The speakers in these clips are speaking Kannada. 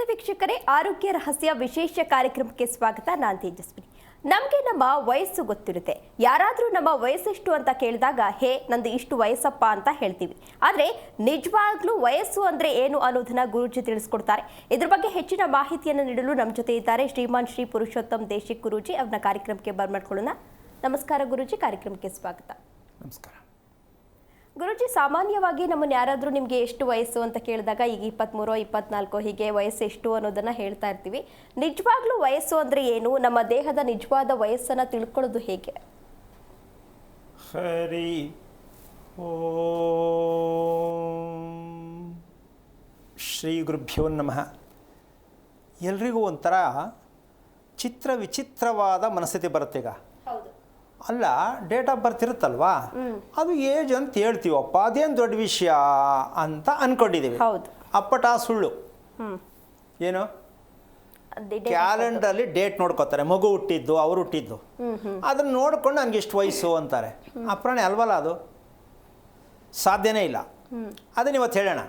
ನಮಸ್ತೆ ವೀಕ್ಷಕರೇ, ಆರೋಗ್ಯ ರಹಸ್ಯ ವಿಶೇಷ ಕಾರ್ಯಕ್ರಮಕ್ಕೆ ಸ್ವಾಗತ. ನಾನು ತೇಜಸ್ವಿನಿ. ನಮಗೆ ನಮ್ಮ ವಯಸ್ಸು ಗೊತ್ತಿರುತ್ತೆ. ಯಾರಾದರೂ ನಮ್ಮ ವಯಸ್ಸೆಷ್ಟು ಅಂತ ಕೇಳಿದಾಗ ನಂದು ಇಷ್ಟು ವಯಸ್ಸಪ್ಪ ಅಂತ ಹೇಳ್ತೀವಿ. ಆದರೆ ನಿಜವಾಗ್ಲೂ ವಯಸ್ಸು ಅಂದರೆ ಏನು ಅನ್ನೋದನ್ನ ಗುರೂಜಿ ತಿಳಿಸ್ಕೊಡ್ತಾರೆ. ಇದ್ರ ಬಗ್ಗೆ ಹೆಚ್ಚಿನ ಮಾಹಿತಿಯನ್ನು ನೀಡಲು ನಮ್ಮ ಜೊತೆ ಇದ್ದಾರೆ ಶ್ರೀಮಾನ್ ಶ್ರೀ ಪುರುಷೋತ್ತಮ್ ದೇಶಿಕ್ ಗುರೂಜಿ. ಅವ್ರನ್ನ ಕಾರ್ಯಕ್ರಮಕ್ಕೆ ಬರ್ಮಾಡ್ಕೊಳ್ಳೋಣ. ನಮಸ್ಕಾರ ಗುರೂಜಿ, ಕಾರ್ಯಕ್ರಮಕ್ಕೆ ಸ್ವಾಗತ. ನಮಸ್ಕಾರ ಗುರೂಜಿ. ಸಾಮಾನ್ಯವಾಗಿ ನಮ್ಮನ್ನು ಯಾರಾದರೂ ನಿಮಗೆ ಎಷ್ಟು ವಯಸ್ಸು ಅಂತ ಕೇಳಿದಾಗ ಈಗ 23, 24 ಹೀಗೆ ವಯಸ್ಸು ಎಷ್ಟು ಅನ್ನೋದನ್ನ ಹೇಳ್ತಾ ಇರ್ತೀವಿ. ನಿಜವಾಗ್ಲೂ ವಯಸ್ಸು ಅಂದರೆ ಏನು? ನಮ್ಮ ದೇಹದ ನಿಜವಾದ ವಯಸ್ಸನ್ನು ತಿಳ್ಕೊಳ್ಳೋದು ಹೇಗೆ? ಹರಿ ಓಂ ಶ್ರೀ ಗುರುಭ್ಯೋ ನಮಃ. ಎಲ್ರಿಗೂ ಒಂಥರ ವಿಚಿತ್ರವಾದ ಮನಸ್ಥಿತಿ ಬರುತ್ತೆ. ಈಗ ಅಲ್ಲ, ಡೇಟ್ ಆಫ್ ಬರ್ತ್ ಇರುತ್ತಲ್ವಾ, ಅದು ಏಜ್ ಅಂತ ಹೇಳ್ತೀವಪ್ಪ, ಅದೇನು ದೊಡ್ಡ ವಿಷಯ ಅಂತ ಅನ್ಕೊಂಡಿದ್ದೀವಿ. ಅಪ್ಪಟ ಸುಳ್ಳು. ಏನು, ಕ್ಯಾಲೆಂಡರಲ್ಲಿ ಡೇಟ್ ನೋಡ್ಕೋತಾರೆ, ಮಗು ಹುಟ್ಟಿದ್ದು, ಅವ್ರು ಹುಟ್ಟಿದ್ದು, ಅದನ್ನು ನೋಡ್ಕೊಂಡು ನನಗೆ ಇಷ್ಟು ವಯಸ್ಸು ಅಂತಾರೆ. ಅಪ್ರಾಣಿ ಅಲ್ವಲ್ಲ, ಅದು ಸಾಧ್ಯನೇ ಇಲ್ಲ. ಅದನ್ನ ಇವತ್ತು ಹೇಳೋಣ.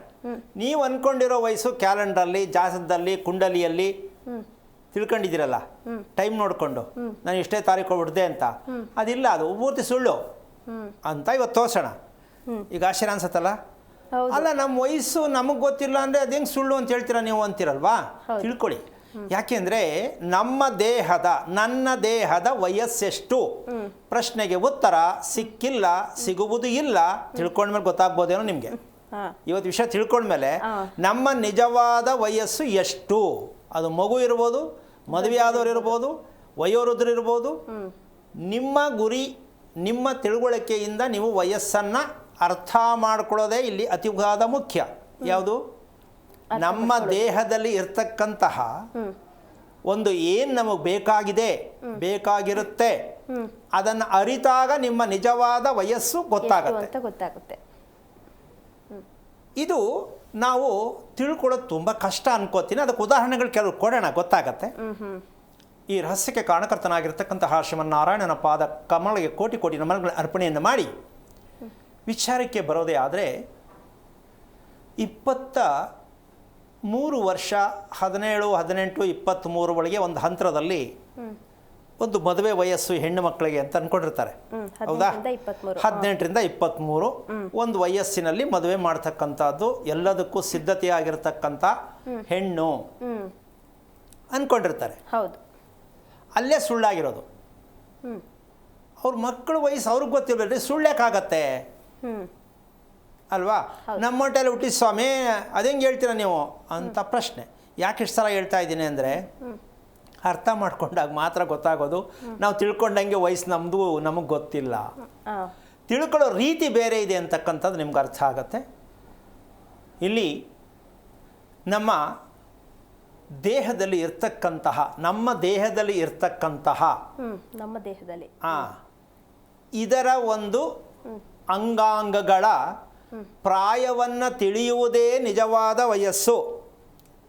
ನೀವು ಅಂದ್ಕೊಂಡಿರೋ ವಯಸ್ಸು ಕ್ಯಾಲೆಂಡರಲ್ಲಿ, ಜಾತಕದಲ್ಲಿ, ಕುಂಡಲಿಯಲ್ಲಿ ತಿಳ್ಕೊಂಡಿದ್ದೀರಲ್ಲ, ಟೈಮ್ ನೋಡಿಕೊಂಡು ನಾನು ಇಷ್ಟೇ ತಾರೀಕು ಬಿಡ್ದೆ ಅಂತ, ಅದಿಲ್ಲ, ಅದು ಪೂರ್ತಿ ಸುಳ್ಳು ಅಂತ ಇವತ್ತು ತೋರ್ಸೋಣ. ಈಗ ಆಶ್ಚರ್ಯ ಅನ್ಸತ್ತಲ್ಲ? ಅಲ್ಲ, ನಮ್ಮ ವಯಸ್ಸು ನಮಗೆ ಗೊತ್ತಿಲ್ಲ ಅಂದರೆ ಅದು ಹೆಂಗೆ ಸುಳ್ಳು ಅಂತ ಹೇಳ್ತೀರಾ ನೀವು ಅಂತೀರಲ್ವಾ? ತಿಳ್ಕೊಳ್ಳಿ. ಯಾಕೆಂದರೆ ನನ್ನ ದೇಹದ ವಯಸ್ಸೆಷ್ಟು ಪ್ರಶ್ನೆಗೆ ಉತ್ತರ ಸಿಕ್ಕಿಲ್ಲ, ಸಿಗುವುದು ಇಲ್ಲ. ತಿಳ್ಕೊಂಡ್ಮೇಲೆ ಗೊತ್ತಾಗ್ಬೋದೇನೋ ನಿಮಗೆ. ಇವತ್ತು ವಿಷಯ ತಿಳ್ಕೊಂಡ್ಮೇಲೆ ನಮ್ಮ ನಿಜವಾದ ವಯಸ್ಸು ಎಷ್ಟು, ಅದು ಮಗು ಇರ್ಬೋದು, ಮದುವೆ ಆದವ್ರು ಇರ್ಬೋದು, ವಯೋವೃದ್ಧರು ಇರ್ಬೋದು. ನಿಮ್ಮ ಗುರಿ, ನಿಮ್ಮ ತಿಳುವಳಿಕೆಯಿಂದ ನೀವು ವಯಸ್ಸನ್ನು ಅರ್ಥ ಮಾಡ್ಕೊಳ್ಳೋದೇ ಇಲ್ಲಿ ಅತಿವಾದ ಮುಖ್ಯ. ಯಾವುದು? ನಮ್ಮ ದೇಹದಲ್ಲಿ ಇರ್ತಕ್ಕಂತಹ ಒಂದು ಏನು ನಮಗೆ ಬೇಕಾಗಿರುತ್ತೆ ಅದನ್ನು ಅರಿತಾಗ ನಿಮ್ಮ ನಿಜವಾದ ವಯಸ್ಸು ಗೊತ್ತಾಗುತ್ತೆ. ಇದು ನಾವು ತಿಳ್ಕೊಳ್ಳೋದು ತುಂಬ ಕಷ್ಟ ಅನ್ಕೋತೀನಿ. ಅದಕ್ಕೆ ಉದಾಹರಣೆಗಳು ಕೆಲವು ಕೊಡೋಣ, ಗೊತ್ತಾಗತ್ತೆ. ಈ ರಹಸ್ಯಕ್ಕೆ ಕಾರಣಕರ್ತನಾಗಿರ್ತಕ್ಕಂತಹ ಶ್ರೀಮನ್ನಾರಾಯಣನ ಪಾದ ಕಮಲಗೆ ಕೋಟಿ ಕೋಟಿ ನಮನಗಳ ಅರ್ಪಣೆಯನ್ನು ಮಾಡಿ ವಿಚಾರಕ್ಕೆ ಬರೋದೇ ಆದರೆ, 23 ವರ್ಷ, 17, 18, 23 ಒಳಗೆ ಒಂದು ಹಂತದಲ್ಲಿ ಒಂದು ಮದುವೆ ವಯಸ್ಸು ಹೆಣ್ಣು ಮಕ್ಕಳಿಗೆ ಅಂತ ಅಂದ್ಕೊಂಡಿರ್ತಾರೆ. ಹೌದಾ? 18ರಿಂದ 23 ಒಂದು ವಯಸ್ಸಿನಲ್ಲಿ ಮದುವೆ ಮಾಡ್ತಕ್ಕಂಥದ್ದು, ಎಲ್ಲದಕ್ಕೂ ಸಿದ್ಧತೆಯಾಗಿರ್ತಕ್ಕಂಥ ಹೆಣ್ಣು ಅಂದ್ಕೊಂಡಿರ್ತಾರೆ. ಅಲ್ಲೇ ಸುಳ್ಳಾಗಿರೋದು. ಅವ್ರ ಮಕ್ಕಳ ವಯಸ್ಸು ಅವ್ರಿಗೆ ಗೊತ್ತಿರಬೇಡ್ರಿ, ಸುಳ್ಳ್ಯಾಕಾಗತ್ತೆ ಅಲ್ವಾ? ನಮ್ಮ ಹೊಟ್ಟೆಯಲ್ಲಿ ಹುಟ್ಟಿದ ಸ್ವಾಮಿ, ಅದೇಂಗೆ ಹೇಳ್ತೀರಾ ನೀವು ಅಂತ ಪ್ರಶ್ನೆ. ಯಾಕೆ ಇಷ್ಟು ಸಲ ಹೇಳ್ತಾ ಇದ್ದೀನಿ ಅಂದರೆ, ಅರ್ಥ ಮಾಡ್ಕೊಂಡಾಗ ಮಾತ್ರ ಗೊತ್ತಾಗೋದು. ನಾವು ತಿಳ್ಕೊಂಡಂಗೆ ವಯಸ್ಸು ನಮಗೆ ಗೊತ್ತಿಲ್ಲ. ತಿಳ್ಕೊಳ್ಳೋ ರೀತಿ ಬೇರೆ ಇದೆ ಅಂತಕ್ಕಂಥದ್ದು ನಿಮ್ಗೆ ಅರ್ಥ ಆಗತ್ತೆ. ಇಲ್ಲಿ ನಮ್ಮ ದೇಹದಲ್ಲಿ ಇರ್ತಕ್ಕಂತಹ ಇದರ ಒಂದು ಅಂಗಾಂಗಗಳ ಪ್ರಾಯವನ್ನು ತಿಳಿಯುವುದೇ ನಿಜವಾದ ವಯಸ್ಸು.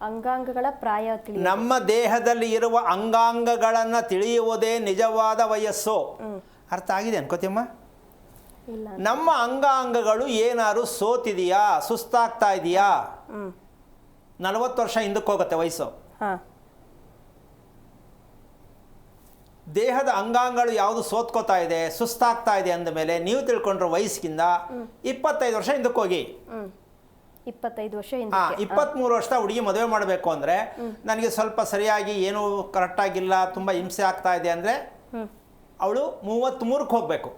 ಅಂಗಾಂಗಗಳ ಪ್ರಾಯ ನಮ್ಮ ದೇಹದಲ್ಲಿ ಇರುವ ಅಂಗಾಂಗಗಳನ್ನು ತಿಳಿಯುವುದೇ ನಿಜವಾದ ವಯಸ್ಸು. ಅರ್ಥ ಆಗಿದೆ ಅನ್ಕೋತಿಯಮ್ಮ? ನಮ್ಮ ಅಂಗಾಂಗಗಳು ಏನಾದ್ರು ಸೋತಿದೆಯಾ, ಸುಸ್ತಾಗ್ತಾ ಇದೆಯಾ? 40 ವರ್ಷ ಹಿಂದಕ್ಕೆ ಹೋಗುತ್ತೆ ವಯಸ್ಸು. ದೇಹದ ಅಂಗಾಂಗಗಳು ಯಾವುದು ಸೋತ್ಕೋತಾ ಇದೆ, ಸುಸ್ತಾಗ್ತಾ ಇದೆ ಅಂದ ಮೇಲೆ ನೀವು ತಿಳ್ಕೊಂಡ್ರೆ ವಯಸ್ಸಿಗಿಂತ 25 ವರ್ಷ ಹಿಂದಕ್ಕೆ ಹೋಗಿ. 25 ವರ್ಷ 23 ವರ್ಷ ಹುಡುಗಿ ಮದುವೆ ಮಾಡಬೇಕು ಅಂದರೆ, ನನಗೆ ಸ್ವಲ್ಪ ಸರಿಯಾಗಿ ಏನೂ ಕರೆಕ್ಟಾಗಿಲ್ಲ, ತುಂಬ ಹಿಂಸೆ ಆಗ್ತಾ ಇದೆ ಅಂದರೆ ಅವಳು 33ಕ್ಕೆ ಹೋಗಬೇಕು.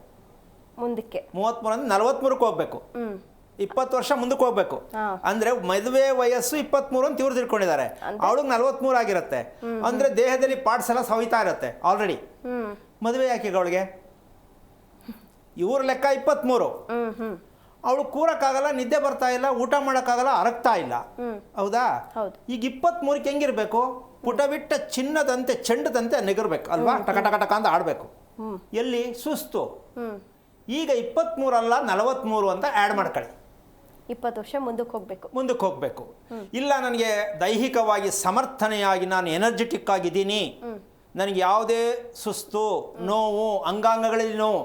ಮುಂದಕ್ಕೆ 33 ಅಂದರೆ 43ಕ್ಕೆ ಹೋಗಬೇಕು. 20 ವರ್ಷ ಮುಂದಕ್ಕೆ ಹೋಗ್ಬೇಕು. ಅಂದರೆ ಮದುವೆ ವಯಸ್ಸು 23 ಅಂತ ಇವ್ರು ತಿಳ್ಕೊಂಡಿದ್ದಾರೆ. ಅವಳಿಗೆ 43 ಆಗಿರುತ್ತೆ. ಅಂದರೆ ದೇಹದಲ್ಲಿ ಪಾರ್ಟ್ಸ್ ಎಲ್ಲ ಸವಿತಾ ಇರುತ್ತೆ ಆಲ್ರೆಡಿ. ಮದುವೆ ಯಾಕೆ ಅವಳಿಗೆ? ಇವ್ರ ಲೆಕ್ಕ 23. ಅವಳು ಕೂರಕ್ಕಾಗಲ್ಲ, ನಿದ್ದೆ ಬರ್ತಾ ಇಲ್ಲ, ಊಟ ಮಾಡೋಕ್ಕಾಗಲ್ಲ, ಅರಗ್ತಾ ಇಲ್ಲ. ಹೌದಾ? ಈಗ 23ಕ್ಕೆ ಹೆಂಗಿರ್ಬೇಕು? ಪುಟ ಬಿಟ್ಟ ಚಿನ್ನದಂತೆ, ಚೆಂಡದಂತೆ ನಿಗಿರ್ಬೇಕು ಅಲ್ವಾ? ಟಕ ಟಕ ಟಕ ಅಂತ ಆಡಬೇಕು. ಎಲ್ಲಿ? ಸುಸ್ತು. ಈಗ 23 ಅಲ್ಲ 43 ಅಂತ ಆ್ಯಡ್ ಮಾಡ್ಕೊಳ್ಳಿ. 20 ವರ್ಷ ಮುಂದಕ್ಕೆ ಹೋಗಬೇಕು. ಇಲ್ಲ, ನನಗೆ ದೈಹಿಕವಾಗಿ ಸಮರ್ಥನೆಯಾಗಿ ನಾನು ಎನರ್ಜೆಟಿಕ್ ಆಗಿದ್ದೀನಿ, ನನಗೆ ಯಾವುದೇ ಸುಸ್ತು, ನೋವು, ಅಂಗಾಂಗಗಳಲ್ಲಿ ನೋವು.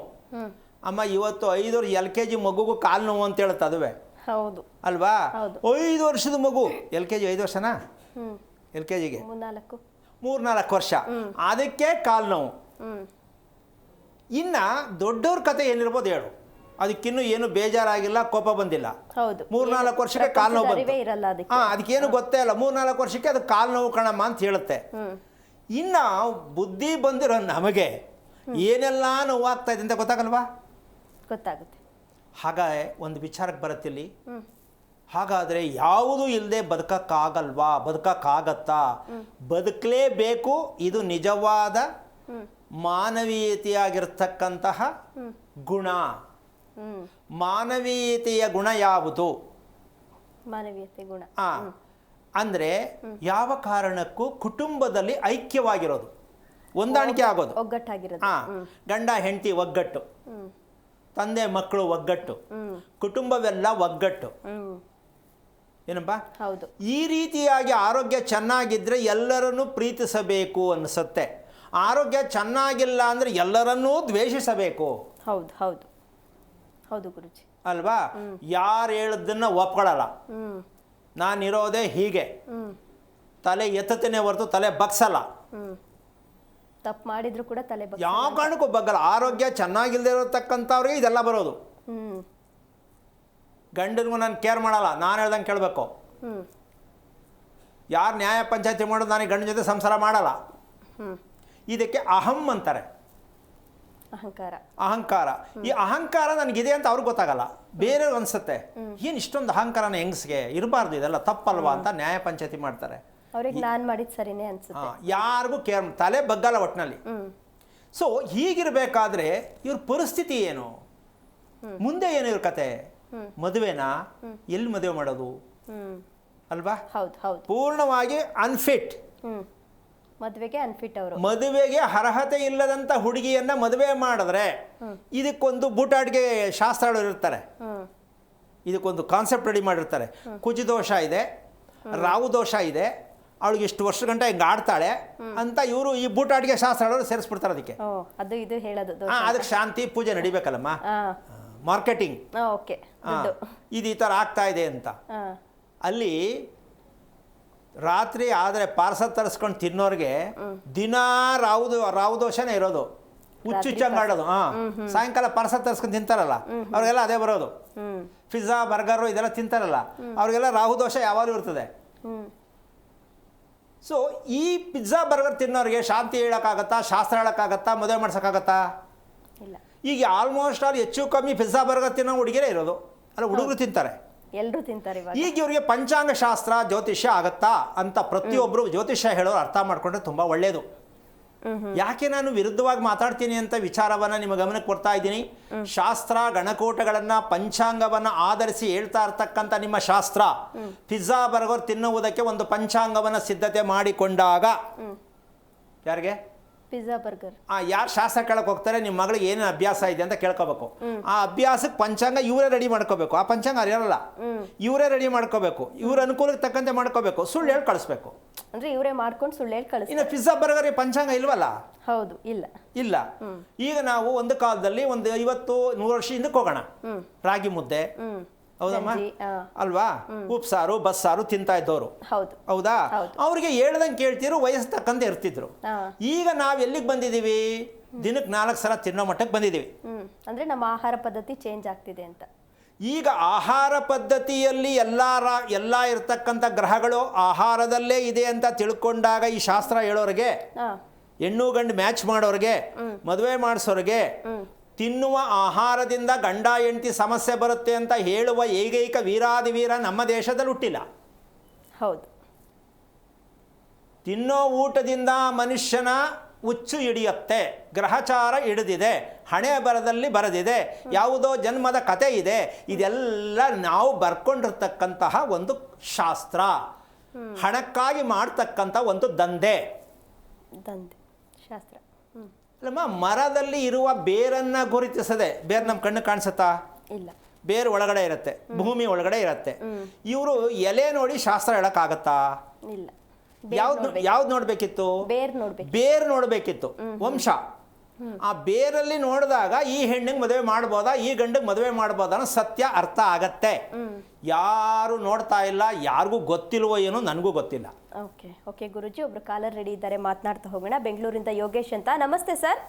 ಅಮ್ಮ, ಇವತ್ತು 5 ವರ್ಷ LKG ಮಗುಗೂ ಕಾಲು ನೋವು ಅಂತ ಹೇಳುತ್ತೆ. ಅದುವೇ ಹೌದು ಅಲ್ವಾ? 5 ವರ್ಷದ ಮಗು LKG 5 ವರ್ಷನಾ? LKGಗೆ 3-4 ವರ್ಷ. ಅದಕ್ಕೆ ಕಾಲು ನೋವು. ಇನ್ನು ದೊಡ್ಡವ್ರ ಕತೆ ಏನಿರ್ಬೋದು ಹೇಳು, ಅದಕ್ಕಿನ್ನೂ ಏನು ಬೇಜಾರಾಗಿಲ್ಲ, ಕೋಪ ಬಂದಿಲ್ಲ. ಹೌದು, 3-4 ವರ್ಷಕ್ಕೆ ಕಾಲು ನೋವು ಬಂತು. ಇರಲ್ಲ ಅದಕ್ಕೆ. ಅದಕ್ಕೇನು ಗೊತ್ತೇ ಇಲ್ಲ, 3-4 ವರ್ಷಕ್ಕೆ ಅದು ಕಾಲು ನೋವು ಕಣಮ್ಮ ಅಂತ ಹೇಳುತ್ತೆ. ಇನ್ನು ಬುದ್ಧಿ ಬಂದಿರೋ ನಮಗೆ ಏನೆಲ್ಲ ನೋವಾಗ್ತಾ ಇದೆ ಅಂತ ಗೊತ್ತಾಗಲ್ವಾ? ಗೊತ್ತಾಗುತ್ತೆ. ಹಾಗಾದರೆ ಒಂದು ವಿಚಾರಕ್ಕೆ ಬರುತ್ತಿಲ್ಲಿ, ಹಾಗಾದರೆ ಯಾವುದು ಇಲ್ಲದೆ ಬದುಕಕ್ಕಾಗತ್ತಾ? ಬದುಕಲೇಬೇಕು. ಇದು ನಿಜವಾದ ಮಾನವೀಯತೆಯಾಗಿರ್ತಕ್ಕಂತಹ ಗುಣ. ಮಾನವೀಯತೆಯ ಗುಣ ಯಾವುದು? ಮಾನವೀಯತೆ ಗುಣ ಅಂದರೆ ಯಾವ ಕಾರಣಕ್ಕೂ ಕುಟುಂಬದಲ್ಲಿ ಐಕ್ಯವಾಗಿರೋದು, ಹೊಂದಾಣಿಕೆ ಆಗೋದು, ಒಗ್ಗಟ್ಟಾಗಿರೋದು. ಗಂಡ ಹೆಂಡತಿ ಒಗ್ಗಟ್ಟು, ತಂದೆ ಮಕ್ಕಳು ಒಗ್ಗಟ್ಟು, ಕುಟುಂಬವೆಲ್ಲ ಒಗ್ಗಟ್ಟು. ಏನಪ್ಪ? ಹೌದು. ಈ ರೀತಿಯಾಗಿ ಆರೋಗ್ಯ ಚೆನ್ನಾಗಿದ್ದರೆ ಎಲ್ಲರನ್ನೂ ಪ್ರೀತಿಸಬೇಕು ಅನಿಸುತ್ತೆ. ಆರೋಗ್ಯ ಚೆನ್ನಾಗಿಲ್ಲ ಅಂದರೆ ಎಲ್ಲರನ್ನೂ ದ್ವೇಷಿಸಬೇಕು. ಹೌದು ಹೌದು ಹೌದು ಗುರುಜಿ. ಅಲ್ವಾ? ಯಾರು ಹೇಳಿದ್ದನ್ನು ಒಪ್ಕೊಳ್ಳಲ್ಲ. ನಾನಿರೋದೇ ಹೀಗೆ, ತಲೆ ಎತ್ತತೇನೆ ಹೊರತು ತಲೆ ಬಗ್ಸಲ್ಲ. ತಪ್ಪು ಮಾಡಿದ್ರು ಕೂಡ ತಲೆ ಬಗ್ಸಲ್ಲ. ಯಾವ ಕಾರಣಕ್ಕೂ ಬಗ್ಗಲ್ಲ. ಆರೋಗ್ಯ ಚೆನ್ನಾಗಿಲ್ಲದೆ ಇರತಕ್ಕಂಥವ್ರಿಗೆ ಇದೆಲ್ಲ ಬರೋದು. ಗಂಡನಿಗೂ ನಾನು ಕೇರ್ ಮಾಡಲ್ಲ, ನಾನು ಹೇಳ್ದಂಗೆ ಕೇಳಬೇಕು. ಯಾರು ನ್ಯಾಯ ಪಂಚಾಯತಿ ಮಾಡೋದು, ನನಗೆ ಗಂಡನ ಜೊತೆ ಸಂಸಾರ ಮಾಡಲ್ಲ. ಇದಕ್ಕೆ ಅಹಂ ಅಂತಾರೆ, ಅಹಂಕಾರ. ಈ ಅಹಂಕಾರ ನನಗಿದೆ ಅಂತ ಅವ್ರಿಗೆ ಗೊತ್ತಾಗಲ್ಲ, ಬೇರೆಯವ್ರಿಗೆ ಅನ್ಸುತ್ತೆ. ಏನು ಇಷ್ಟೊಂದು ಅಹಂಕಾರನ ಹೆಂಗಸ್ಗೆ ಇರಬಾರ್ದು, ಇದೆಲ್ಲ ತಪ್ಪಲ್ವಾ ಅಂತ ನ್ಯಾಯ ಪಂಚಾಯತಿ ಮಾಡ್ತಾರೆ. ಅವ್ರಿಗೆ ನಾನು ಮಾಡಿದ ಸರಿನೇ ಅನ್ಸುತ್ತೆ. ಯಾರಿಗೂ ಕೇರ್ ತಲೆ ಬಗ್ಗಲ್ಲ ಒಟ್ಟಿನಲ್ಲಿ. ಸೊ ಹೀಗಿರಬೇಕಾದ್ರೆ ಇವ್ರ ಪರಿಸ್ಥಿತಿ ಏನು, ಮುಂದೆ ಏನು ಇವ್ರ ಕತೆ? ಮದುವೆನಾ? ಎಲ್ಲಿ ಮದುವೆ ಮಾಡೋದು ಅಲ್ವಾ? ಹೌದು ಹೌದು. ಪೂರ್ಣವಾಗಿ ಅನ್ಫಿಟ್. ಮದುವೆಗೆ ಅನ್ಫಿಟ್ ಅವರು. ಮದುವೆಗೆ ಅರ್ಹತೆ ಇಲ್ಲದಂಥ ಹುಡುಗಿಯನ್ನ ಮದುವೆ ಮಾಡಿದ್ರೆ ಇದಕ್ಕೊಂದು ಬೂಟಾಟಿಗೆ ಶಾಸ್ತ್ರಗಳು ಇರ್ತಾರೆ. ಇದಕ್ಕೊಂದು ಕಾನ್ಸೆಪ್ಟ್ ರೆಡಿ ಮಾಡಿರ್ತಾರೆ. ಕುಜದೋಷ ಇದೆ, ರಾಹು ದೋಷ ಇದೆ, ಅವಳಿಗೆ ಇಷ್ಟು ವರ್ಷ ಗಂಟೆ ಹಿಂಗೆ ಆಡ್ತಾಳೆ ಅಂತ ಇವರು ಈ ಬೂಟಾಟಿಗೆ ಶಾಸ್ತ್ರಗಳು ಸೇರಿಸ್ಬಿಡ್ತಾರೆ. ಅದಕ್ಕೆ ಅದು ಇದು ಹೇಳೋದು. ಅದಕ್ಕೆ ಶಾಂತಿ ಪೂಜೆ ನಡಿಬೇಕಲ್ಲಮ್ಮ, ಮಾರ್ಕೆಟಿಂಗ್. ಓಕೆ, ಇದು ಈ ಥರ ಆಗ್ತಾ ಇದೆ ಅಂತ. ಅಲ್ಲಿ ರಾತ್ರಿ ಆದರೆ ಪಾರ್ಸಲ್ ತರಿಸ್ಕೊಂಡು ತಿನ್ನೋರಿಗೆ ದಿನಾ ರಾವು ದೋಷನೇ ಇರೋದು, ಹುಚ್ಚುಚ್ಚಂಗೆ ಆಡೋದು. ಸಾಯಂಕಾಲ ಪಾರ್ಸಲ್ ತರಿಸ್ಕೊಂಡು ತಿಂತಾರಲ್ಲ ಅವ್ರಿಗೆಲ್ಲ ಅದೇ ಬರೋದು. ಪಿಜ್ಜಾ ಬರ್ಗರು ಇದೆಲ್ಲ ತಿಂತಾರಲ್ಲ ಅವ್ರಿಗೆಲ್ಲ ರಾಹು ದೋಷ ಯಾವಾಗಲೂ ಇರ್ತದೆ. ಸೊ ಈ ಪಿಜ್ಜಾ ಬರ್ಗರ್ ತಿನ್ನೋರಿಗೆ ಶಾಂತಿ ಹೇಳೋಕ್ಕಾಗತ್ತಾ, ಶಾಸ್ತ್ರ ಹೇಳೋಕ್ಕಾಗತ್ತಾ, ಮದುವೆ ಮಾಡ್ಸೋಕ್ಕಾಗತ್ತಾ? ಇಲ್ಲ. ಈಗ ಆಲ್ಮೋಸ್ಟ್ ಆಲ್ ಹೆಚ್ಚು ಕಮ್ಮಿ ಪಿಜ್ಜಾ ಬರ್ಗರ್ ತಿನ್ನೋ ಹುಡುಗಿರೇ ಇರೋದು, ಅಲ್ಲ ಹುಡುಗರು ತಿಂತಾರೆ, ಎಲ್ಲರೂ ತಿಂತಾರೆ. ಈಗ ಇವ್ರಿಗೆ ಪಂಚಾಂಗ ಶಾಸ್ತ್ರ ಜ್ಯೋತಿಷ್ಯ ಆಗತ್ತಾ ಅಂತ ಪ್ರತಿಯೊಬ್ಬರು ಜ್ಯೋತಿಷ್ಯ ಹೇಳೋರು ಅರ್ಥ ಮಾಡ್ಕೊಂಡ್ರೆ ತುಂಬ ಒಳ್ಳೆಯದು. ಯಾಕೆ ನಾನು ವಿರುದ್ಧವಾಗಿ ಮಾತಾಡ್ತೀನಿ ಅಂತ ವಿಚಾರವನ್ನು ನಿಮ್ಮ ಗಮನಕ್ಕೆ ಕೊಡ್ತಾ ಇದ್ದೀನಿ. ಶಾಸ್ತ್ರ ಗಣಕೂಟಗಳನ್ನು ಪಂಚಾಂಗವನ್ನು ಆಧರಿಸಿ ಹೇಳ್ತಾ ಇರ್ತಕ್ಕಂಥ ನಿಮ್ಮ ಶಾಸ್ತ್ರ ಪಿಜ್ಜಾ ಬರ್ಗರ್ ತಿನ್ನುವುದಕ್ಕೆ ಒಂದು ಪಂಚಾಂಗವನ್ನು ಸಿದ್ಧತೆ ಮಾಡಿಕೊಂಡಾಗ ಯಾರಿಗೆ ಪಿಜ್ಜಾ ಬರ್ಗರ್ ಯಾರು ಶಾಸ್ತ್ರ ಕೇಳಕ್ಕೆ ಹೋಗ್ತಾರೆ, ನಿಮ್ಮ ಮಗಳಿಗೆ ಏನೇನು ಅಭ್ಯಾಸ ಇದೆ ಅಂತ ಕೇಳ್ಕೋಬೇಕು. ಆ ಅಭ್ಯಾಸಕ್ಕೆ ಪಂಚಾಂಗ ಇವರೇ ರೆಡಿ ಮಾಡ್ಕೋಬೇಕು. ಆ ಪಂಚಾಂಗ ಇರಲ್ಲ, ಇವರೇ ರೆಡಿ ಮಾಡ್ಕೋಬೇಕು, ಇವ್ರ ಅನುಕೂಲಕ್ಕೆ ತಕ್ಕಂತೆ ಮಾಡ್ಕೋಬೇಕು, ಸುಳ್ಳು ಹೇಳಿ ಕಳಿಸ್ಬೇಕು. ಅಂದ್ರೆ ಇವರೇ ಮಾಡ್ಕೊಂಡು ಸುಳ್ಳು ಹೇಳಿ ಕಳಿಸ್ತಾರೆ. ಇನ್ನು ಪಿಜ್ಜಾ ಬರ್ಗರ್ ಪಂಚಾಂಗ ಇಲ್ವಲ್ಲ? ಹೌದು, ಇಲ್ಲ. ಈಗ ನಾವು ಒಂದು ಕಾಲದಲ್ಲಿ ಒಂದು 50-100 ವರ್ಷ ಹಿಂದಕ್ಕೆ ಹೋಗೋಣ, ರಾಗಿ ಮುದ್ದೆ ಹೌದಮ್ಮ ಅಲ್ವಾ, ಉಪ್ಸಾರು ಬಸ್ಸಾರು ತಿಂತಾ ಇದ್ದವರು ಹೌದಾ, ಅವ್ರಿಗೆ ಹೇಳ್ದಂಗೆ ಕೇಳ್ತಿದ್ರು, ವಯಸ್ಸು ತಕ್ಕಂತೆ ಇರ್ತಿದ್ರು. ಈಗ ನಾವ್ ಎಲ್ಲಿಗೆ ಬಂದಿದ್ದೀವಿ? ದಿನಕ್ಕೆ 4 ಸಲ ತಿನ್ನೋ ಮಟ್ಟಕ್ಕೆ ಬಂದಿದ್ದೀವಿ. ಅಂದ್ರೆ ನಮ್ಮ ಆಹಾರ ಪದ್ಧತಿ ಚೇಂಜ್ ಆಗ್ತಿದೆ ಅಂತ. ಈಗ ಆಹಾರ ಪದ್ಧತಿಯಲ್ಲಿ ಎಲ್ಲ ಇರ್ತಕ್ಕಂಥ ಗ್ರಹಗಳು ಆಹಾರದಲ್ಲೇ ಇದೆ ಅಂತ ತಿಳ್ಕೊಂಡಾಗ ಈ ಶಾಸ್ತ್ರ ಹೇಳೋರಿಗೆ, ಹೆಣ್ಣು ಗಂಡು ಮ್ಯಾಚ್ ಮಾಡೋರಿಗೆ, ಮದುವೆ ಮಾಡಿಸೋರಿಗೆ, ತಿನ್ನುವ ಆಹಾರದಿಂದ ಗಂಡ ಹೆಂಡತಿ ಸಮಸ್ಯೆ ಬರುತ್ತೆ ಅಂತ ಹೇಳುವ ಏಕೈಕ ವೀರಾದಿವೀರ ನಮ್ಮ ದೇಶದಲ್ಲಿ ಹುಟ್ಟಿಲ್ಲ. ಹೌದು. ತಿನ್ನೋ ಊಟದಿಂದ ಮನುಷ್ಯನ ಹುಚ್ಚು ಹಿಡಿಯುತ್ತೆ, ಗ್ರಹಚಾರ ಹಿಡಿದಿದೆ, ಹಣೆ ಬರದಲ್ಲಿ ಬರೆದಿದೆ, ಯಾವುದೋ ಜನ್ಮದ ಕತೆ ಇದೆ. ಇದೆಲ್ಲ ನಾವು ಬರ್ಕೊಂಡಿರ್ತಕ್ಕಂತಹ ಒಂದು ಶಾಸ್ತ್ರ, ಹಣಕ್ಕಾಗಿ ಮಾಡ್ತಕ್ಕಂಥ ಒಂದು ದಂಧೆ ಶಾಸ್ತ್ರ. ಅಲ್ಲಮ್ಮ, ಮರದಲ್ಲಿ ಇರುವ ಬೇರನ್ನ ಗುರುತಿಸದೆ, ಬೇರು ನಮ್ಮ ಕಣ್ಣು ಕಾಣಿಸುತ್ತಾ? ಇಲ್ಲ. ಬೇರು ಒಳಗಡೆ ಇರುತ್ತೆ, ಭೂಮಿ ಒಳಗಡೆ ಇರುತ್ತೆ. ಇವರು ಎಲೆ ನೋಡಿ ಶಾಸ್ತ್ರ ಹೇಳಕ್ಕಾಗತ್ತಾ? ಇಲ್ಲ. ಯಾವ್ದು ನೋಡ್ಬೇಕಿತ್ತು? ಬೇರು ನೋಡ್ಬೇಕಿತ್ತು, ವಂಶ. ಆ ಬೇರಲ್ಲಿ ನೋಡಿದಾಗ ಈ ಹೆಣ್ಣಿಗೆ ಮದುವೆ ಮಾಡ್ಬೋದಾ ಈ ಗಂಡಿಗೆ ಮದುವೆ ಮಾಡ್ಬೋದಾ ಅನ್ನೋ ಸತ್ಯ ಅರ್ಥ ಆಗತ್ತೆ. ಯಾರು ನೋಡ್ತಾ ಇಲ್ಲ, ಯಾರಿಗೂ ಗೊತ್ತಿಲ್ವೋ ಏನೋ ನನಗೂ ಗೊತ್ತಿಲ್ಲ. ಓಕೆ ಓಕೆ ಗುರುಜಿ, ಒಬ್ರು ಕಾಲರ್ ರೆಡಿ ಇದ್ದಾರೆ, ಮಾತನಾಡ್ತಾ ಹೋಗೋಣ. ಬೆಂಗಳೂರಿಂದ ಯೋಗೇಶ್ ಅಂತ. ನಮಸ್ತೆ ಸರ್.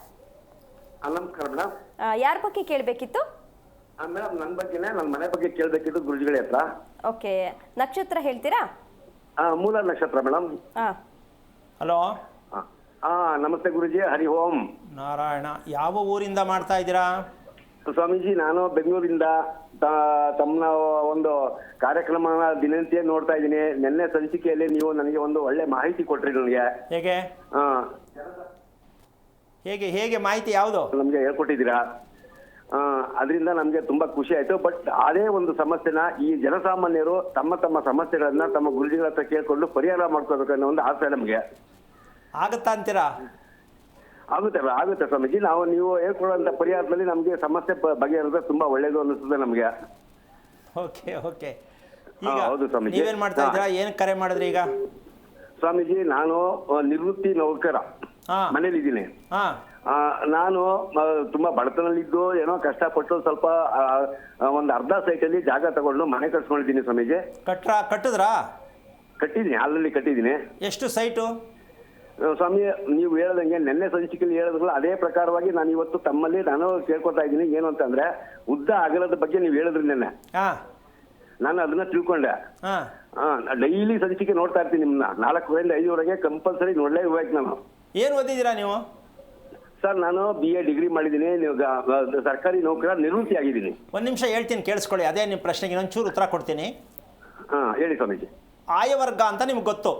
ನಮಸ್ಕಾರ ಮೇಡಮ್. ಯಾರ ಬಗ್ಗೆ ಕೇಳಬೇಕಿತ್ತು? ಮೇಡಮ್ ನನ್ನ ಬಗ್ಗೆನೇ, ನನ್ನ ಮನೆ ಬಗ್ಗೆ ಕೇಳಬೇಕಿತ್ತು ಗುರುಜಿಗಳ ಹತ್ರ. ಓಕೆ, ನಕ್ಷತ್ರ ಹೇಳ್ತೀರಾ? ಮೂಲ ನಕ್ಷತ್ರ ಮೇಡಮ್. ಹಲೋ. ನಮಸ್ತೆ ಗುರುಜಿ, ಹರಿ ಓಂ. ನಾರಾಯಣ. ಯಾವ ಊರಿಂದ ಮಾಡ್ತಾ ಇದ್ದೀರಾ? ಸ್ವಾಮೀಜಿ, ನಾನು ಬೆಂಗಳೂರಿಂದ ತಮ್ಮ ಒಂದು ಕಾರ್ಯಕ್ರಮ ದಿನನಿತ್ಯ ನೋಡ್ತಾ ಇದ್ದೀನಿ. ನಿನ್ನೆ ಸಂಚಿಕೆಯಲ್ಲಿ ನೀವು ನನಗೆ ಒಂದು ಒಳ್ಳೆ ಮಾಹಿತಿ ಕೊಟ್ರಿ ನನಗೆ. ಹೇಗೆ ಹೇಗೆ ಹೇಗೆ ಮಾಹಿತಿ ಯಾವುದು ನಮ್ಗೆ ಹೇಳ್ಕೊಟ್ಟಿದ್ದೀರಾ. ಅದರಿಂದ ನಮ್ಗೆ ತುಂಬಾ ಖುಷಿ ಆಯ್ತು. ಬಟ್ ಅದೇ ಒಂದು ಸಮಸ್ಯೆನ ಈ ಜನಸಾಮಾನ್ಯರು ತಮ್ಮ ತಮ್ಮ ಸಮಸ್ಯೆಗಳನ್ನ ತಮ್ಮ ಗುರುಜಿಗಳ ಹತ್ರ ಕೇಳ್ಕೊಂಡು ಪರಿಹಾರ ಮಾಡ್ಕೋಬೇಕು ಅನ್ನೋ ಒಂದು ಆಸೆ ನಮ್ಗೆ. ಆಗತ್ತಾ ಅಂತೀರಾ? ಆಗುತ್ತೆ ಸ್ವಾಮೀಜಿ. ನೀವು ಹೇಳ್ಕೊಡುವಂತ ಪರಿಹಾರದಲ್ಲಿ ನಮ್ಗೆ ಸಮಸ್ಯೆ ಬಗೆಹರಿದ್ರೆ ತುಂಬಾ ಒಳ್ಳೇದು ಅನಿಸ್ತದೆ ನಮ್ಗೆ. Okay okay. ಈಗ ಹೌದು ಸ್ವಾಮೀಜಿ. ನೀವೇನ್ ಮಾಡ್ತಾ ಇದ್ದೀರಾ? ಏನ್ ಕರೆ ಮಾಡಿದ್ರಿ ಈಗ? ಸ್ವಾಮೀಜಿ, ನಾನು ನಿವೃತ್ತಿ ನೌಕರ, ಮನೇಲಿದ್ದೀನಿ. ನಾನು ತುಂಬಾ ಬಡತನಲ್ಲಿದ್ದು ಏನೋ ಕಷ್ಟಪಟ್ಟು ಸ್ವಲ್ಪ ಒಂದು ಅರ್ಧ ಸೈಟಲ್ಲಿ ಜಾಗ ತಗೊಂಡು ಮನೆ ಕಟ್ಸ್ಕೊಂಡಿದ್ದೀನಿ ಸ್ವಾಮೀಜಿ. ಕಟ್ಟಿದ್ರಾ? ಕಟ್ಟಿದ್ದೀನಿ, ಆಲ್ರೆಡಿ ಕಟ್ಟಿದ್ದೀನಿ. ಎಷ್ಟು ಸೈಟು? ಸ್ವಾಮಿ, ನೀವು ಹೇಳ್ದಂಗೆ ನೆನ್ನೆ ಸಂಚಿಕೆಯಲ್ಲಿ ಹೇಳಿದ್ರಲ್ಲ ಅದೇ ಪ್ರಕಾರವಾಗಿ ನಾನು ಇವತ್ತು ತಮ್ಮಲ್ಲಿ ನಾನು ಕೇಳ್ಕೊತಾ ಇದ್ದೀನಿ. ಏನು ಅಂತಂದ್ರೆ ಉದ್ದ ಅಗಲದ ಬಗ್ಗೆ ನೀವು ಹೇಳಿದ್ರಿ ನೆನ್ನೆ, ನಾನು ಅದನ್ನ ತಿಳ್ಕೊಂಡೆ. ಡೈಲಿ ಸಂಚಿಕೆ ನೋಡ್ತಾ ಇರ್ತೀನಿ ನಿಮ್ನ. 4ರಿಂದ 5ವರೆಗೆ ಕಂಪಲ್ಸರಿ ನೋಡ್ಲೇ ಹೋಗ್ಬೇಕು ನಾನು. ಏನ್ ಓದಿದ್ದೀರಾ ನೀವು? ಸರ್, ನಾನು BA ಡಿಗ್ರಿ ಮಾಡಿದ್ದೀನಿ. ಸರ್ಕಾರಿ ನೌಕರ, ನಿವೃತ್ತಿ ಆಗಿದ್ದೀನಿ. ಒಂದ್ ನಿಮಿಷ ಹೇಳ್ತೀನಿ, ಕೇಳಿಸ್ಕೊಳ್ಳಿ. ಅದೇ ನಿಮ್ಮ ಪ್ರಶ್ನೆಗೆ ಇನ್ನೊಂಚೂರು ಉತ್ತರ ಕೊಡ್ತೀನಿ. ಹೇಳಿ ಸ್ವಾಮೀಜಿ. ಆಯವರ್ಗ ಅಂತ ನಿಮ್ಗೆ ಗೊತ್ತು?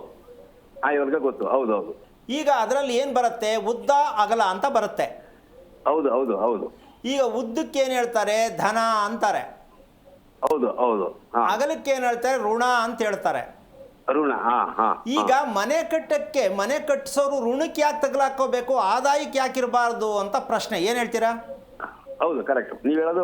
ಆಯವರ್ಗ ಗೊತ್ತು. ಹೌದೌದು. ಈಗ ಅದರಲ್ಲಿ ಏನ್ ಬರುತ್ತೆ? ಉದ್ದ ಅಗಲ ಅಂತ ಬರುತ್ತೆ. ಹೌದು ಹೌದು ಹೌದು. ಈಗ ಉದ್ದಕ್ಕೆ ಏನ್ ಹೇಳ್ತಾರೆ? ಧನ ಅಂತಾರೆ. ಹೌದು ಹೌದು. ಅಗಲಕ್ಕೆ ಏನ್ ಹೇಳ್ತಾರೆ? ಋಣ ಅಂತ ಹೇಳ್ತಾರೆ. ಋಣ. ಈಗ ಮನೆ ಕಟ್ಟಿಸೋರು ಋಣಕ್ಕೆ ಯಾಕೆ ತಗಲಾಕೋಬೇಕು, ಆದಾಯಕ್ಕೆ ಯಾಕೆ ಇರಬಾರ್ದು ಅಂತ ಪ್ರಶ್ನೆ. ಏನ್ ಹೇಳ್ತೀರಾ? ಹೌದು, ಕರೆಕ್ಟ್. ನೀವು ಹೇಳೋದು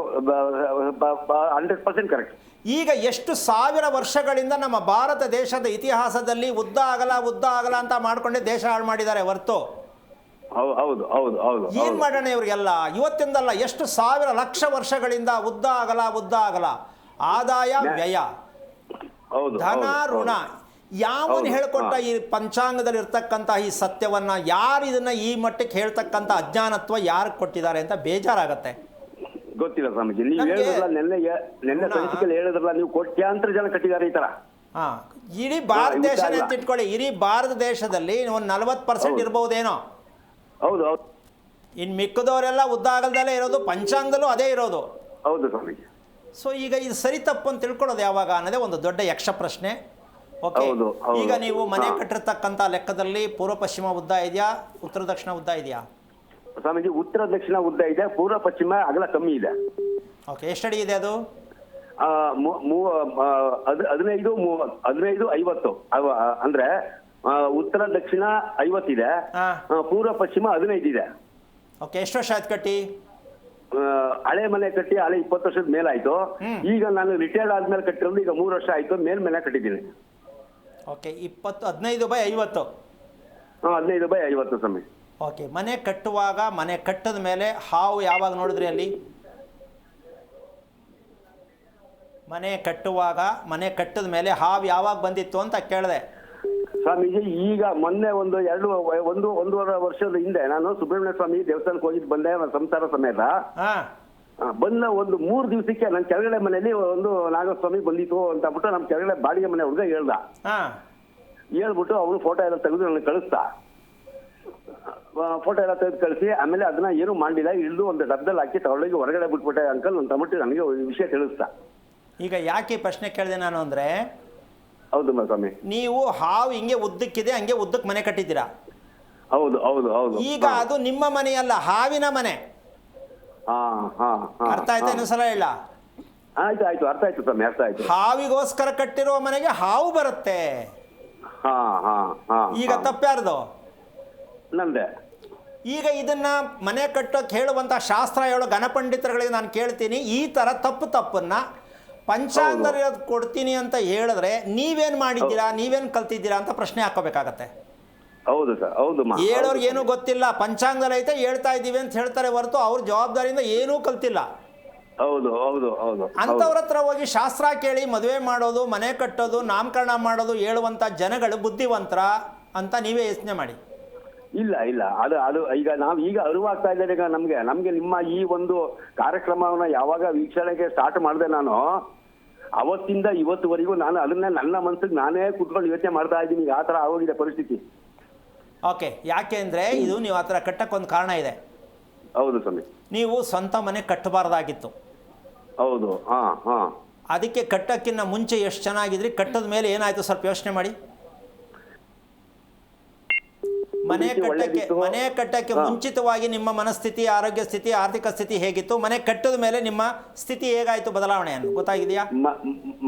100% ಕರೆಕ್ಟ್. ಈಗ ಎಷ್ಟು ಸಾವಿರ ವರ್ಷಗಳಿಂದ ನಮ್ಮ ಭಾರತ ದೇಶದ ಇತಿಹಾಸದಲ್ಲಿ ಉದ್ದ ಅಗಲ ಅಂತ ಮಾಡ್ಕೊಂಡೆ ದೇಶ ಹಾಳು ಮಾಡಿದ್ದಾರೆ ಹೊರತು ಹೌದು ಹೌದು ಹೌದು. ಏನ್ ಮಾಡೋಣ ಇವ್ರಿಗೆಲ್ಲ? ಇವತ್ತಿಂದಲ್ಲ, ಎಷ್ಟು ಸಾವಿರ ಲಕ್ಷ ವರ್ಷಗಳಿಂದ ಉದ್ದ ಅಗಲ, ಆದಾಯ ವ್ಯಯ, ಧನ ಋಣ. ಯಾವನ್ ಹೇಳ್ಕೊಟ್ಟ ಈ ಪಂಚಾಂಗದಲ್ಲಿ ಇರ್ತಕ್ಕಂಥ ಈ ಸತ್ಯವನ್ನ? ಯಾರು ಇದನ್ನ ಈ ಮಟ್ಟಕ್ಕೆ ಹೇಳ್ತಕ್ಕಂಥ ಅಜ್ಞಾನತ್ವ ಯಾರು ಕೊಟ್ಟಿದ್ದಾರೆ ಅಂತ ಬೇಜಾರಾಗತ್ತೆ. ಗೊತ್ತಿಲ್ಲ ಸ್ವಾಮೀಜಿ. ನೀವು ಹೇಳಿದ್ರಲ್ಲ ನೆನ್ನೆ ಸಂಚಿಕೆಯಲ್ಲಿ ಹೇಳಿದ್ರಲ್ಲ, ನೀವು ಕೋಟ್ಯಾಂತರ ಜನ ಕಟ್ಟಿದ್ದಾರೆ ಈ ತರ. ಇಡೀ ಭಾರತ ದೇಶನೇ ಅಂತ ಇಟ್ಕೊಳ್ಳಿ. ಇಡೀ ಭಾರತ ದೇಶದಲ್ಲಿ ಒಂದು 40% ಇರ್ಬಹುದೇನೋ. ಹೌದು ಹೌದು. ಇನ್ ಮಿಕ್ಕದವರೆಲ್ಲ ಉದ್ದ ಆಗಲ್ದಲ್ಲೇ ಇರೋದು, ಪಂಚಾಂಗದಲ್ಲೂ ಅದೇ ಇರೋದು. ಹೌದು ಸ್ವಾಮೀಜಿ. ಸೊ ಈಗ ಇದು ಸರಿ ತಪ್ಪು ಅಂತ ತಿಳ್ಕೊಳ್ಳೋದು ಯಾವಾಗ ಅನ್ನೋದೇ ಒಂದು ದೊಡ್ಡ ಯಕ್ಷ ಪ್ರಶ್ನೆ. ಓಕೆ, ಈಗ ನೀವು ಮನೆ ಕಟ್ಟಿರ್ತಕ್ಕಂಥ ಲೆಕ್ಕದಲ್ಲಿ ಪೂರ್ವ ಪಶ್ಚಿಮ ಉದ್ದ ಇದೆಯಾ, ಉತ್ತರ ದಕ್ಷಿಣ ಉದ್ದ ಇದೆಯಾ? ಸ್ವಾಮೀಜಿ, ಉತ್ತರ ದಕ್ಷಿಣ ಉದ್ದ ಇದೆ, ಪೂರ್ವ ಪಶ್ಚಿಮ ಅಗಲ ಕಮ್ಮಿ ಇದೆ. ಓಕೆ, ಎಷ್ಟಡಿ ಇದೆ ಅದು? 15, 50. ಅಂದ್ರೆ ಉತ್ತರ ದಕ್ಷಿಣ 50 ಇದೆ, ಪೂರ್ವ ಪಶ್ಚಿಮ 15 ಇದೆ. ಓಕೆ, ಎಷ್ಟು ವರ್ಷ ಆಯ್ತು ಕಟ್ಟಿ? ಹಳೆ ಮನೆ ಕಟ್ಟಿ 20 ವರ್ಷದ ಮೇಲಾಯ್ತು. ಈಗ ನಾನು ರಿಟೈರ್ಡ್ ಆದ್ಮೇಲೆ ಕಟ್ಟಿರೋದು ಈಗ 3 ವರ್ಷ ಆಯ್ತು. ಮೇಲ್ಮೇಲೆ ಕಟ್ಟಿದ್ದೀನಿ. ಓಕೆ, 15/50. 15/50 ಸಮಯ. ಓಕೆ, ಮನೆ ಕಟ್ಟುವಾಗ, ಮನೆ ಕಟ್ಟದ ಮೇಲೆ ಹಾವು ಯಾವಾಗ ನೋಡಿದ್ರಿ ಅಲ್ಲಿ? ಮನೆ ಕಟ್ಟದ ಮೇಲೆ ಹಾವು ಯಾವಾಗ ಬಂದಿತ್ತು ಅಂತ ಕೇಳಿದೆ. ಸ್ವಾಮೀಜಿ, ಈಗ ಮೊನ್ನೆ ಒಂದೂವರೆ ವರ್ಷದ ಹಿಂದೆ ನಾನು ಸುಬ್ರಹ್ಮಣ್ಯ ಸ್ವಾಮಿ ದೇವಸ್ಥಾನಕ್ಕೆ ಹೋಗಿದ್ದು ಬಂದೆ, ಸಂಸಾರ ಸಮೇತ. ಬಂದ ಒಂದು 3 ದಿವಸಕ್ಕೆ ನನ್ನ ಕೆಳಗಡೆ ಮನೆಯಲ್ಲಿ ಒಂದು ನಾಗಸ್ವಾಮಿ ಬಂದಿತ್ತು ಅಂತ ಬಿಟ್ಟು ನಮ್ಮ ಕೆಳಗಡೆ ಬಾಡಿಗೆ ಮನೆ ಹುಡುಗ ಹೇಳ್ಬಿಟ್ಟು ಅವನು ಫೋಟೋ ಎಲ್ಲ ತೆಗೆದು ನನಗೆ ಕಳಿಸ್ತಾ. ಫೋಟೋ ಎಲ್ಲ ತೆಗೆದು ಕಳಿಸಿ ಆಮೇಲೆ ಅದನ್ನ ಏನು ಮಾಡಲಿಲ್ಲ, ಇಳಿದು ಒಂದು ಡಬ್ಬದಲ್ಲಿ ಹಾಕಿ ತಗೊಳ್ಳೋಗಿ ಹೊರಗಡೆ ಬಿಟ್ಬಿಟ್ಟೆ ಅಂಕಲ್ ಅಂತ ಬಿಟ್ಟು ನನಗೆ ವಿಷಯ ತಿಳಿಸ್ತಾ. ಈಗ ಯಾಕೆ ಪ್ರಶ್ನೆ ಕೇಳಿದೆ ನಾನು ಅಂದ್ರೆ, ಹೌದು ಸ್ವಾಮಿ, ನೀವು ಹಾವು ಹಿಂಗೆ ಉದ್ದಕ್ಕಿದೆ, ಹಂಗೆ ಉದ್ದಕ್ಕೆ ಮನೆ ಕಟ್ಟಿದ್ದೀರಾ. ಹೌದು ಹೌದು ಹೌದು. ಈಗ ಅದು ನಿಮ್ಮ ಮನೆಯಲ್ಲ, ಹಾವಿನ ಮನೆ. ಅರ್ಥ ಆಯ್ತಾ? ಇನ್ನೊಂದ್ಸಲ ಹೇಳ. ಆಯ್ತು ಆಯ್ತು, ಅರ್ಥ ಆಯ್ತು ಸ್ವಾಮಿ, ಅರ್ಥ ಆಯ್ತು. ಹಾವಿಗೋಸ್ಕರ ಕಟ್ಟಿರುವ ಮನೆಗೆ ಹಾವು ಬರುತ್ತೆ. ಈಗ ತಪ್ಪ್ಯಾರ್ದು? ನಂದೆ. ಈಗ ಇದನ್ನ ಮನೆ ಕಟ್ಟೋಕೆ ಹೇಳುವಂತ ಶಾಸ್ತ್ರ ಹೇಳೋ ಗಣಪಂಡಿತರುಗಳಿಗೆ ನಾನು ಕೇಳ್ತೀನಿ, ಈ ತರ ತಪ್ಪನ್ನ ಪಂಚಾಂಗದಲ್ಲಿ ಕೊಡ್ತೀನಿ ಅಂತ ಹೇಳಿದ್ರೆ ನೀವೇನ್ ಮಾಡಿದ್ದೀರಾ, ನೀವೇನ್ ಕಲ್ತಿದ್ದೀರಾ ಅಂತ ಪ್ರಶ್ನೆ ಹಾಕೋಬೇಕಾಗತ್ತೆ. ಹೌದು ಸರ್, ಹೌದು. ಹೇಳೋರ್ಗೆ ಏನೂ ಗೊತ್ತಿಲ್ಲ, ಪಂಚಾಂಗದಲ್ಲಿ ಐತೆ ಹೇಳ್ತಾ ಇದ್ದೀವಿ ಅಂತ ಹೇಳ್ತಾರೆ ಹೊರತು ಅವ್ರ ಜವಾಬ್ದಾರಿಯಿಂದ ಏನೂ ಕಲ್ತಿಲ್ಲ. ಹೌದು ಹೌದು ಹೌದು. ಅಂಥವ್ರ ಹತ್ರ ಹೋಗಿ ಶಾಸ್ತ್ರ ಕೇಳಿ ಮದುವೆ ಮಾಡೋದು, ಮನೆ ಕಟ್ಟೋದು, ನಾಮಕರಣ ಮಾಡೋದು ಹೇಳುವಂಥ ಜನಗಳು ಬುದ್ಧಿವಂತರ ಅಂತ ನೀವೇ ಯೋಚನೆ ಮಾಡಿ. ಇಲ್ಲ ಇಲ್ಲ, ಅದು ಈಗ ನಾವು ಈಗ ಅರಿವಾಗ್ತಾ ಇದ್ದಾರೆ. ಈಗ ನಮ್ಗೆ ನಿಮ್ಮ ಈ ಒಂದು ಕಾರ್ಯಕ್ರಮವನ್ನ ಯಾವಾಗ ವೀಕ್ಷಣೆಗೆ ಸ್ಟಾರ್ಟ್ ಮಾಡಿದೆ ನಾನು, ಅವತ್ತಿಂದ ಇವತ್ತುವರೆಗೂ ನಾನು ಅದನ್ನೇ ನನ್ನ ಮನಸ್ಸಿಗೆ ನಾನೇ ಕುತ್ಕೊಂಡು ಯೋಚನೆ ಮಾಡ್ತಾ ಇದ್ದೀನಿ. ಈಗ ಆ ಥರ ಆಗೋಗಿದೆ ಪರಿಸ್ಥಿತಿ. ಓಕೆ, ಯಾಕೆ ಅಂದರೆ ಇದು ನೀವು ಆ ಥರ ಕಟ್ಟಕ್ಕೊಂದು ಕಾರಣ ಇದೆ. ಹೌದು ಸ್ವಾಮಿ. ನೀವು ಸ್ವಂತ ಮನೆ ಕಟ್ಟಬಾರ್ದಾಗಿತ್ತು. ಹೌದು. ಹಾ ಹಾ. ಅದಕ್ಕೆ ಕಟ್ಟಕ್ಕಿಂತ ಮುಂಚೆ ಎಷ್ಟು ಚೆನ್ನಾಗಿದ್ರಿ, ಕಟ್ಟದ ಮೇಲೆ ಏನಾಯ್ತು ಸ್ವಲ್ಪ ಯೋಚನೆ ಮಾಡಿ. ಮನೆ ಕಟ್ಟಕ್ಕೆ ಮುಂಚಿತವಾಗಿ ನಿಮ್ಮ ಮನಸ್ಥಿತಿ, ಆರೋಗ್ಯ ಸ್ಥಿತಿ, ಆರ್ಥಿಕ ಸ್ಥಿತಿ ಹೇಗಿತ್ತು? ಮನೆ ಕಟ್ಟದ ಮೇಲೆ ನಿಮ್ಮ ಸ್ಥಿತಿ ಹೇಗಾಯ್ತು ಬದಲಾವಣೆ ಅನ್ನು ಗೊತ್ತಾಗಿದೆಯಾ?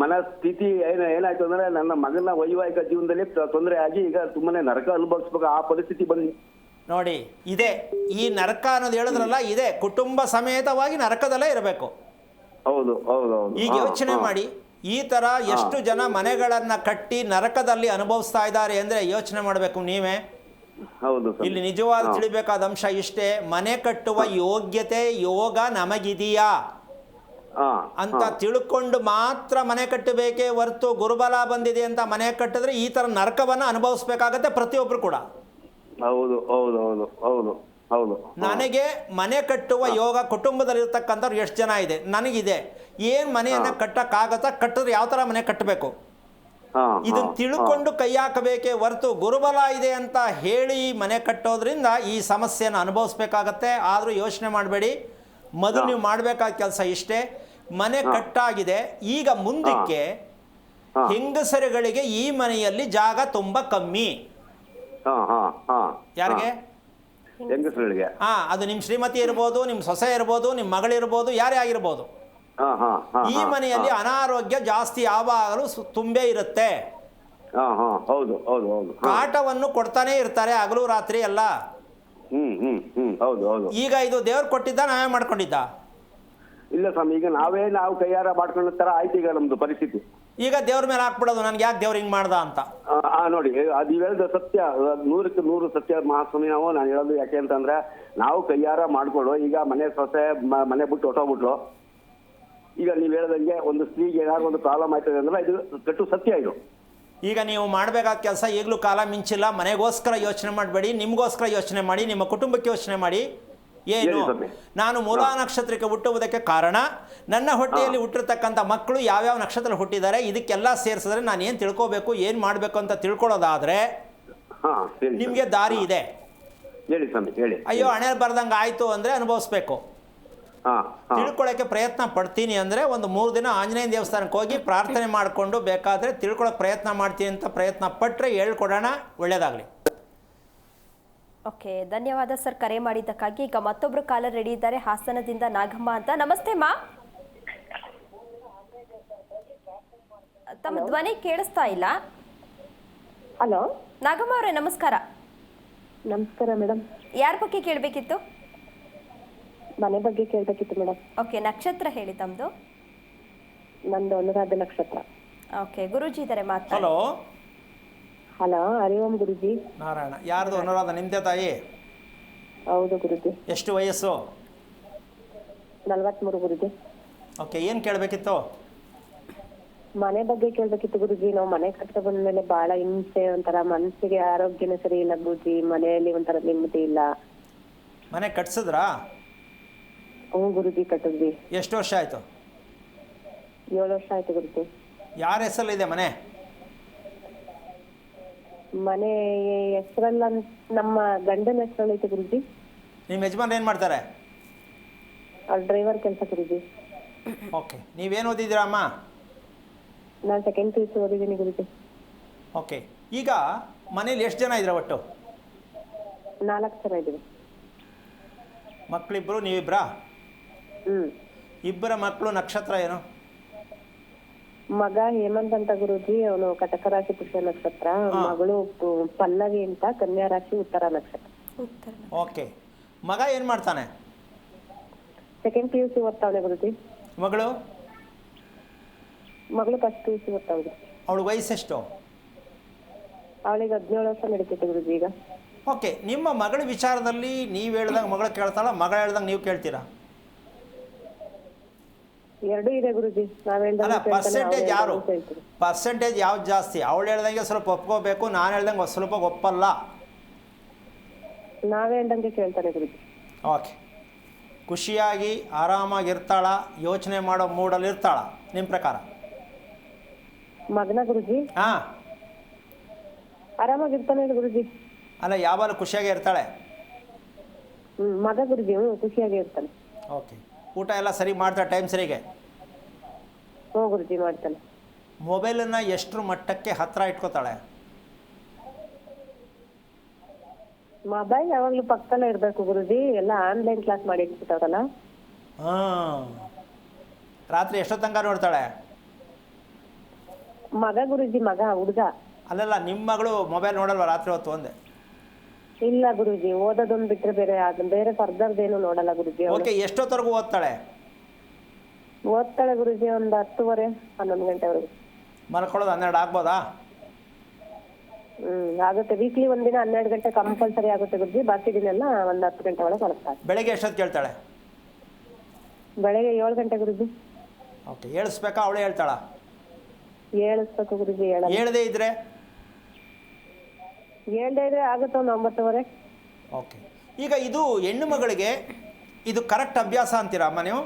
ಮನಸ್ಥಿತಿ ಏನಾಯ್ತು ಅಂದ್ರೆ ನನ್ನ ಮಗನ ವೈವಾಹಿಕ ಜೀವನದಲ್ಲಿ ತೊಂದರೆ ಆಗಿ ಈಗ ಸುಮ್ಮನೆ ನರಕ ಅನುಭವಿಸ್ಬೇಕು ಆ ಪರಿಸ್ಥಿತಿ ಬಂದಿ. ನೋಡಿ, ಇದೆ ಈ ನರಕ ಅನ್ನೋದು ಹೇಳಿದ್ರಲ್ಲ, ಇದೆ ಕುಟುಂಬ ಸಮೇತವಾಗಿ ನರಕದಲ್ಲೇ ಇರಬೇಕು. ಹೌದು ಹೌದು ಹೌದು. ಈಗ ಯೋಚನೆ ಮಾಡಿ, ಈ ತರ ಎಷ್ಟು ಜನ ಮನೆಗಳನ್ನ ಕಟ್ಟಿ ನರಕದಲ್ಲಿ ಅನುಭವಿಸ್ತಾ ಇದ್ದಾರೆ ಅಂದ್ರೆ ಯೋಚನೆ ಮಾಡಬೇಕು ನೀವೇ. ಹೌದು. ಇಲ್ಲಿ ನಿಜವಾದ ತಿಳಿಬೇಕಾದ ಅಂಶ ಇಷ್ಟೇ, ಮನೆ ಕಟ್ಟುವ ಯೋಗ್ಯತೆ, ಯೋಗ ನಮಗಿದೆಯಾ ಅಂತ ತಿಳ್ಕೊಂಡು ಮಾತ್ರ ಮನೆ ಕಟ್ಟಬೇಕೇ ಹೊರತು ಗುರುಬಲ ಬಂದಿದೆ ಅಂತ ಮನೆ ಕಟ್ಟಿದ್ರೆ ಈ ತರ ನರಕವನ್ನ ಅನುಭವಿಸ್ಬೇಕಾಗತ್ತೆ ಪ್ರತಿಯೊಬ್ರು ಕೂಡ. ಹೌದು ಹೌದು ಹೌದು ಹೌದು ಹೌದು. ನನಗೆ ಮನೆ ಕಟ್ಟುವ ಯೋಗ ಕುಟುಂಬದಲ್ಲಿರ್ತಕ್ಕಂಥವ್ರು ಎಷ್ಟು ಜನ ಇದೆ? ನನಗಿದೆ. ಏನ್ ಮನೆಯನ್ನ ಕಟ್ಟಕ್ಕಾಗತ್ತಾ? ಕಟ್ಟಿದ್ರೆ ಯಾವ ತರ ಮನೆ ಕಟ್ಟಬೇಕು ಇದನ್ನ ತಿಳ್ಕೊಂಡು ಕೈ ಹಾಕಬೇಕೇ ಹೊರತು ಗುರುಬಲ ಇದೆ ಅಂತ ಹೇಳಿ ಮನೆ ಕಟ್ಟೋದ್ರಿಂದ ಈ ಸಮಸ್ಯೆಯನ್ನು ಅನುಭವಿಸ್ಬೇಕಾಗತ್ತೆ. ಆದರೂ ಯೋಚನೆ ಮಾಡಬೇಡಿ. ಮೊದಲು ನೀವು ಮಾಡಬೇಕಾದ ಕೆಲಸ ಇಷ್ಟೇ, ಮನೆ ಕಟ್ಟಾಗಿದೆ, ಈಗ ಮುಂದಕ್ಕೆ ಹೆಂಗಸರುಗಳಿಗೆ ಈ ಮನೆಯಲ್ಲಿ ಜಾಗ ತುಂಬಾ ಕಮ್ಮಿ. ಯಾರಿಗೆ? ಹೆಂಗಸರುಗಳಿಗೆ. ಅದು ನಿಮ್ಮ ಶ್ರೀಮತಿ ಇರ್ಬೋದು, ನಿಮ್ಮ ಸೊಸೆ ಇರ್ಬೋದು, ನಿಮ್ಮ ಮಗಳಿರ್ಬೋದು, ಯಾರೇ ಆಗಿರ್ಬೋದು. ಈ ಮನೆಯಲ್ಲಿ ಅನಾರೋಗ್ಯ ಜಾಸ್ತಿ ಯಾವಾಗಲೂ ತುಂಬೇ ಇರುತ್ತೆ. ಹೌದು ಹೌದು ಹೌದು. ಕಾಟವನ್ನು ಕೊಡ್ತಾನೆ ಇರ್ತಾರೆ ಹಗಲು ರಾತ್ರಿ ಎಲ್ಲ. ಹೌದು ಹೌದು. ಈಗ ಇದು ದೇವ್ರು ಕೊಟ್ಟಿದ್ದ, ನಾವೇ ಮಾಡ್ಕೊಂಡಿದ್ದ? ಇಲ್ಲ ಸ್ವಾಮಿ, ಈಗ ನಾವು ಕೈಯಾರ ಮಾಡ್ಕೊಂಡ ತರ ಆಯ್ತು ಈಗ ನಮ್ದು ಪರಿಸ್ಥಿತಿ. ಈಗ ದೇವ್ರ ಮೇಲೆ ಹಾಕ್ಬಿಡೋದು, ನನ್ಗೆ ಯಾಕೆ ದೇವ್ರು ಹಿಂಗ್ ಮಾಡ್ದ ಅಂತ. ನೋಡಿ, ಅದು ಹೇಳಿದ ಸತ್ಯ, 100ಕ್ಕೆ 100 ಸತ್ಯ ಮಹಾಸ್ವಾಮಿ. ನಾನು ಹೇಳೋದು ಯಾಕೆ ಅಂತಂದ್ರೆ, ನಾವು ಕೈಯಾರ ಮಾಡ್ಕೊಳ್ಳೋ ಈಗ ಮನೆ ಸೊಸೆ ಮನೆ ಬಿಟ್ಟು ಹೊಟ್ಟೋಗ್ಬಿಟ್ಲು. ಈಗ ನೀವು ಹೇಳ್ದಂಗೆ ಒಂದು ಸ್ತ್ರೀಗೆ ಏನಾದ್ರು ಒಂದು ಪ್ರಾಬ್ಲಮ್ ಆಯ್ತದೆ ಅಂದ್ರೆ ಇದು ಕಟ್ಟು ಸತ್ಯ ಇದು. ಈಗ ನೀವು ಮಾಡಬೇಕಾದ ಕೆಲಸ ಈಗಲೂ ಕಾಲ ಮಿಂಚಿಲ್ಲ. ಮನೆಗೋಸ್ಕರ ಯೋಚನೆ ಮಾಡಬೇಡಿ, ನಿಮಗೋಸ್ಕರ ಯೋಚನೆ ಮಾಡಿ, ನಿಮ್ಮ ಕುಟುಂಬಕ್ಕೆ ಯೋಚನೆ ಮಾಡಿ. ಏನು, ನಾನು ಮೂಲಾ ನಕ್ಷತ್ರಕ್ಕೆ ಹುಟ್ಟುವುದಕ್ಕೆ ಕಾರಣ ನನ್ನ ಹೊಟ್ಟೆಯಲ್ಲಿ ಹುಟ್ಟಿರ್ತಕ್ಕಂಥ ಮಕ್ಕಳು ಯಾವ್ಯಾವ ನಕ್ಷತ್ರದಲ್ಲಿ ಹುಟ್ಟಿದ್ದಾರೆ, ಇದಕ್ಕೆಲ್ಲ ಸೇರಿಸಿದ್ರೆ ನಾನು ಏನು ತಿಳ್ಕೋಬೇಕು, ಏನು ಮಾಡಬೇಕು ಅಂತ ತಿಳ್ಕೊಳ್ಳೋದಾದ್ರೆ ನಿಮಗೆ ದಾರಿ ಇದೆ. ಅಯ್ಯೋ ಹಣೆ ಬರ್ದಂಗೆ ಆಯ್ತು ಅಂದ್ರೆ ಅನುಭವಿಸ್ಬೇಕು. ತಿಳ್ಕೊಳ್ಳೋಕೆ ಪ್ರಯತ್ನ ಪಡ್ತೀನಿ ಅಂದರೆ ಒಂದು 3 ದಿನ ಆಂಜನೇಯ ದೇವಸ್ಥಾನಕ್ಕೆ ಹೋಗಿ ಪ್ರಾರ್ಥನೆ ಮಾಡಿಕೊಂಡು ಬೇಕಾದರೆ ತಿಳ್ಕೊಳ್ಳೋಕೆ ಪ್ರಯತ್ನ ಮಾಡ್ತೀನಿ ಅಂತ ಪ್ರಯತ್ನ ಪಟ್ಟರೆ ಹೇಳ್ಕೊಡೋಣ. ಒಳ್ಳೆಯದಾಗಲಿ. ಓಕೆ, ಧನ್ಯವಾದ ಸರ್ ಕರೆ ಮಾಡಿದ್ದಕ್ಕಾಗಿ. ಈಗ ಮತ್ತೊಬ್ರು ಕಾಲರ್ ರೆಡಿ ಇದ್ದಾರೆ, ಹಾಸನದಿಂದ ನಾಗಮ್ಮ ಅಂತ. ನಮಸ್ತೆ ಮಾ, ತಮ್ಮ ಧ್ವನಿ ಕೇಳಿಸ್ತಾ ಇಲ್ಲ. ಹಲೋ ನಾಗಮ್ಮ ಅವರೇ, ನಮಸ್ಕಾರ. ನಮಸ್ಕಾರ ಮೇಡಮ್. ಯಾರ ಬಗ್ಗೆ ಕೇಳಬೇಕಿತ್ತು? ಮನೆ ಬಗ್ಗೆ ಕೇಳಬೇಕಿತ್ತು ಮೇಡಮ್. ಓಕೆ, ನಕ್ಷತ್ರ ಹೇಳಿ ತಮ್ಮದು? ನಂದು ಅನುರಾಧ ನಕ್ಷತ್ರ. ಓಕೆ, ಗುರೂಜಿ ಇದ್ದಾರೆ ಮಾತ್ರ. ಹಲೋ. ಹಲೋ, ಹರಿ ಓಂ ಗುರುಜಿ. ನಾರಾಯಣ. ಯಾರ್ದು ಅನುರಾಧ? ನಿಮ್ದೇ ತಾಯಿ? ಹೌದು ಗುರುಜಿ. ಎಷ್ಟು ವಯಸ್ಸು? 43 ಗುರುಜಿ. ಓಕೆ, ಏನು ಕೇಳಬೇಕಿತ್ತು? ಮನೆ ಬಗ್ಗೆ ಕೇಳಬೇಕಿತ್ತು ಗುರುಜಿ. ನಾವು ಮನೆ ಕಟ್ಟ ಬಂದ್ಮೇಲೆ ಬಹಳ ಹಿಂಸೆ, ಒಂಥರ ಮನಸ್ಸಿಗೆ ಆರೋಗ್ಯನೂ ಸರಿ ಇಲ್ಲ ಗುರುಜಿ. ಮನೆಯಲ್ಲಿ ಒಂಥರ ನೆಮ್ಮದಿ ಇಲ್ಲ. ಮನೆ ಕಟ್ಸಿದ್ರಾ? ಹ್ಞೂ ಗುರುಜಿ, ಕಟ್ಟಿದ್ವಿ. ಎಷ್ಟು ವರ್ಷ ಆಯಿತು? 7 ವರ್ಷ ಆಯ್ತು ಗುರುಜಿ. ಯಾರ ಹೆಸರಲ್ಲಿದೆ ಮನೆ? ಮನೆ ಹೆಸರಲ್ಲ, ನಮ್ಮ ಗಂಡನ ಹೆಸರಲ್ಲಿ ಐತೆ ಗುರುಜಿ. ನಿಮ್ಮ ಯಜಮಾನ್ ಏನು ಮಾಡ್ತಾರೆ? ಅವ್ರು ಡ್ರೈವರ್ ಕೆಲಸ ಗುರುಜಿ. ಓಕೆ, ನೀವೇನು ಓದಿದ್ದೀರಾ ಅಮ್ಮ? ನಾನು 2nd PUC ಓದಿದ್ದೀನಿ ಗುರುಜಿ. ಓಕೆ, ಈಗ ಮನೇಲಿ ಎಷ್ಟು ಜನ ಇದ್ದೀರಾ ಒಟ್ಟು? 4 ಜನ ಇದ್ದೀವಿ. ಮಕ್ಕಳಿಬ್ಬರು, ನೀವಿಬ್ಬರಾ? ಇಬ್ಬರ ಮಕ್ಕಳು ನಕ್ಷತ್ರ ಏನು? ಮಗ ಹೇಮಂತ್ ಅಂತ ಗುರುಜಿ, ಅವನು ಕಟಕ ರಾಶಿ ಪುಷ್ಯ ನಕ್ಷತ್ರ. ಮಗಳು ಪಲ್ಲವಿ ಅಂತ ಕನ್ಯಾ ರಾಶಿ ಉತ್ತರ ನಕ್ಷತ್ರ. ಓಕೆ, ಮಗ ಏನ್ ಮಾಡ್ತಾನೆ? 2nd PUC ಓದ್ತಾವಳೆ ಗುರುಜಿ. ಮಗಳು? ಮಗಳು 1st PUC ಓದ್ತಾವಳೆ. ಅವಳ ವಯಸ್ಸೆಷ್ಟು? ಅವಳಿಗೆ 17 ವರ್ಷ ನಡೀತೈತೆ ಗುರುಜಿ ಈಗ. ಓಕೆ, ನಿಮ್ಮ ಮಗಳ ವಿಚಾರದಲ್ಲಿ ನೀವು ಹೇಳ್ದಂಗೆ ಮಗಳು ಕೇಳ್ತಾಳ, ಮಗಳು ಹೇಳ್ದಂಗೆ ನೀವು ಕೇಳ್ತೀರಾ? ಎರಡೂ ಇದೆ ಗುರುಜಿ. ನಾವ್ ಅಲ್ಲ, ಹೇಳ್ದಂಗೆ ಪರ್ಸೆಂಟೇಜ್ ಯಾರು ಪರ್ಸೆಂಟೇಜ್ ಯಾವ್ದು ಜಾಸ್ತಿ? ಅವಳು ಹೇಳ್ದಂಗೆ ಸ್ವಲ್ಪ ಒಪ್ಕೋಬೇಕು, ನಾನು ಹೇಳ್ದಂಗೆ ಸ್ವಲ್ಪ ಒಪ್ಪಲ್ಲ. ನಾವೇ ಹೇಳ್ದಂಗೆ ಕೇಳ್ತಾನೆ ಗುರುಜಿ. ಓಕೆ, ಖುಷಿಯಾಗಿ ಆರಾಮಾಗಿರ್ತಾಳ, ಯೋಚನೆ ಮಾಡೋ ಮೂಡಲ್ಲಿ ಇರ್ತಾಳ ನಿಮ್ಮ ಪ್ರಕಾರ? ಮಗನ ಗುರುಜಿ ಹಾಂ, ಆರಾಮಾಗಿರ್ತಾನೆ ಗುರುಜಿ. ಅಲ್ಲ, ಯಾವಾಗಲೂ ಖುಷಿಯಾಗಿ ಇರ್ತಾಳೆ? ಮಗ ಗುರುಜಿ ಖುಷಿಯಾಗಿ ಇರ್ತಾನೆ. ಓಕೆ, ಊಟ ಎಲ್ಲ ಸರಿ ಮಾಡ್ತಾಳೆ ಟೈಮ್ ಸರಿಗೆ? ಹ್ಞೂ ಗುರುಜಿ ಮಾಡ್ತಾನೆ. ಮೊಬೈಲನ್ನು ಎಷ್ಟರ ಮಟ್ಟಕ್ಕೆ ಹತ್ತಿರ ಇಟ್ಕೋತಾಳೆ? ಮೊಬೈಲ್ ಯಾವಾಗ್ಲೂ ಪಕ್ಕದಲ್ಲೇ ಇರ್ಬೇಕು ಗುರುಜಿ. ಎಲ್ಲ ಆನ್ಲೈನ್ ಕ್ಲಾಸ್ ಮಾಡಿ ಇಟ್ಬಿಟ್ಟವ್ರಲ್ಲ. ಹಾಂ, ರಾತ್ರಿ ಎಷ್ಟೋ ತನಕ ನೋಡ್ತಾಳೆ? ಮಗ ಗುರುಜಿ, ಮಗ ಹುಡುಗ. ಅಲ್ಲಲ್ಲ, ನಿಮ್ಮ ಮಗಳು ಮೊಬೈಲ್ ನೋಡಲ್ವ ರಾತ್ರಿ ಹೊತ್ತು? ಒಂದೇ ಇಲ್ಲ ಗುರುಜಿ, ಓದೋದೊಂದು ಬಿಟ್ರೆ ಬೇರೆ ಫರ್ದರ್ದೇನು ನೋಡಲ್ಲ ಗುರುಜಿ. ಓಕೆ, ಎಷ್ಟೊತ್ತವರೆಗೂ ಓದ್ತಾಳೆ? ಓದ್ತಾಳೆ ಗುರುಜಿ, ಒಂದು 10:30 11 ಗಂಟೆವರೆಗೂ. ಮಲ್ಕೊಳ್ಳೋದು 12 ಆಗ್ಬೋದಾ? ಆಗುತ್ತೆ. ವೀಕ್ಲಿ ಒಂದಿನ 12 ಗಂಟೆ ಕಂಪಲ್ಸರಿ ಆಗುತ್ತೆ ಗುರುಜಿ. ಬಾಕಿ ದಿನ ಎಲ್ಲ ಒಂದು 10 ಗಂಟೆ ಒಳಗೆ ಮಲಗ್ತಾರೆ. ಬೆಳಗ್ಗೆ ಎಷ್ಟೊತ್ತು ಕೇಳ್ತಾಳೆ? ಬೆಳಗ್ಗೆ 7 ಗಂಟೆ ಗುರುಜಿ. ಓಕೆ, ಹೇಳಿಸ್ಬೇಕಾ ಅವಳೇ ಹೇಳ್ತಾಳ? ಹೇಳಿಸ್ಬೇಕು ಗುರುಜಿ. ಹೇಳದೇ ಇದ್ರೆ ಹೇಳ್ದೇ ಇದ್ರೆ ಆಗುತ್ತೆ ಒಂದು 9:30. ಓಕೆ, ಈಗ ಇದು ಹೆಣ್ಣು ಮಗಳಿಗೆ ಇದು ಕರೆಕ್ಟ್ ಅಭ್ಯಾಸ ಅಂತೀರಾ ಅಮ್ಮ ನೀವು?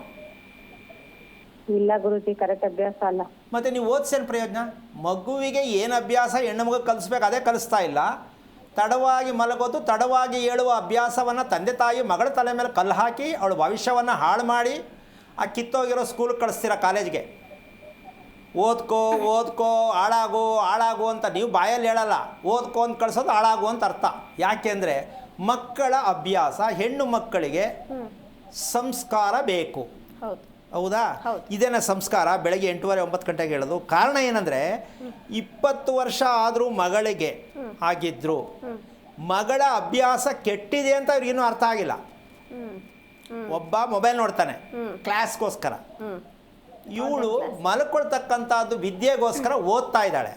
ಇಲ್ಲ ಗುರುಜಿ, ಕರೆಕ್ಟ್ ಅಭ್ಯಾಸ ಅಲ್ಲ. ಮತ್ತು ನೀವು ಓದಿಸೇನು ಪ್ರಯೋಜನ? ಮಗುವಿಗೆ ಏನು ಅಭ್ಯಾಸ ಹೆಣ್ಣು ಮಗು ಕಲಿಸ್ಬೇಕು ಅದೇ ಕಲಿಸ್ತಾ ಇಲ್ಲ. ತಡವಾಗಿ ಮಲಗೋದು, ತಡವಾಗಿ ಹೇಳುವ ಅಭ್ಯಾಸವನ್ನು ತಂದೆ ತಾಯಿ ಮಗಳ ತಲೆ ಮೇಲೆ ಕಲ್ಲು ಹಾಕಿ ಅವಳ ಭವಿಷ್ಯವನ್ನು ಹಾಳು ಮಾಡಿ ಆ ಕಿತ್ತೋಗಿರೋ ಸ್ಕೂಲಿಗೆ ಕಳಿಸ್ತೀರ, ಕಾಲೇಜ್ಗೆ. ಓದ್ಕೋ ಓದ್ಕೋ ಹಾಳಾಗು ಅಂತ ನೀವು ಬಾಯಲ್ಲಿ ಹೇಳಲ್ಲ. ಓದ್ಕೋ ಅಂತ ಕಳಿಸೋದು ಹಾಳಾಗು ಅಂತ ಅರ್ಥ. ಯಾಕೆಂದರೆ ಮಕ್ಕಳ ಅಭ್ಯಾಸ, ಹೆಣ್ಣು ಮಕ್ಕಳಿಗೆ ಸಂಸ್ಕಾರ ಬೇಕು. ಹೌದಾ? ಇದೇನ ಸಂಸ್ಕಾರ? ಬೆಳಗ್ಗೆ 8:30 9 ಗಂಟೆಗೆ ಹೇಳೋದು. ಕಾರಣ ಏನಂದರೆ 20 ವರ್ಷ ಆದರೂ ಮಗಳಿಗೆ ಆಗಿದ್ರು ಮಗಳ ಅಭ್ಯಾಸ ಕೆಟ್ಟಿದೆ ಅಂತ ಅವ್ರಿಗಿನ್ನೂ ಅರ್ಥ ಆಗಿಲ್ಲ. ಒಬ್ಬ ಮೊಬೈಲ್ ನೋಡ್ತಾನೆ ಕ್ಲಾಸ್ಗೋಸ್ಕರ, ಇವಳು ಮಲ್ಕೊಳ್ತಕ್ಕಂಥದ್ದು ವಿದ್ಯೆಗೋಸ್ಕರ ಓದ್ತಾ ಇದ್ದಾಳೆ.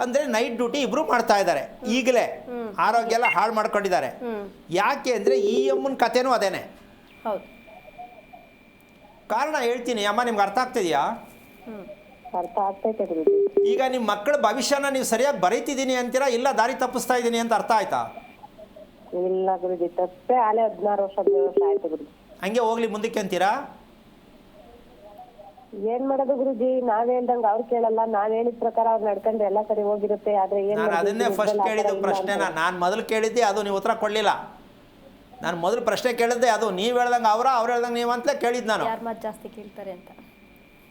ಅಂದರೆ ನೈಟ್ ಡ್ಯೂಟಿ ಇಬ್ಬರು ಮಾಡ್ತಾ ಇದ್ದಾರೆ. ಈಗಲೇ ಆರೋಗ್ಯ ಎಲ್ಲ ಹಾಳು ಮಾಡ್ಕೊಂಡಿದ್ದಾರೆ. ಯಾಕೆ ಅಂದರೆ ಈ ಅಮ್ಮನ ಕಥೆನೂ ಅದೇನೆ. ಕಾರಣ ಹೇಳ್ತೀನಿ ಅಮ್ಮ, ನಿಮ್ಗೆ ಅರ್ಥ ಆಗ್ತಿದೆಯಾ? ಅರ್ಥ ಆಗ್ತೈತೆ ಗುರುಜಿ. ಈಗ ನಿಮ್ಮ ಮಕ್ಕಳ ಭವಿಷ್ಯನ ನೀವು ಸರಿಯಾಗಿ ಬರೀತಿದ್ದೀನಿ ಅಂತೀರಾ, ಇಲ್ಲ ದಾರಿ ತಪ್ಪಿಸ್ತಾ ಇದ್ದೀನಿ ಅಂತ ಅರ್ಥ ಆಯ್ತಾ? ಇಲ್ಲ ಗುರುಜಿ, ತಪ್ಪೇ ಆಲೆ 16 ವರ್ಷ ಆಯ್ತು ಗುರುಜಿ. ಹಂಗೆ ಹೋಗ್ಲಿ ಮುಂದಕ್ಕೆ ಅಂತೀರಾ? ಏನ್ ಮಾಡೋದು ಗುರುಜಿ, ನಾವ್ ಹೇಳ್ದಂಗ ಅವ್ರು ಕೇಳಲ್ಲ. ನಾವ್ ಹೇಳಿದ ಪ್ರಕಾರ ಅವ್ರು ನಡ್ಕೊಂಡ್ರೆ ಎಲ್ಲ ಸರಿ ಹೋಗಿರುತ್ತೆ. ಆದ್ರೆ ನಾನು ಅದನ್ನೇ ಫಸ್ಟ್ ಕೇಳಿದ್ದು ಪ್ರಶ್ನೆನ. ನಾನು ಮೊದಲು ಕೇಳಿದ್ದೆ ಅದು, ನೀವು ಉತ್ತರ ಕೊಡಲಿಲ್ಲ. ನಾನು ಮೊದಲು ಪ್ರಶ್ನೆ ಕೇಳಿದ್ದೆ ಅದು, ನೀವು ಹೇಳ್ದಂಗೆ ಅವ್ರು ಹೇಳ್ದಂಗೆ ನೀವು ಅಂತಲೇ ಕೇಳಿದ್ದು ನಾನು. ಯಾರು ಮಾತು ಜಾಸ್ತಿ ಕೇಳ್ತಾರೆ ಅಂತ.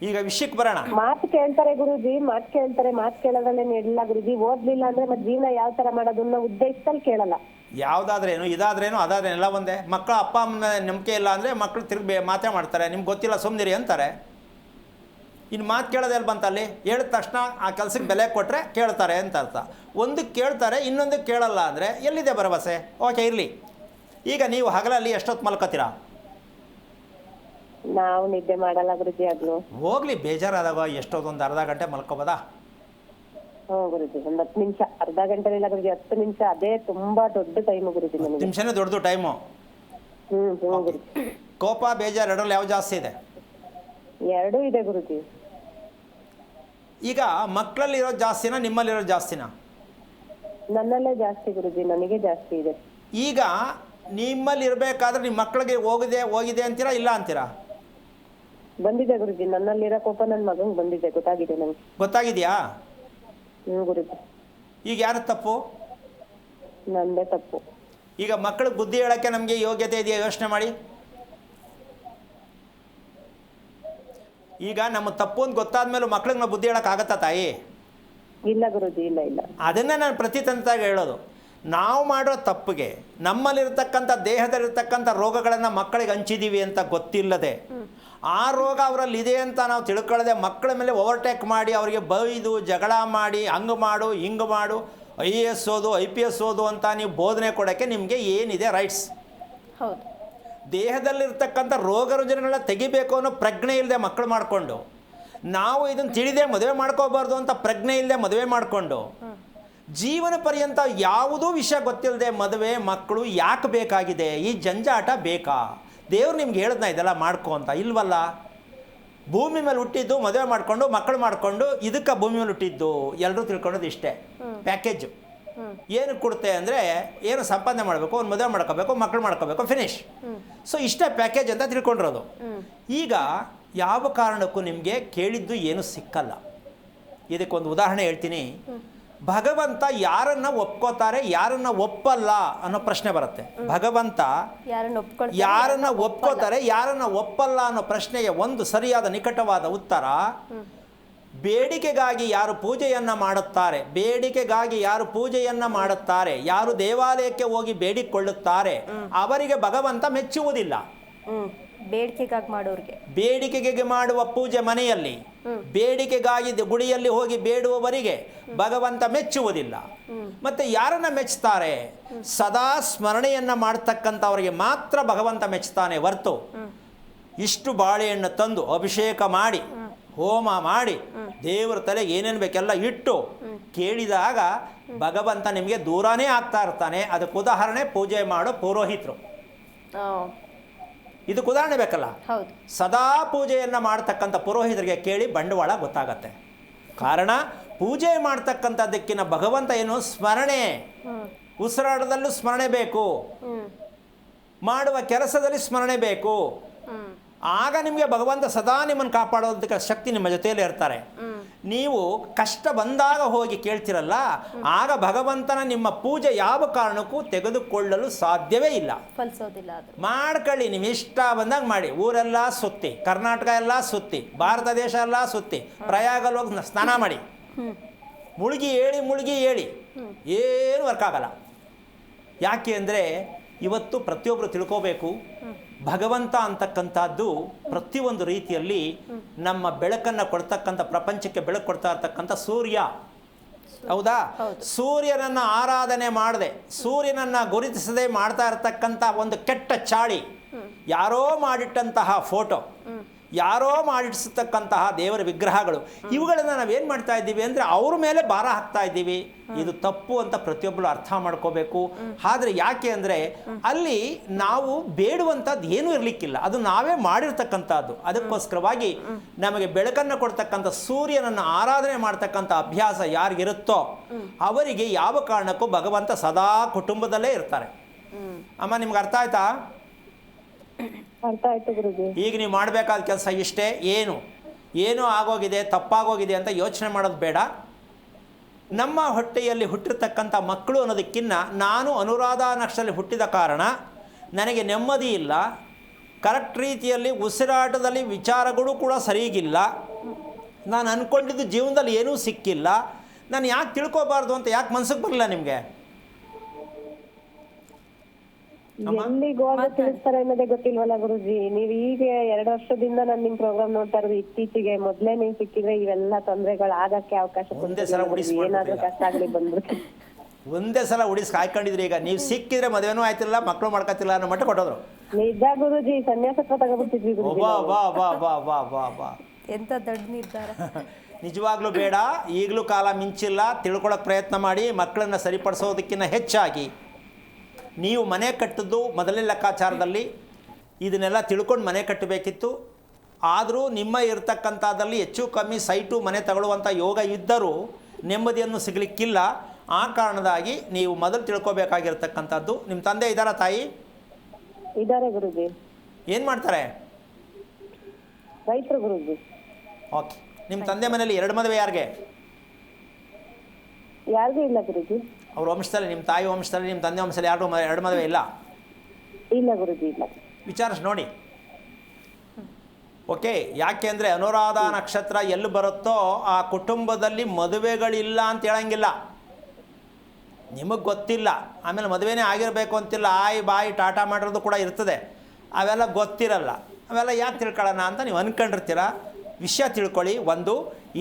ಈಗ ವಿಷಯಕ್ಕೆ ಬರೋಣ. ಮಾತು ಕೇಳ್ತಾರೆ ಗುರುಜಿ, ಮಾತು ಕೇಳ್ತಾರೆ. ಮಾತು ಕೇಳೋದ್ರಲ್ಲೇನು ಇಲ್ಲ ಗುರುಜಿ. ಓದ್ಲಿಲ್ಲ ಅಂದ್ರೆ ಮತ್ತೆ ಜೀವನ ಯಾವ ತರ ಮಾಡೋದನ್ನ ಉದ್ದೇಶದಲ್ಲಿ ಕೇಳಲ್ಲ. ಯಾವುದಾದ್ರೇನು ಇದಾದ್ರೇನು ಅದಾದ್ರೇನು ಎಲ್ಲ ಒಂದೇ. ಮಕ್ಕಳ ಅಪ್ಪ ಅಮ್ಮನ ನಂಬಿಕೆ ಇಲ್ಲ ಅಂದರೆ ಮಕ್ಕಳು ತಿರುಗಿ ಮಾತೇ ಮಾಡ್ತಾರೆ, ನಿಮ್ಗೆ ಗೊತ್ತಿಲ್ಲ ಸುಮ್ಮನಿರಿ ಅಂತಾರೆ. ಇನ್ನು ಮಾತು ಕೇಳೋದೆಲ್ಲಿ ಬಂತಲ್ಲಿ? ಹೇಳಿದ ತಕ್ಷಣ ಆ ಕೆಲಸಕ್ಕೆ ಬೆಲೆ ಕೊಟ್ಟರೆ ಕೇಳ್ತಾರೆ ಅಂತ ಅರ್ಥ. ಒಂದಕ್ಕೆ ಕೇಳ್ತಾರೆ, ಇನ್ನೊಂದಕ್ಕೆ ಕೇಳಲ್ಲ ಅಂದರೆ ಎಲ್ಲಿದೆ ಭರವಸೆ? ಓಕೆ, ಇರಲಿ. ಈಗ ನೀವು ಹಗಲಲ್ಲಿ ಎಷ್ಟೊತ್ತು ಮಲ್ಕೋತೀರಾ? ನಾವು ನಿದ್ದೆ ಮಾಡಲ್ಲ ಗುರುಜಿ. ಆಗ್ಲು ಹೋಗ್ಲಿ, ಬೇಜಾರಾದಾಗ ಎಷ್ಟೊತ್ತು ಒಂದು ಅರ್ಧ ಗಂಟೆ ಮಲ್ಕೋಬೋದಾ? ಹ್ಞೂ ಗುರುಜಿ, ಒಂದು 10 ನಿಮಿಷ. ಅರ್ಧ ಗಂಟೆ ಇಲ್ಲ ಗುರುಜಿ, 10 ನಿಮಿಷ. ಅದೇ ತುಂಬಾ ದೊಡ್ಡ ಟೈಮು ಗುರುಜಿ ನನಗೆ. 10 ನಿಮಿಷನೇ ದೊಡ್ಡದು ಟೈಮು. ಹ್ಞೂ ಗುರುಜಿ. ಕೋಪ ಬೇಜಾರು ಎರಡರಲ್ಲಿ ಯಾವ ಜಾಸ್ತಿ ಇದೆ? ಎರಡೂ ಇದೆ ಗುರುಜಿ. ಈಗ ಮಕ್ಕಳಲ್ಲಿರೋ ಜಾಸ್ತಿನಾ ನಿಮ್ಮಲ್ಲಿರೋ ಜಾಸ್ತಿನಾ? ನನ್ನಲ್ಲೇ ಜಾಸ್ತಿ ಗುರುಜಿ, ನನಗೆ ಜಾಸ್ತಿ ಇದೆ. ಈಗ ನಿಮ್ಮಲ್ಲಿ ಇರಬೇಕಾದ್ರೆ ನಿಮ್ಮ ಮಕ್ಕಳಿಗೆ ಹೋಗಿದೆ ಅಂತೀರಾ ಇಲ್ಲ ಅಂತೀರಾ? ಬಂದಿದೆ ಗುರುಜಿ, ನನ್ನಲ್ಲಿರೋ ಕೋಪ ನನ್ನ ಮಗಂಗೆ ಬಂದಿದೆ, ಗೊತ್ತಾಗಿದೆ ನಂಗೆ. ಗೊತ್ತಾಗಿದೆಯಾ? ಹ್ಞೂ ಗುರುಜಿ. ಈಗ ಯಾರು ತಪ್ಪು? ನಂದೇ ತಪ್ಪು. ಈಗ ಮಕ್ಕಳಿಗೆ ಬುದ್ಧಿ ಹೇಳೋಕ್ಕೆ ನಮಗೆ ಯೋಗ್ಯತೆ ಇದೆಯಾ? ಯೋಚನೆ ಮಾಡಿ. ಈಗ ನಮ್ಮ ತಪ್ಪು ಅಂತ ಗೊತ್ತಾದ ಮೇಲೂ ಮಕ್ಳಿಗೆ ನಾವು ಬುದ್ಧಿ ಹೇಳೋಕ್ಕಾಗತ್ತಾ ತಾಯಿ? ಇಲ್ಲ ಗುರುಜಿ, ಇಲ್ಲ. ಅದನ್ನೇ ನಾನು ಪ್ರತಿತಂತ್ರವಾಗಿ ಹೇಳೋದು. ನಾವು ಮಾಡೋ ತಪ್ಪಿಗೆ ನಮ್ಮಲ್ಲಿರ್ತಕ್ಕಂಥ ದೇಹದಲ್ಲಿರ್ತಕ್ಕಂಥ ರೋಗಗಳನ್ನು ಮಕ್ಕಳಿಗೆ ಹಂಚಿದ್ದೀವಿ ಅಂತ ಗೊತ್ತಿಲ್ಲದೆ, ಆ ರೋಗ ಅವರಲ್ಲಿ ಇದೆ ಅಂತ ನಾವು ತಿಳ್ಕೊಳ್ಳದೆ ಮಕ್ಕಳ ಮೇಲೆ ಓವರ್ಟೇಕ್ ಮಾಡಿ ಅವರಿಗೆ ಬೈದು ಜಗಳ ಮಾಡಿ ಹಂಗೆ ಮಾಡು ಹಿಂಗೆ ಮಾಡು, IAS ಓದು IPS ಓದು ಅಂತ ನೀವು ಬೋಧನೆ ಕೊಡೋಕ್ಕೆ ನಿಮಗೆ ಏನಿದೆ ರೈಟ್ಸ್? ಹೌದು. ದೇಹದಲ್ಲಿರ್ತಕ್ಕಂಥ ರೋಗ ರುಜಿನಗಳನ್ನ ತೆಗಿಬೇಕು ಅನ್ನೋ ಪ್ರಜ್ಞೆ ಇಲ್ಲದೆ ಮಕ್ಕಳು ಮಾಡಿಕೊಂಡು, ನಾವು ಇದನ್ನು ತಿಳಿದೇ ಮದುವೆ ಮಾಡ್ಕೋಬಾರ್ದು ಅಂತ ಪ್ರಜ್ಞೆ ಇಲ್ಲದೆ ಮದುವೆ ಮಾಡಿಕೊಂಡು, ಜೀವನ ಪರ್ಯಂತ ಯಾವುದೂ ವಿಷಯ ಗೊತ್ತಿಲ್ಲದೆ ಮದುವೆ ಮಕ್ಕಳು ಯಾಕೆ ಬೇಕಾಗಿದೆ? ಈ ಜಂಜಾಟ ಬೇಕಾ? ದೇವ್ರು ನಿಮ್ಗೆ ಹೇಳಿದ್ನ ಇದೆಲ್ಲ ಮಾಡ್ಕೊ ಅಂತ? ಇಲ್ವಲ್ಲ. ಭೂಮಿ ಮೇಲೆ ಹುಟ್ಟಿದ್ದು, ಮದುವೆ ಮಾಡಿಕೊಂಡು ಮಕ್ಕಳು ಮಾಡಿಕೊಂಡು, ಇದಕ್ಕೆ ಭೂಮಿ ಮೇಲೆ ಹುಟ್ಟಿದ್ದು ಎಲ್ಲರೂ ತಿಳ್ಕೊಳ್ಳೋದು ಇಷ್ಟೇ. ಪ್ಯಾಕೇಜು ಏನು ಕೊಡುತ್ತೆ ಅಂದರೆ, ಏನು ಸಂಪಾದನೆ ಮಾಡಬೇಕು, ಒಂದು ಮದುವೆ ಮಾಡ್ಕೋಬೇಕು, ಮಕ್ಕಳು ಮಾಡ್ಕೋಬೇಕು, ಫಿನಿಶ್. ಸೊ ಇಷ್ಟೇ ಪ್ಯಾಕೇಜ್ ಅಂತ ತಿಳ್ಕೊಂಡಿರೋದು. ಈಗ ಯಾವ ಕಾರಣಕ್ಕೂ ನಿಮಗೆ ಕೇಳಿದ್ದು ಏನು ಸಿಕ್ಕಲ್ಲ. ಇದಕ್ಕೊಂದು ಉದಾಹರಣೆ ಹೇಳ್ತೀನಿ. ಭಗವಂತ ಯಾರನ್ನ ಒಪ್ಕೋತಾರೆ, ಯಾರನ್ನ ಒಪ್ಪಲ್ಲ ಅನ್ನೋ ಪ್ರಶ್ನೆ ಬರುತ್ತೆ. ಭಗವಂತ ಯಾರನ್ನ ಒಪ್ಕೋತಾರೆ, ಯಾರನ್ನ ಒಪ್ಪಲ್ಲ ಅನ್ನೋ ಪ್ರಶ್ನೆಗೆ ಒಂದು ಸರಿಯಾದ ನಿಕಟವಾದ ಉತ್ತರ, ಬೇಡಿಕೆಗಾಗಿ ಯಾರು ಪೂಜೆಯನ್ನ ಮಾಡುತ್ತಾರೆ, ಬೇಡಿಕೆಗಾಗಿ ಯಾರು ಪೂಜೆಯನ್ನ ಮಾಡುತ್ತಾರೆ, ಯಾರು ದೇವಾಲಯಕ್ಕೆ ಹೋಗಿ ಬೇಡಿಕೊಳ್ಳುತ್ತಾರೆ, ಅವರಿಗೆ ಭಗವಂತ ಮೆಚ್ಚುವುದಿಲ್ಲ. ಬೇಡಿಕೆಗಾಗಿ ಮಾಡೋರಿಗೆ, ಬೇಡಿಕೆಗೆ ಮಾಡುವ ಪೂಜೆ ಮನೆಯಲ್ಲಿ, ಬೇಡಿಕೆಗಾಗಿ ಗುಡಿಯಲ್ಲಿ ಹೋಗಿ ಬೇಡುವವರಿಗೆ ಭಗವಂತ ಮೆಚ್ಚುವುದಿಲ್ಲ. ಮತ್ತೆ ಯಾರನ್ನ ಮೆಚ್ಚುತ್ತಾರೆ? ಸದಾ ಸ್ಮರಣೆಯನ್ನ ಮಾಡ್ತಕ್ಕಂಥವರಿಗೆ ಮಾತ್ರ ಭಗವಂತ ಮೆಚ್ಚುತ್ತಾನೆ ಹೊರತು, ಇಷ್ಟು ಬಾಳೆಹಣ್ಣು ತಂದು ಅಭಿಷೇಕ ಮಾಡಿ ಹೋಮ ಮಾಡಿ ದೇವರ ತಲೆಗೆ ಏನೇನು ಬೇಕೆಲ್ಲ ಇಟ್ಟು ಕೇಳಿದಾಗ ಭಗವಂತ ನಿಮಗೆ ದೂರನೇ ಆಗ್ತಾ ಇರ್ತಾನೆ. ಅದಕ್ಕೆ ಉದಾಹರಣೆ ಪೂಜೆ ಮಾಡೋ ಪುರೋಹಿತರು. ಇದಕ್ಕೆ ಉದಾಹರಣೆ ಬೇಕಲ್ಲ. ಸದಾ ಪೂಜೆಯನ್ನು ಮಾಡ್ತಕ್ಕಂಥ ಪುರೋಹಿತರಿಗೆ ಕೇಳಿ ಬಂಡವಾಳ ಗೊತ್ತಾಗತ್ತೆ. ಕಾರಣ, ಪೂಜೆ ಮಾಡ್ತಕ್ಕಂಥದ್ದಕ್ಕಿಂತ ಭಗವಂತ ಏನು? ಸ್ಮರಣೆ. ಉಸಿರಾಟದಲ್ಲೂ ಸ್ಮರಣೆ ಬೇಕು, ಮಾಡುವ ಕೆಲಸದಲ್ಲಿ ಸ್ಮರಣೆ ಬೇಕು. ಆಗ ನಿಮಗೆ ಭಗವಂತ ಸದಾ ನಿಮ್ಮನ್ನು ಕಾಪಾಡೋದಕ್ಕೆ ಶಕ್ತಿ ನಿಮ್ಮ ಜೊತೆಯಲ್ಲೇ ಇರ್ತಾರೆ. ನೀವು ಕಷ್ಟ ಬಂದಾಗ ಹೋಗಿ ಕೇಳ್ತಿರಲ್ಲ, ಆಗ ಭಗವಂತನ ನಿಮ್ಮ ಪೂಜೆ ಯಾವ ಕಾರಣಕ್ಕೂ ತೆಗೆದುಕೊಳ್ಳಲು ಸಾಧ್ಯವೇ ಇಲ್ಲ. ಮಾಡ್ಕೊಳ್ಳಿ, ನಿಮ್ಮ ಇಷ್ಟ ಬಂದಾಗ ಮಾಡಿ. ಊರೆಲ್ಲ ಸುತ್ತಿ, ಕರ್ನಾಟಕ ಎಲ್ಲ ಸುತ್ತಿ, ಭಾರತ ದೇಶ ಎಲ್ಲ ಸುತ್ತಿ, ಪ್ರಯಾಗಲ್ಲಿ ಹೋಗಿ ಸ್ನಾನ ಮಾಡಿ, ಮುಳುಗಿ ಹೇಳಿ ಏನು ವರ್ಕ್ ಆಗಲ್ಲ. ಯಾಕೆ ಅಂದರೆ ಇವತ್ತು ಪ್ರತಿಯೊಬ್ಬರು ತಿಳ್ಕೋಬೇಕು, ಭಗವಂತ ಅಂತಕ್ಕಂಥದ್ದು ಪ್ರತಿಯೊಂದು ರೀತಿಯಲ್ಲಿ ನಮ್ಮ ಬೆಳಕನ್ನು ಕೊಡ್ತಕ್ಕಂಥ, ಪ್ರಪಂಚಕ್ಕೆ ಬೆಳಕು ಕೊಡ್ತಾ ಇರ್ತಕ್ಕಂಥ ಸೂರ್ಯ. ಹೌದಾ? ಸೂರ್ಯನನ್ನು ಆರಾಧನೆ ಮಾಡದೆ, ಸೂರ್ಯನನ್ನು ಗುರುತಿಸದೆ ಮಾಡ್ತಾ ಇರತಕ್ಕಂಥ ಒಂದು ಕೆಟ್ಟ ಚಾಳಿ, ಯಾರೋ ಮಾಡಿಟ್ಟಂತಹ ಫೋಟೋ, ಯಾರೋ ಮಾಡಿಡಿಸತಕ್ಕಂತಹ ದೇವರ ವಿಗ್ರಹಗಳು, ಇವುಗಳನ್ನು ನಾವೇನು ಮಾಡ್ತಾ ಇದ್ದೀವಿ ಅಂದರೆ ಅವ್ರ ಮೇಲೆ ಭಾರ ಹಾಕ್ತಾ ಇದ್ದೀವಿ. ಇದು ತಪ್ಪು ಅಂತ ಪ್ರತಿಯೊಬ್ಬರು ಅರ್ಥ ಮಾಡ್ಕೋಬೇಕು. ಆದರೆ ಯಾಕೆ ಅಂದರೆ ಅಲ್ಲಿ ನಾವು ಬೇಡುವಂಥದ್ದು ಏನೂ ಇರಲಿಕ್ಕಿಲ್ಲ, ಅದು ನಾವೇ ಮಾಡಿರ್ತಕ್ಕಂಥದ್ದು. ಅದಕ್ಕೋಸ್ಕರವಾಗಿ ನಮಗೆ ಬೆಳಕನ್ನು ಕೊಡ್ತಕ್ಕಂಥ ಸೂರ್ಯನನ್ನು ಆರಾಧನೆ ಮಾಡ್ತಕ್ಕಂಥ ಅಭ್ಯಾಸ ಯಾರಿಗಿರುತ್ತೋ ಅವರಿಗೆ ಯಾವ ಕಾರಣಕ್ಕೂ ಭಗವಂತ ಸದಾ ಕುಟುಂಬದಲ್ಲೇ ಇರ್ತಾರೆ. ಅಮ್ಮ, ನಿಮ್ಗೆ ಅರ್ಥ ಆಯ್ತಾ? ಈಗ ನೀವು ಮಾಡಬೇಕಾದ ಕೆಲಸ ಇಷ್ಟೇ. ಏನು ಆಗೋಗಿದೆ, ತಪ್ಪಾಗೋಗಿದೆ ಅಂತ ಯೋಚನೆ ಮಾಡೋದು ಬೇಡ. ನಮ್ಮ ಹೊಟ್ಟೆಯಲ್ಲಿ ಹುಟ್ಟಿರ್ತಕ್ಕಂಥ ಮಕ್ಕಳು ಅನ್ನೋದಕ್ಕಿಂತ ನಾನು ಅನುರಾಧ ನಕ್ಷತ್ರದಲ್ಲಿ ಹುಟ್ಟಿದ ಕಾರಣ ನನಗೆ ನೆಮ್ಮದಿ ಇಲ್ಲ, ಕರೆಕ್ಟ್ ರೀತಿಯಲ್ಲಿ ಉಸಿರಾಟದಲ್ಲಿ ವಿಚಾರಗಳು ಕೂಡ ಸರಿಗಿಲ್ಲ, ನಾನು ಅಂದ್ಕೊಂಡಿದ್ದು ಜೀವನದಲ್ಲಿ ಏನೂ ಸಿಕ್ಕಿಲ್ಲ, ನಾನು ಯಾಕೆ ತಿಳ್ಕೊಬಾರ್ದು ಅಂತ ಯಾಕೆ ಮನಸ್ಸಿಗೆ ಬರಲಿಲ್ಲ ನಿಮಗೆ? ಎಲ್ಲಿಗೆ ಹೋಗಿ ತಿಳಿಸ್ತಾರೆ ಅನ್ನೋದೇ ಗೊತ್ತಿಲ್ವಲ್ಲ ಗುರುಜಿ. ನೀವ್ ಈಗ 2 ವರ್ಷದಿಂದ ನಾನು ನಿಮ್ ಪ್ರೋಗ್ರಾಮ್ ನೋಡ್ತಾ ಇರೋದು. ಇತ್ತೀಚೆಗೆ ಮೊದ್ಲೇ ನೀವ್ ಸಿಕ್ಕಿದ್ರೆ ಇವೆಲ್ಲ ತೊಂದರೆಗಳು ಆಗಕ್ಕೆ ಅವಕಾಶ ಏನಾದ್ರೂ ಕಷ್ಟ ಆಗ್ಲಿ ಬಂದ್ಬಿಟ್ಟು ಒಂದೇ ಸಲ ಉಡಿಸ್ ಕಾಯ್ಕೊಂಡಿದ್ರಿ. ಈಗ ನೀವು ಸಿಕ್ಕಿದ್ರೆ ಮದುವೆನೂ ಆಯ್ತಿಲ್ಲ, ಮಕ್ಕಳು ಮಾಡ್ಕೊತಿಲ್ಲ ಅನ್ನೋ ಮಟ್ಟ ಕೊಟ್ಟೋದ್ರು. ನಿಜ ಗುರುಜಿ, ಸನ್ಯಾಸತ್ವ ತಗೋಬಿಟ್ಟಿದ್ವಿ ಗುರುಜಿ. ಎಂತ ದೊಡ್ಡ ನಿರ್ಧಾರ. ನಿಜವಾಗ್ಲೂ ಬೇಡ. ಈಗಲೂ ಕಾಲ ಮಿಂಚಿಲ್ಲ. ತಿಳ್ಕೊಳಕ್ಕೆ ಪ್ರಯತ್ನ ಮಾಡಿ. ಮಕ್ಕಳನ್ನು ಸರಿಪಡಿಸೋದಕ್ಕಿಂತ ಹೆಚ್ಚಾಗಿ ನೀವು ಮನೆ ಕಟ್ಟಿದ್ದು ಮೊದಲನೇ ಲೆಕ್ಕಾಚಾರದಲ್ಲಿ ಇದನ್ನೆಲ್ಲ ತಿಳ್ಕೊಂಡು ಮನೆ ಕಟ್ಟಬೇಕಿತ್ತು. ಆದರೂ ನಿಮ್ಮ ಇರ್ತಕ್ಕಂಥದ್ದಲ್ಲಿ ಹೆಚ್ಚು ಕಮ್ಮಿ ಸೈಟು ಮನೆ ತಗೊಳ್ಳುವಂಥ ಯೋಗ ಇದ್ದರೂ ನೆಮ್ಮದಿಯನ್ನು ಸಿಗಲಿಕ್ಕಿಲ್ಲ. ಆ ಕಾರಣದಾಗಿ ನೀವು ಮೊದಲು ತಿಳ್ಕೊಬೇಕಾಗಿರ್ತಕ್ಕಂಥದ್ದು, ನಿಮ್ಮ ತಂದೆ ಇದ್ದಾರಾ ತಾಯಿ? ಇದ್ದಾರೆ ಗುರುಜಿ. ಏನು ಮಾಡ್ತಾರೆ? ರೈತರು ಗುರುಜಿ. ಓಕೆ. ನಿಮ್ಮ ತಂದೆ ಮನೆಯಲ್ಲಿ 2 ಮದುವೆ ಯಾರಿಗೆ? ಯಾರಿಗೂ ಇಲ್ಲ ಗುರುಜಿ. ಅವ್ರ ವಂಶದಲ್ಲಿ, ನಿಮ್ಮ ತಾಯಿ ವಂಶದಲ್ಲಿ, ನಿಮ್ಮ ತಂದೆ ವಂಶದಲ್ಲಿ ಯಾರಿಗೂ 2 ಮದುವೆ ಇಲ್ಲ? ಇಲ್ಲ ಗುರುಜಿ, ಇಲ್ಲ. ವಿಚಾರಿಸಿ ನೋಡಿ. ಓಕೆ. ಯಾಕೆ ಅಂದರೆ ಅನುರಾಧ ನಕ್ಷತ್ರ ಎಲ್ಲಿ ಬರುತ್ತೋ ಆ ಕುಟುಂಬದಲ್ಲಿ ಮದುವೆಗಳಿಲ್ಲ ಅಂತ ಹೇಳಂಗಿಲ್ಲ. ನಿಮಗೆ ಗೊತ್ತಿಲ್ಲ, ಆಮೇಲೆ ಮದುವೆನೇ ಆಗಿರಬೇಕು ಅಂತಿಲ್ಲ, ಬಾಯಿ ಟಾಟಾ ಮಾಡಿರೋದು ಕೂಡ ಇರ್ತದೆ. ಅವೆಲ್ಲ ಗೊತ್ತಿರಲ್ಲ. ಅವೆಲ್ಲ ಯಾಕೆ ತಿಳ್ಕೊಳ್ಳೋಣ ಅಂತ ನೀವು ಅಂದ್ಕೊಂಡಿರ್ತೀರ. ವಿಷಯ ತಿಳ್ಕೊಳ್ಳಿ. ಒಂದು.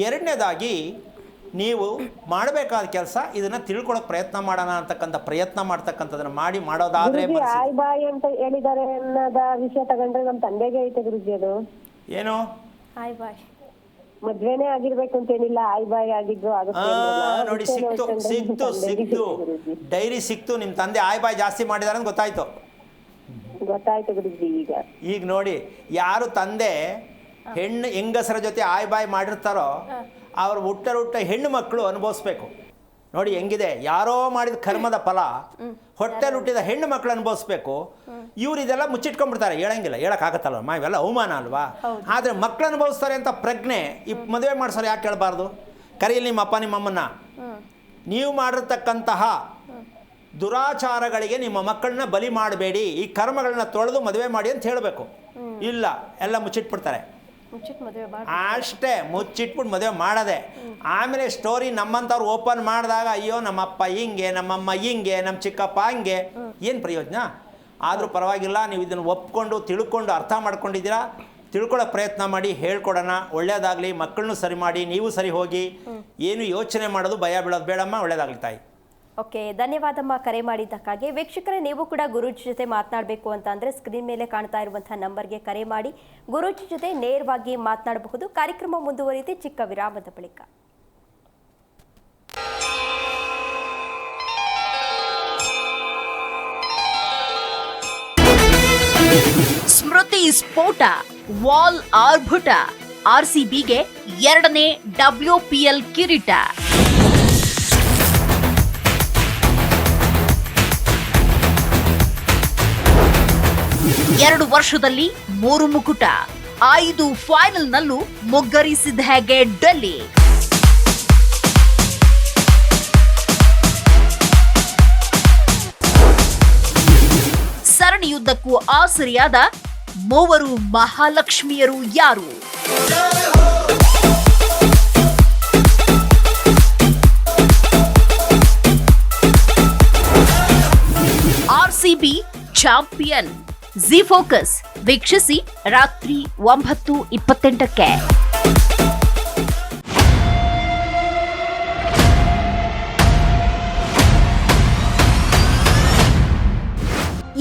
ಎರಡನೇದಾಗಿ ನೀವು ಮಾಡಬೇಕಾದ ಕೆಲಸ, ಇದನ್ನು ತಿಳ್ಕೊಳ್ಳೋಕೆ ಪ್ರಯತ್ನ ಮಾಡೋಣ ಅಂತಕ್ಕಂಥ ಪ್ರಯತ್ನ ಮಾಡ್ತಕ್ಕಂಥದ್ದನ್ನು ಮಾಡೋದಾದ್ರೆ ಬಾಯಿ ಅಂತ ಹೇಳಿದ್ದಾರೆ ಅನ್ನೋದ ವಿಷಯ ತಗೊಂಡ್ರೆ ನಮ್ಮ ತಂದೆಗೆ ಐತೆ ಗುರುಜಿ. ಅದು ಏನು? ಮದ್ವೆನೇ ಆಗಿರ್ಬೇಕು ಅಂತೇನಿಲ್ಲ, ಆಯ್ ಬಾಯ್ ಆಗಿದ್ರು ಆಗುತ್ತೆ ನೋಡಿ, ಸಿಕ್ತು ಡೈರಿ ಸಿಕ್ತು. ನಿಮ್ಮ ತಂದೆ ಆಯ್ ಬಾಯ್ ಜಾಸ್ತಿ ಮಾಡಿದಾರೆ ಅಂತ ಗೊತ್ತಾಯ್ತು. ಗುರುಜಿ. ಈಗ ನೋಡಿ, ಯಾರು ತಂದೆ ಹೆಂಗಸರ ಜೊತೆ ಆಯ್ ಬಾಯ್ ಮಾಡಿರ್ತಾರೋ ಅವ್ರು ಹುಟ್ಟ ಹೆಣ್ಣು ಮಕ್ಕಳು ಅನುಭವಿಸ್ಬೇಕು. ನೋಡಿ ಹೆಂಗಿದೆ, ಯಾರೋ ಮಾಡಿದ ಕರ್ಮದ ಫಲ ಹೊಟ್ಟೆಲಿ ಹುಟ್ಟಿದ ಹೆಣ್ಣು ಮಕ್ಕಳು ಅನುಭವಿಸ್ಬೇಕು. ಇವ್ರು ಇದೆಲ್ಲ ಮುಚ್ಚಿಟ್ಕೊಂಡ್ಬಿಡ್ತಾರೆ, ಹೇಳಂಗಿಲ್ಲ, ಹೇಳೋಕ್ಕಾಗತ್ತಲ್ವ, ಇವೆಲ್ಲ ಅವಮಾನ ಅಲ್ವಾ. ಆದರೆ ಮಕ್ಕಳು ಅನುಭವಿಸ್ತಾರೆ ಅಂತ ಪ್ರಜ್ಞೆ ಈ ಮದುವೆ ಮಾಡಿಸೋರು ಯಾಕೆ ಹೇಳ್ಬಾರ್ದು? ಕರೀಲಿ ನಿಮ್ಮ ಅಪ್ಪ ನಿಮ್ಮಮ್ಮನ್ನ. ನೀವು ಮಾಡಿರ್ತಕ್ಕಂತಹ ದುರಾಚಾರಗಳಿಗೆ ನಿಮ್ಮ ಮಕ್ಕಳನ್ನ ಬಲಿ ಮಾಡಬೇಡಿ, ಈ ಕರ್ಮಗಳನ್ನ ತೊಳೆದು ಮದುವೆ ಮಾಡಿ ಅಂತ ಹೇಳಬೇಕು. ಇಲ್ಲ, ಎಲ್ಲ ಮುಚ್ಚಿಟ್ಬಿಡ್ತಾರೆ. ಅಷ್ಟೇ, ಮುಚ್ಚಿಟ್ಬಿಟ್ಟು ಮದುವೆ ಮಾಡೋದೆ. ಆಮೇಲೆ ಸ್ಟೋರಿ ನಮ್ಮಂಥವ್ರು ಓಪನ್ ಮಾಡಿದಾಗ ಅಯ್ಯೋ ನಮ್ಮಪ್ಪ ಹಿಂಗೆ, ನಮ್ಮಮ್ಮ ಹಿಂಗೆ, ನಮ್ಮ ಚಿಕ್ಕಪ್ಪ ಹಂಗೆ, ಏನು ಪ್ರಯೋಜನ? ಆದರೂ ಪರವಾಗಿಲ್ಲ, ನೀವು ಇದನ್ನು ಒಪ್ಕೊಂಡು ತಿಳ್ಕೊಂಡು ಅರ್ಥ ಮಾಡ್ಕೊಂಡಿದ್ದೀರಾ, ತಿಳ್ಕೊಳ್ಳೋ ಪ್ರಯತ್ನ ಮಾಡಿ, ಹೇಳ್ಕೊಡೋಣ, ಒಳ್ಳೆಯದಾಗಲಿ. ಮಕ್ಕಳನ್ನೂ ಸರಿ ಮಾಡಿ, ನೀವು ಸರಿ ಹೋಗಿ. ಏನು ಯೋಚನೆ ಮಾಡೋದು, ಭಯ ಬೀಳೋದು ಬೇಡಮ್ಮ. ಒಳ್ಳೆಯದಾಗಲಿ ತಾಯಿ. ಓಕೆ, ಧನ್ಯವಾದಮ್ಮ ಕರೆ ಮಾಡಿದ್ದಕ್ಕಾಗಿ. ವೀಕ್ಷಕರೇ, ನೀವು ಕೂಡ ಗುರೂಜಿ ಜೊತೆ ಮಾತನಾಡಬೇಕು ಅಂತ ಅಂದರೆ ಸ್ಕ್ರೀನ್ ಮೇಲೆ ಕಾಣ್ತಾ ಇರುವಂತಹ ನಂಬರ್ಗೆ ಕರೆ ಮಾಡಿ ಗುರೂಜಿ ಜೊತೆ ನೇರವಾಗಿ ಮಾತನಾಡಬಹುದು. ಕಾರ್ಯಕ್ರಮ ಮುಂದುವರಿಯುತ್ತೆ ಚಿಕ್ಕ ವಿರಾಮದ ಬಳಿಕ. ಸ್ಮೃತಿ ಸ್ಫೋಟ, ವಾಲ್ ಆರ್ಭುಟ, ಆರ್ಸಿಬಿಗೆ 2ನೇ WPL ಕಿರೀಟ. 2 ವರ್ಷದಲ್ಲಿ 3 ಮುಕುಟ, 5 ಫೈನಲ್ನಲ್ಲೂ ಮುಗ್ಗರಿಸಿದ ಹೇಗೆ ಡೆಲ್ಲಿ. ಸರಣಿಯುದ್ದಕ್ಕೂ ಆಸರಿಯಾದ 3 ಮಹಾಲಕ್ಷ್ಮಿಯರು ಯಾರು? RCB champion. ಜಿ ಫೋಕಸ್ ವೀಕ್ಷಿಸಿ ರಾತ್ರಿ 9:28ಕ್ಕೆ.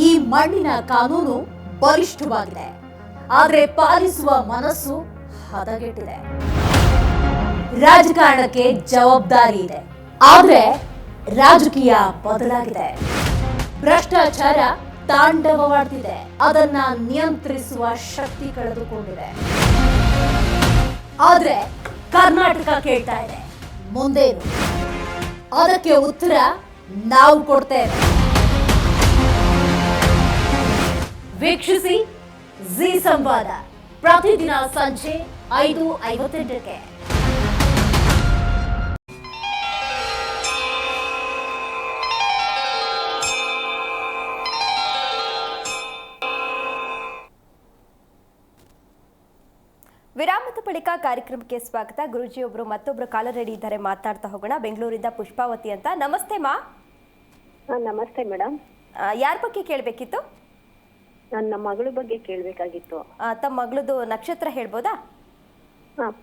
ಈ ಮಣ್ಣಿನ ಕಾನೂನು ಬಲಿಷ್ಠವಾಗಿದೆ, ಆದರೆ ಪಾಲಿಸುವ ಮನಸ್ಸು ಹದಗೆಟ್ಟಿದೆ. ರಾಜಕಾರಣಕ್ಕೆ ಜವಾಬ್ದಾರಿ ಇದೆ, ಆದರೆ ರಾಜಕೀಯ ಬದಲಾಗಿದೆ. ಭ್ರಷ್ಟಾಚಾರ ತಾಂಡವವಾಡ್ತಿದೆ, ಅದನ್ನ ನಿಯಂತ್ರಿಸುವ ಶಕ್ತಿ ಕಳೆದುಕೊಂಡಿದೆ. ಆದ್ರೆ ಕರ್ನಾಟಕ ಕೇಳ್ತಾ ಇದೆ, ಮುಂದೇನು? ಅದಕ್ಕೆ ಉತ್ತರ ನಾವು ಕೊಡ್ತೇವೆ. ವೀಕ್ಷಿಸಿ ಜಿ ಸಂವಾದ ಪ್ರತಿದಿನ ಸಂಜೆ 5:58ಕ್ಕೆ. ವಿರಾಮದ ಬಳಿಕ ಕಾರ್ಯಕ್ರಮಕ್ಕೆ ಸ್ವಾಗತ. ಗುರೂಜಿ ಒಬ್ರು ಮತ್ತೊಬ್ರು ಕಾಲರ್ ರೆಡಿ ಇದ್ದಾರೆ, ಮಾತಾಡ್ತಾ ಹೋಗೋಣ. ಬೆಂಗಳೂರಿಂದ ಪುಷ್ಪಾವತಿ ಅಂತ. ನಮಸ್ತೆ ಮಾ. ನಮಸ್ತೆ ಮೇಡಮ್. ಯಾರ ಬಗ್ಗೆ ಕೇಳಬೇಕಿತ್ತು? ನನ್ನ ಮಗಳ ಬಗ್ಗೆ ಕೇಳಬೇಕಾಗಿತ್ತು. ತಮ್ಮ ಮಗಳದು ನಕ್ಷತ್ರ ಹೇಳ್ಬೋದಾ?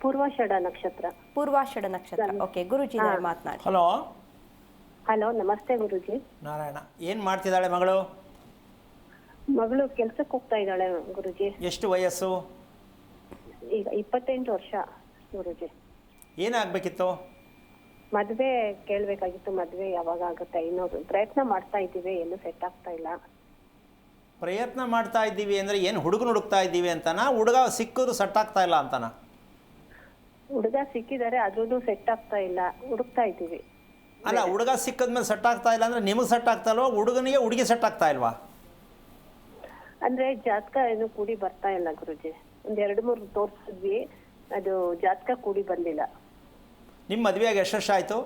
ಪೂರ್ವಾಷಾಢ ನಕ್ಷತ್ರ. ಪೂರ್ವಾಷಾಢ ನಕ್ಷತ್ರ. ಓಕೆ, ಗುರೂಜಿ ಮಾತನಾಡಿ. ಹಲೋ. ಹಲೋ, ನಮಸ್ತೆ ಗುರೂಜಿ. ನಾರಾಯಣ, ಏನು ಮಾಡ್ತಿದ್ದಾಳೆ ಮಗಳು? ಮಗಳು ಕೆಲ್ಸಕ್ಕೆ ಹೋಗ್ತಾ ಇದ್ದಾಳೆ ಗುರೂಜಿ. ಎಷ್ಟು ವಯಸ್ಸು? ಈಗ 28 ವರ್ಷ ಗುರೂಜಿ. ಏನಾಗಬೇಕಿತ್ತು? ಮದ್ವೆ ಕೇಳ್ಬೇಕಾಗಿತ್ತು. ಮದ್ವೆ ಯಾವಾಗ ಆಗುತ್ತೆ? ಇನ್ನೊಂದು ಪ್ರಯತ್ನ ಮಾಡ್ತಾ ಇದ್ದೀವಿ, ಎಲ್ಲೂ ಸೆಟ್ ಆಗ್ತಾ ಇಲ್ಲ. ಪ್ರಯತ್ನ ಮಾಡ್ತಾ ಇದ್ದೀವಿ ಅಂದರೆ ಏನು ಹುಡುಗನ ಹುಡುಕ್ತಾ ಇದ್ದೀವಿ ಅಂತನಾ? ಹುಡುಗ ಸಿಕ್ಕಿದ್ರು ಸೆಟ್ ಆಗ್ತಾ ಇಲ್ಲ ಅಂತನಾ? ಹುಡುಗ ಸಿಕ್ಕಿದ್ದಾರೆ, ಅದ್ರದ್ದು ಸೆಟ್ ಆಗ್ತಾ ಇಲ್ಲ, ಹುಡುಕ್ತಾ ಇದ್ದೀವಿ. ಅಲ್ಲ, ಹುಡುಗ ಸಿಕ್ಕಿದ್ಮೇಲೆ ಸೆಟ್ ಆಗ್ತಾ ಇಲ್ಲ ಅಂದರೆ ನಿಮಗೆ ಸೆಟ್ ಆಗ್ತಾ ಇಲ್ವಾ, ಹುಡುಗನಿಗೆ ಹುಡುಗಿ ಸೆಟ್ ಆಗ್ತಾ ಇಲ್ವಾ? ಅಂದ್ರೆ ಜಾತಕ ಏನು ಕೂಡಿ ಬರ್ತಾ ಇಲ್ಲ ಗುರುಜಿ. 2-3 ತೋರಿಸಿದ್ವಿ, ಅದು ಜಾತಕ ಕೂಡಿ ಬಂದಿಲ್ಲ. ನಿಮ್ಮ ಮದುವೆಗೆ ಎಷ್ಟು ವರ್ಷ ಆಯಿತು?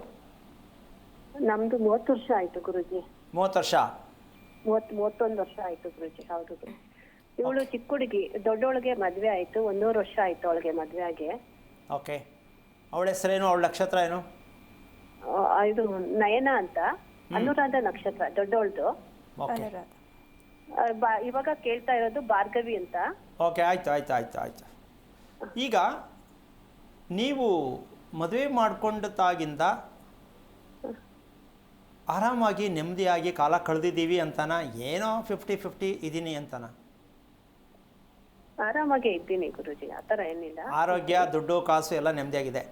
ನಮ್ದು 30 ವರ್ಷ ಆಯ್ತು ಗುರುಜಿ. 30 ವರ್ಷ? 31 ವರ್ಷ ಆಯ್ತು ಗುರುಜಿ. ಹೌದು. ಇವಳು ಚಿಕ್ಕ ಹುಡುಗಿ, ದೊಡ್ಡವಳಿಗೆ ಮದ್ವೆ ಆಯ್ತು, 1.5 ವರ್ಷ ಆಯ್ತು ಅವಳಿಗೆ ಮದ್ವೆ ಆಗಿ. ಓಕೆ. ಅವಳ ಹೆಸರೇನು, ಅವಳ ನಕ್ಷತ್ರ ಏನು? ಇದು ನಯನ ಅಂತ, ಅನುರಾಧ ನಕ್ಷತ್ರ ದೊಡ್ಡವಳ್ದು. ಇವಾಗ ಕೇಳ್ತಾ ಇರೋದು ಭಾರ್ಗವಿ ಅಂತ. ಓಕೆ, ಆಯ್ತು ಆಯ್ತು ಆಯ್ತು ಆಯ್ತು. ಈಗ ನೀವು ಮದುವೆ ಮಾಡ್ಕೊಂಡಾಗಿಂದ ಆರಾಮಾಗಿ ನೆಮ್ಮದಿಯಾಗಿ ಕಾಲ ಕಳೆದಿದ್ದೀವಿ ಅಂತನಾ, ಏನೋ 50-50 ಇದ್ದೀನಿ ಅಂತನಾ? ಆರಾಮಾಗೆ ಇದ್ದೀನಿ ಗುರುಜಿ, ಆತರ ಏನಿಲ್ಲ. ಆರೋಗ್ಯ, ದುಡ್ಡು, ಕಾಸು ಎಲ್ಲ ನೆಮ್ಮದಿಯಾಗಿದೆ.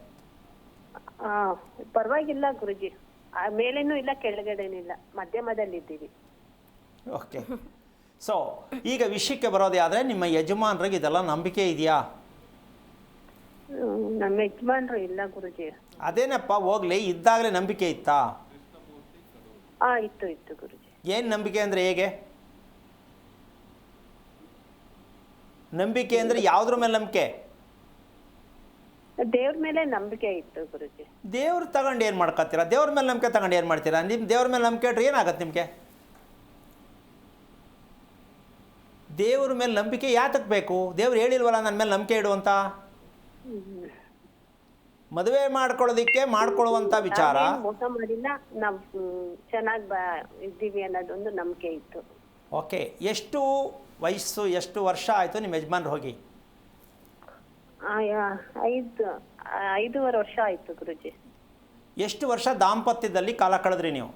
ಪರವಾಗಿಲ್ಲ ಗುರುಜಿ, ಮೇಲೇನೂ ಇಲ್ಲ ಕೆಳಗಡೆನೂ ಇಲ್ಲ, ಮಧ್ಯಮದಲ್ಲಿ ಇದ್ದೀವಿ. ಓಕೆ. ಸೊ ಈಗ ವಿಷಯಕ್ಕೆ ಬರೋದೇ ಆದರೆ ನಿಮ್ಮ ಯಜಮಾನ್ರಿಗೆ ಇದೆಲ್ಲ ನಂಬಿಕೆ ಇದೆಯಾ? ನಮ್ಮ ಯಜಮಾನ್ರು ಇಲ್ಲ ಗುರುಜಿ. ಅದೇನಪ್ಪ ಹೋಗ್ಲಿ, ಇದ್ದಾಗಲೇ ನಂಬಿಕೆ ಇತ್ತಾ? ಇತ್ತು ಗುರುಜಿ. ಏನು ನಂಬಿಕೆ ಅಂದರೆ ಹೇಗೆ? ನಂಬಿಕೆ ಅಂದರೆ ಯಾವುದ್ರ ಮೇಲೆ ನಂಬಿಕೆ? ದೇವ್ರ ಮೇಲೆ ನಂಬಿಕೆ ಇತ್ತು ಗುರುಜಿ. ದೇವ್ರು ತಗೊಂಡು ಏನು ಮಾಡ್ಕೊತೀರಾ? ದೇವ್ರ ಮೇಲೆ ನಂಬಿಕೆ ತಗೊಂಡು ಏನು ಮಾಡ್ತೀರಾ? ನಿಮ್ಮ ದೇವ್ರ ಮೇಲೆ ನಂಬಿಕೆ ಇಟ್ರೆ ಏನಾಗತ್ತೆ ನಿಮಗೆ? ದೇವ್ರ ಮೇಲೆ ನಂಬಿಕೆ ಯಾತಕ್ಕೆ ಬೇಕು? ದೇವ್ರು ಹೇಳಿಲ್ವಲ್ಲ ನನ್ನ ಮೇಲೆ ನಂಬಿಕೆ ಇಡು ಅಂತ. ಮದುವೆ ಮಾಡ್ಕೊಳ್ಳೋದಿಕ್ಕೆ ಮಾಡ್ಕೊಳ್ಳುವಂಥ ವಿಚಾರ. ಮೋಸ ಮಾಡಿಲ್ಲ, ನಾವು ಚೆನ್ನಾಗಿ ಇದ್ದೀವಿ ಅನ್ನೋದೊಂದು ನಂಬಿಕೆ ಇತ್ತು. ಓಕೆ. ಎಷ್ಟು ವಯಸ್ಸು, ಎಷ್ಟು ವರ್ಷ ಆಯಿತು ನಿಮ್ಮ ಯಜಮಾನ್ರು ಹೋಗಿ? 5.5 ವರ್ಷ ಆಯ್ತು ಗುರುಜಿ. ಎಷ್ಟು ವರ್ಷ ದಾಂಪತ್ಯದಲ್ಲಿ ಕಾಲ ಕಳೆದ್ರಿ ನೀವು?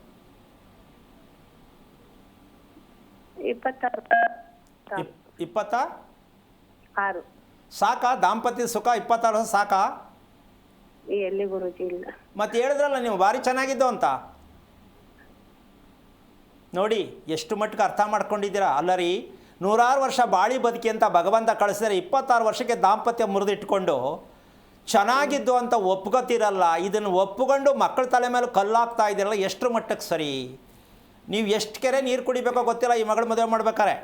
26. ಸಾಕಾ ದಾಂಪತ್ಯದ ಸುಖ? 26 ವರ್ಷ ಸಾಕಾ? ಎಲ್ಲಿ ಗುರುಜಿ, ಇಲ್ಲ. ಮತ್ತೆ ಹೇಳಿದ್ರಲ್ಲ ನೀವು ಭಾರಿ ಚೆನ್ನಾಗಿದ್ದು ಅಂತ. ನೋಡಿ ಎಷ್ಟು ಮಟ್ಟಿಗೆ ಅರ್ಥ ಮಾಡ್ಕೊಂಡಿದ್ದೀರಾ. ಅಲ್ಲರಿ, 100 ವರ್ಷ ಬಾಳಿ ಬದುಕಿ ಅಂತ ಭಗವಂತ ಕಳಿಸಿದರೆ 26 ವರ್ಷಕ್ಕೆ ದಾಂಪತ್ಯ ಮುರಿದಿಟ್ಕೊಂಡು ಚೆನ್ನಾಗಿದ್ದು ಅಂತ ಒಪ್ಕೋತಿರಲ್ಲ. ಇದನ್ನು ಒಪ್ಪಿಕೊಂಡು ಮಕ್ಕಳ ತಲೆ ಮೇಲೆ ಕಲ್ಲಾಗ್ತಾ ಇದ್ದೀರಲ್ಲ, ಎಷ್ಟು ಮಟ್ಟಕ್ಕೆ ಸರಿ? ನೀವು ಎಷ್ಟು ಕೆರೆ ನೀರು ಕುಡಿಬೇಕೋ ಗೊತ್ತಿಲ್ಲ ಈ ಮಗಳು ಮದುವೆ ಮಾಡ್ಬೇಕಾರೆ.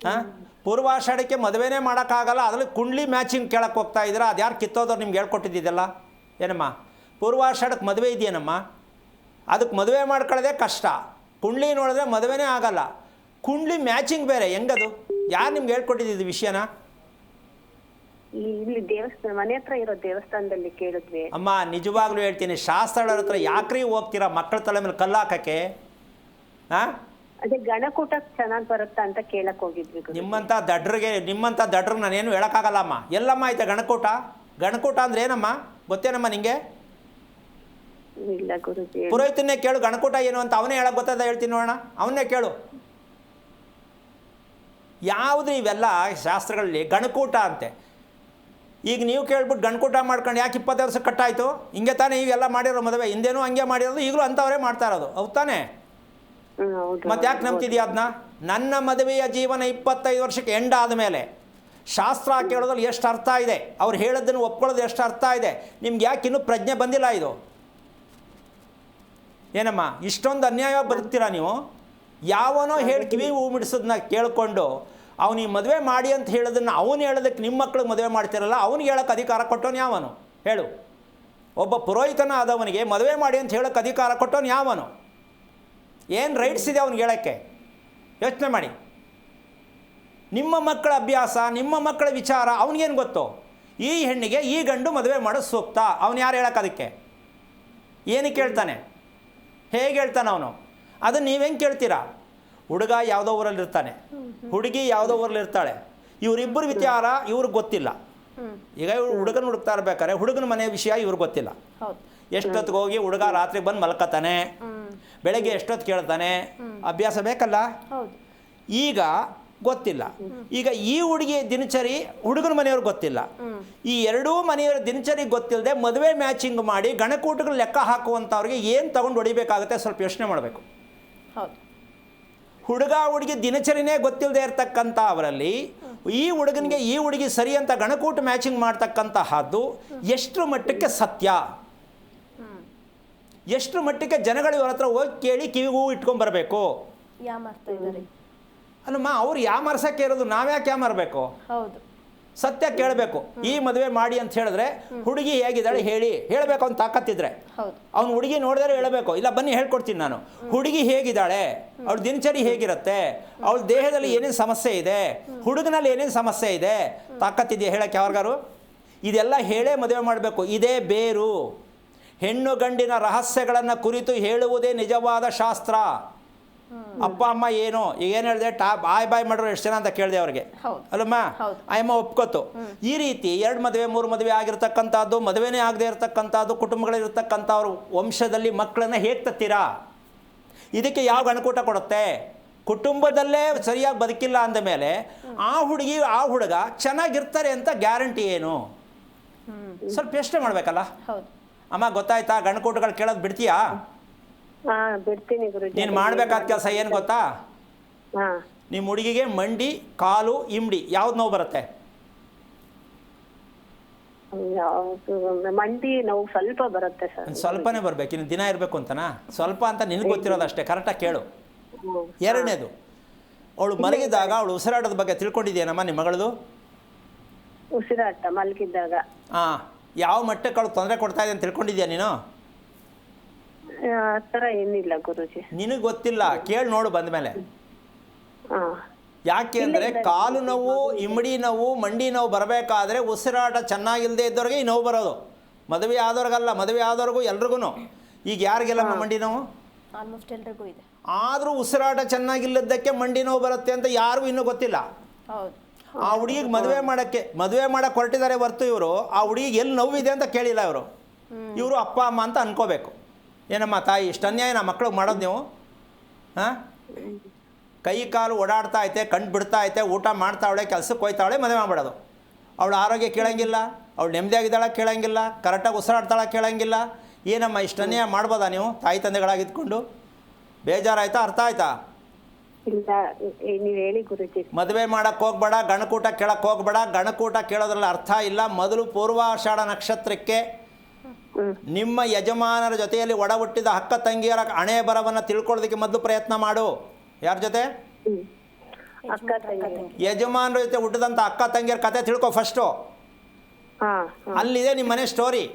ಹಾಂ, ಪೂರ್ವಾಷಾಢಕ್ಕೆ ಮದುವೆನೇ ಮಾಡೋಕ್ಕಾಗಲ್ಲ, ಅದರಲ್ಲಿ ಕುಂಡ್ಲಿ ಮ್ಯಾಚಿಂಗ್ ಕೇಳಕ್ಕೆ ಹೋಗ್ತಾ ಇದ್ದೀರಾ. ಅದು ಯಾರು ಕಿತ್ತೋದವ್ರು ನಿಮ್ಗೆ ಹೇಳ್ಕೊಟ್ಟಿದ್ದಿದ್ದಲ್ಲ ಏನಮ್ಮ? ಪೂರ್ವಾಷಾಢಕ್ಕೆ ಮದುವೆ ಇದೆಯೇನಮ್ಮ? ಅದಕ್ಕೆ ಮದುವೆ ಮಾಡ್ಕೊಳ್ಳೋದೇ ಕಷ್ಟ. ಕುಂಡ್ಲಿ ನೋಡಿದ್ರೆ ಮದುವೆನೇ ಆಗಲ್ಲ. ಕುಂಡ್ಲಿ ಮ್ಯಾಚಿಂಗ್ ಬೇರೆ, ಹೆಂಗದು? ಯಾರು ನಿಮ್ಗೆ ಹೇಳ್ಕೊಟ್ಟಿದ್ದು ವಿಷಯನ? ಇಲ್ಲಿ ದೇವಸ್ಥಾನ, ಮನೆ ಹತ್ರ ಇರೋ ದೇವಸ್ಥಾನದಲ್ಲಿ ಕೇಳಿದ್ವಿ. ಅಮ್ಮ ನಿಜವಾಗ್ಲೂ ಹೇಳ್ತೀನಿ, ಶಾಸ್ತ್ರಗಳ ಹತ್ರ ಯಾಕ್ರಿ ಹೋಗ್ತೀರಾ ಮಕ್ಕಳ ತಲೆ ಮೇಲೆ ಕಲ್ಲು ಹಾಕಕ್ಕೆ? ಹಾಂ, ಅದೇ ಗಣಕೂಟ ಚೆನ್ನಾಗಿ ಬರುತ್ತಾ ಅಂತ ಕೇಳಕ್ ಹೋಗಿದ್ವಿ. ನಿಮ್ಮಂಥ ದಡ್ರಿಗೆ ನಾನೇನು ಹೇಳೋಕ್ಕಾಗಲ್ಲಮ್ಮ. ಎಲ್ಲಮ್ಮ ಆಯ್ತಾ ಗಣಕೂಟ? ಗಣಕೂಟ ಅಂದ್ರೆ ಏನಮ್ಮ ಗೊತ್ತೇನಮ್ಮ ನಿಂಗೆ? ಇಲ್ಲ ಗುರುಜಿ. ಪುರೋಹಿತನ್ನೇ ಕೇಳು ಗಣಕೂಟ ಏನು ಅಂತ, ಅವನೇ ಹೇಳಕ್ ಗೊತ್ತಾದ, ಹೇಳ್ತೀನಿ ನೋಡೋಣ, ಅವನ್ನೇ ಕೇಳು. ಯಾವುದು ಇವೆಲ್ಲ ಶಾಸ್ತ್ರಗಳಲ್ಲಿ ಗಣಕೂಟ ಅಂತೆ. ಈಗ ನೀವು ಕೇಳ್ಬಿಟ್ಟು ಗಣಕೂಟ ಮಾಡ್ಕೊಂಡು ಯಾಕೆ 20 ವರ್ಷ ಕಟ್ಟಾಯಿತು? ಹಿಂಗೆ ತಾನೇ ಇವೆಲ್ಲ ಮಾಡಿರೋ ಮದುವೆ, ಹಿಂದೇನೂ ಹಂಗೆ ಮಾಡಿರೋದು, ಈಗಲೂ ಅಂಥವರೇ ಮಾಡ್ತಾ ಇರೋದು, ಹೌದು ತಾನೇ? ಮತ್ತೆ ಯಾಕೆ ನಂಬ್ತಿದ್ಯಾ ಅದನ್ನ? ನನ್ನ ಮದುವೆಯ ಜೀವನ 25 ವರ್ಷಕ್ಕೆ ಎಂಡ್ ಆದಮೇಲೆ ಶಾಸ್ತ್ರ ಕೇಳೋದ್ರಲ್ಲಿ ಎಷ್ಟು ಅರ್ಥ ಇದೆ, ಅವ್ರು ಹೇಳೋದನ್ನು ಒಪ್ಕೊಳ್ಳೋದು ಎಷ್ಟು ಅರ್ಥ ಇದೆ, ನಿಮ್ಗೆ ಯಾಕೆ ಇನ್ನೂ ಪ್ರಜ್ಞೆ ಬಂದಿಲ್ಲ? ಇದು ಏನಮ್ಮ ಇಷ್ಟೊಂದು ಅನ್ಯಾಯವಾಗಿ ಬದುಕ್ತೀರಾ ನೀವು? ಯಾವನೋ ಹೇಳಿ ಕಿವಿ ಹೂ ಮಿಡಿಸೋದನ್ನ ಕೇಳಿಕೊಂಡು ಅವನಿಗೆ ಮದುವೆ ಮಾಡಿ ಅಂತ ಹೇಳೋದನ್ನು ಅವನು ಹೇಳೋದಕ್ಕೆ ನಿಮ್ಮ ಮಕ್ಳಿಗೆ ಮದುವೆ ಮಾಡ್ತಿರಲ್ಲ, ಅವ್ನಿಗೆ ಹೇಳೋಕ್ಕೆ ಅಧಿಕಾರ ಕೊಟ್ಟವನು ಯಾವನು ಹೇಳು? ಒಬ್ಬ ಪುರೋಹಿತನ ಆದವನಿಗೆ ಮದುವೆ ಮಾಡಿ ಅಂತ ಹೇಳೋಕ್ಕೆ ಅಧಿಕಾರ ಕೊಟ್ಟವನು ಯಾವನು? ಏನು ರೈಟ್ಸ್ ಇದೆ ಅವ್ನಿಗೆ ಹೇಳೋಕ್ಕೆ? ಯೋಚನೆ ಮಾಡಿ. ನಿಮ್ಮ ಮಕ್ಕಳ ಅಭ್ಯಾಸ, ನಿಮ್ಮ ಮಕ್ಕಳ ವಿಚಾರ ಅವನಿಗೇನು ಗೊತ್ತು? ಈ ಹೆಣ್ಣಿಗೆ ಈ ಗಂಡು ಮದುವೆ ಮಾಡೋದು ಸೂಕ್ತ, ಅವನು ಯಾರು ಹೇಳೋಕ್ಕೆ? ಅದಕ್ಕೆ ಏನಕ್ಕೆ ಹೇಳ್ತಾನೆ? ಹೇಗೆ ಹೇಳ್ತಾನೆ ಅವನು? ಅದನ್ನು ನೀವು ಹೆಂಗೆ ಕೇಳ್ತೀರಾ? ಹುಡುಗ ಯಾವುದೋ ಊರಲ್ಲಿ ಇರ್ತಾನೆ, ಹುಡುಗಿ ಯಾವುದೋ ಊರಲ್ಲಿ ಇರ್ತಾಳೆ, ಇವರಿಬ್ಬರು ವಿಚಾರ ಇವ್ರಿಗೆ ಗೊತ್ತಿಲ್ಲ. ಈಗ ಹುಡುಗನ ಹುಡುಕ್ತಾ ಇರ್ಬೇಕಾರೆ ಹುಡುಗನ ಮನೆ ವಿಷಯ ಇವ್ರಿಗೆ ಗೊತ್ತಿಲ್ಲ. ಎಷ್ಟೊತ್ತಿಗೆ ಹೋಗಿ ಹುಡುಗ ರಾತ್ರಿ ಬಂದು ಮಲ್ಕತಾನೆ, ಬೆಳಗ್ಗೆ ಎಷ್ಟೊತ್ತು ಕೇಳ್ತಾನೆ, ಅಭ್ಯಾಸ ಬೇಕಲ್ಲ. ಈಗ ಗೊತ್ತಿಲ್ಲ. ಈಗ ಈ ಹುಡುಗಿ ದಿನಚರಿ ಹುಡುಗನ ಮನೆಯವ್ರಿಗೆ ಗೊತ್ತಿಲ್ಲ. ಈ ಎರಡೂ ಮನೆಯವರ ದಿನಚರಿ ಗೊತ್ತಿಲ್ಲದೆ ಮದುವೆ ಮ್ಯಾಚಿಂಗ್ ಮಾಡಿ ಗಣಕೂಟಗಳು ಲೆಕ್ಕ ಹಾಕುವಂಥವ್ರಿಗೆ ಏನು ತಗೊಂಡು ಹೊಡಿಬೇಕಾಗುತ್ತೆ ಸ್ವಲ್ಪ ಯೋಚನೆ ಮಾಡಬೇಕು. ಹುಡುಗ ಹುಡುಗಿ ದಿನಚರಿನೇ ಗೊತ್ತಿಲ್ಲದೆ ಇರತಕ್ಕಂಥ ಅವರಲ್ಲಿ ಈ ಹುಡುಗನಿಗೆ ಈ ಹುಡುಗಿ ಸರಿ ಅಂತ ಗಣಕೂಟ ಮ್ಯಾಚಿಂಗ್ ಮಾಡ್ತಕ್ಕಂತಹದ್ದು ಎಷ್ಟು ಮಟ್ಟಕ್ಕೆ ಸತ್ಯ, ಎಷ್ಟು ಮಟ್ಟಕ್ಕೆ ಜನಗಳು ಇವ್ರ ಹತ್ರ ಹೋಗಿ ಕೇಳಿ ಕಿವಿಗೂ ಇಟ್ಕೊಂಡ್ಬರ್ಬೇಕು. ಅಲ್ಲಮ್ಮ, ಅವ್ರು ಯಾಮರ್ಸಕ್ಕೆ ಇರೋದು, ನಾವ್ಯಾಕೆ ಯಾಮರ್ಬೇಕು? ಹೌದು, ಸತ್ಯ ಕೇಳಬೇಕು. ಈ ಮದುವೆ ಮಾಡಿ ಅಂತ ಹೇಳಿದ್ರೆ ಹುಡುಗಿ ಹೇಗಿದ್ದಾಳೆ ಹೇಳಬೇಕು ಅವ್ನು ತಾಕತ್ತಿದ್ರೆ. ಅವ್ನು ಹುಡುಗಿ ನೋಡಿದ್ರೆ ಹೇಳಬೇಕು, ಇಲ್ಲ ಬನ್ನಿ ಹೇಳ್ಕೊಡ್ತೀನಿ ನಾನು, ಹುಡುಗಿ ಹೇಗಿದ್ದಾಳೆ, ಅವಳ ದಿನಚರಿ ಹೇಗಿರುತ್ತೆ, ಅವಳ ದೇಹದಲ್ಲಿ ಏನೇನು ಸಮಸ್ಯೆ ಇದೆ, ಹುಡುಗನಲ್ಲಿ ಏನೇನು ಸಮಸ್ಯೆ ಇದೆ, ತಾಕತ್ತಿದೆಯಾ ಹೇಳಕ್ಕೆ ಯಾವಾಗಾರು? ಇದೆಲ್ಲ ಹೇಳೇ ಮದುವೆ ಮಾಡಬೇಕು. ಇದೇ ಬೇರು. ಹೆಣ್ಣು ಗಂಡಿನ ರಹಸ್ಯಗಳನ್ನು ಕುರಿತು ಹೇಳುವುದೇ ನಿಜವಾದ ಶಾಸ್ತ್ರ. ಅಪ್ಪ ಅಮ್ಮ ಏನು ಏನು ಹೇಳಿದೆ, ಬಾಯ್ ಮಾಡೋರು ಎಷ್ಟು ಜನ ಅಂತ ಕೇಳಿದೆ ಅವ್ರಿಗೆ, ಅಲ್ಲಮ್ಮ ಅಯ್ಯಮ್ಮ ಒಪ್ಕೋತು. ಈ ರೀತಿ 2 ಮದುವೆ 3 ಮದುವೆ ಆಗಿರ್ತಕ್ಕಂಥದ್ದು, ಮದುವೆನೇ ಆಗದೆ ಇರತಕ್ಕಂಥದ್ದು ಕುಟುಂಬಗಳಿರ್ತಕ್ಕಂಥವ್ರು ವಂಶದಲ್ಲಿ ಮಕ್ಕಳನ್ನ ಹೇಗೆ ತತ್ತೀರಾ? ಇದಕ್ಕೆ ಯಾವ ಗಣಕೂಟ ಕೊಡುತ್ತೆ? ಕುಟುಂಬದಲ್ಲೇ ಸರಿಯಾಗಿ ಬದುಕಿಲ್ಲ ಅಂದ ಮೇಲೆ ಆ ಹುಡುಗಿ ಆ ಹುಡುಗ ಚೆನ್ನಾಗಿರ್ತಾರೆ ಅಂತ ಗ್ಯಾರಂಟಿ ಏನು? ಸ್ವಲ್ಪ ಯೋಚನೆ ಮಾಡಬೇಕಲ್ಲ. ಹೌದು. ಅಮ್ಮ ಗೊತ್ತಾಯ್ತಾ? ಗಂಡುಕೂಟಗಳು ಕೇಳೋದು ಬಿಡ್ತೀಯಾ? ಹಾ ಬಿಡ್ತೀನಿ ಗುರುಜಿ. ನೀನು ಮಾಡಬೇಕಾದ ಕೆಲಸ ಏನು ಗೊತ್ತಾ? ಹಾ ನಿಮ್ಮ ಹುಡುಗಿಗೆ ಮಂಡಿ, ಕಾಲು, ಇಮ್ಡಿ ಯಾವ್ದು ನೋವು ಬರುತ್ತೆ? ಮಂಡಿ ನೋವು ಸ್ವಲ್ಪ ಬರುತ್ತೆ ಸರ್. ಸ್ವಲ್ಪನೇ ಬರಬೇಕು, ಇನ್ನು ದಿನ ಇರಬೇಕು ಅಂತನಾ? ಸ್ವಲ್ಪ ಅಂತ ನಿನಗೆ ಗೊತ್ತಿರೋದು ಅಷ್ಟೇ, ಕರೆಕ್ಟಾಗಿ ಕೇಳು. ಎರಡನೇದು, ಅವಳು ಮಲಗಿದಾಗ ಅವಳು ಉಸಿರಾಟದ ಬಗ್ಗೆ ತಿಳ್ಕೊಂಡಿದ್ಯೇನಮ್ಮ ನಿಮ್ಮ ಮಗಳದು? ಉಸಿರಾಟ ಮಲಗಿದ್ದಾಗ ಹಾಂ, ಯಾವ ಮಟ್ಟಕ್ಕೆ ಅವಳು ತೊಂದರೆ ಕೊಡ್ತಾ ಇದೆ ಅಂತ ತಿಳ್ಕೊಂಡಿದ್ಯಾ ನೀನು? ಆ ಥರ ಏನಿಲ್ಲ ಗುರುಜಿ. ನಿನಗೆ ಗೊತ್ತಿಲ್ಲ, ಕೇಳಿ ನೋಡು ಬಂದ ಮೇಲೆ. ಹಾ ಯಾಕೆ ಅಂದರೆ ಕಾಲು ನೋವು, ಇಮ್ಮಡಿ ನೋವು, ಮಂಡಿ ನೋವು ಬರಬೇಕಾದ್ರೆ ಉಸಿರಾಟ ಚೆನ್ನಾಗಿಲ್ಲದೆ ಇದ್ದವ್ರಿಗೆ ಈ ನೋವು ಬರೋದು. ಮದುವೆ ಆದವ್ರಿಗಲ್ಲ, ಮದುವೆ ಆದವ್ರಿಗೂ ಎಲ್ರಿಗೂ. ಈಗ ಯಾರಿಗೆಲ್ಲಮ್ಮ ಮಂಡಿ ನೋವು? ಆಲ್ಮೋಸ್ಟ್ ಎಲ್ರಿಗೂ ಇದೆ. ಆದರೂ ಉಸಿರಾಟ ಚೆನ್ನಾಗಿಲ್ಲದಕ್ಕೆ ಮಂಡಿ ನೋವು ಬರುತ್ತೆ ಅಂತ ಯಾರಿಗೂ ಇನ್ನೂ ಗೊತ್ತಿಲ್ಲ. ಹೌದು. ಆ ಹುಡುಗಿಗೆ ಮದುವೆ ಮಾಡೋಕ್ಕೆ ಹೊರಟಿದ್ದಾರೆ ಹೊರ್ತು ಇವರು ಆ ಹುಡುಗಿಗೆ ಎಲ್ಲಿ ನೋವಿದೆ ಅಂತ ಕೇಳಿಲ್ಲ. ಇವರು ಅಪ್ಪ ಅಮ್ಮ ಅಂತ ಅನ್ಕೋಬೇಕು. ಏನಮ್ಮ ತಾಯಿ ಇಷ್ಟು ಅನ್ಯಾಯ ನಮ್ಮ ಮಕ್ಳಿಗೆ ಮಾಡೋದು ನೀವು? ಹಾಂ, ಕೈ ಕಾಲು ಓಡಾಡ್ತಾ ಐತೆ, ಕಣ್ಣು ಬಿಡ್ತಾ ಐತೆ, ಊಟ ಮಾಡ್ತಾವಳೆ, ಕೆಲಸಕ್ಕೆ ಹೋಯ್ತಾವಳೆ, ಮದುವೆ ಮಾಡ್ಬಿಡೋದು. ಅವಳು ಆರೋಗ್ಯ ಕೇಳಂಗಿಲ್ಲ, ಅವಳು ನೆಮ್ಮದಿಯಾಗಿದ್ದಾಳ ಕೇಳಂಗಿಲ್ಲ, ಕರೆಕ್ಟಾಗಿ ಉಸಿರಾಡ್ತಾಳ ಕೇಳಂಗಿಲ್ಲ. ಏನಮ್ಮ ಇಷ್ಟು ಅನ್ಯಾಯ ಮಾಡ್ಬೋದಾ ನೀವು ತಾಯಿ ತಂದೆಗಳಾಗಿದ್ಕೊಂಡು? ಬೇಜಾರಾಯ್ತಾ? ಅರ್ಥ ಆಯ್ತಾ? ಇಲ್ಲ ನೀವ್ ಹೇಳಿ ಗುರುಜಿ. ಮದುವೆ ಮಾಡಕ್ಕೆ ಹೋಗ್ಬೇಡ, ಗಣಕೂಟ ಕೇಳಕ್ಕೆ ಹೋಗ್ಬೇಡ. ಗಣಕೂಟ ಕೇಳೋದ್ರಲ್ಲಿ ಅರ್ಥ ಇಲ್ಲ. ಮೊದಲು ಪೂರ್ವಾಷಾಢ ನಕ್ಷತ್ರಕ್ಕೆ ನಿಮ್ಮ ಯಜಮಾನರ ಜೊತೆಯಲ್ಲಿ ಒಡ ಹುಟ್ಟಿದ ಅಕ್ಕ ತಂಗಿಯರ ಹಣೆ ಬರವನ್ನು ತಿಳ್ಕೊಳ್ಳೋದಕ್ಕೆ ಮೊದಲು ಪ್ರಯತ್ನ ಮಾಡು. ಯಾರ ಜೊತೆ? ಅಕ್ಕ ತಂಗಿ. ಯಜಮಾನರ ಜೊತೆ ಹುಟ್ಟಿದಂಥ ಅಕ್ಕ ತಂಗಿಯರ ಕತೆ ತಿಳ್ಕೊ ಫಸ್ಟು. ಅಲ್ಲಿದೆ ನಿಮ್ಮ ಮನೆ ಸ್ಟೋರಿ.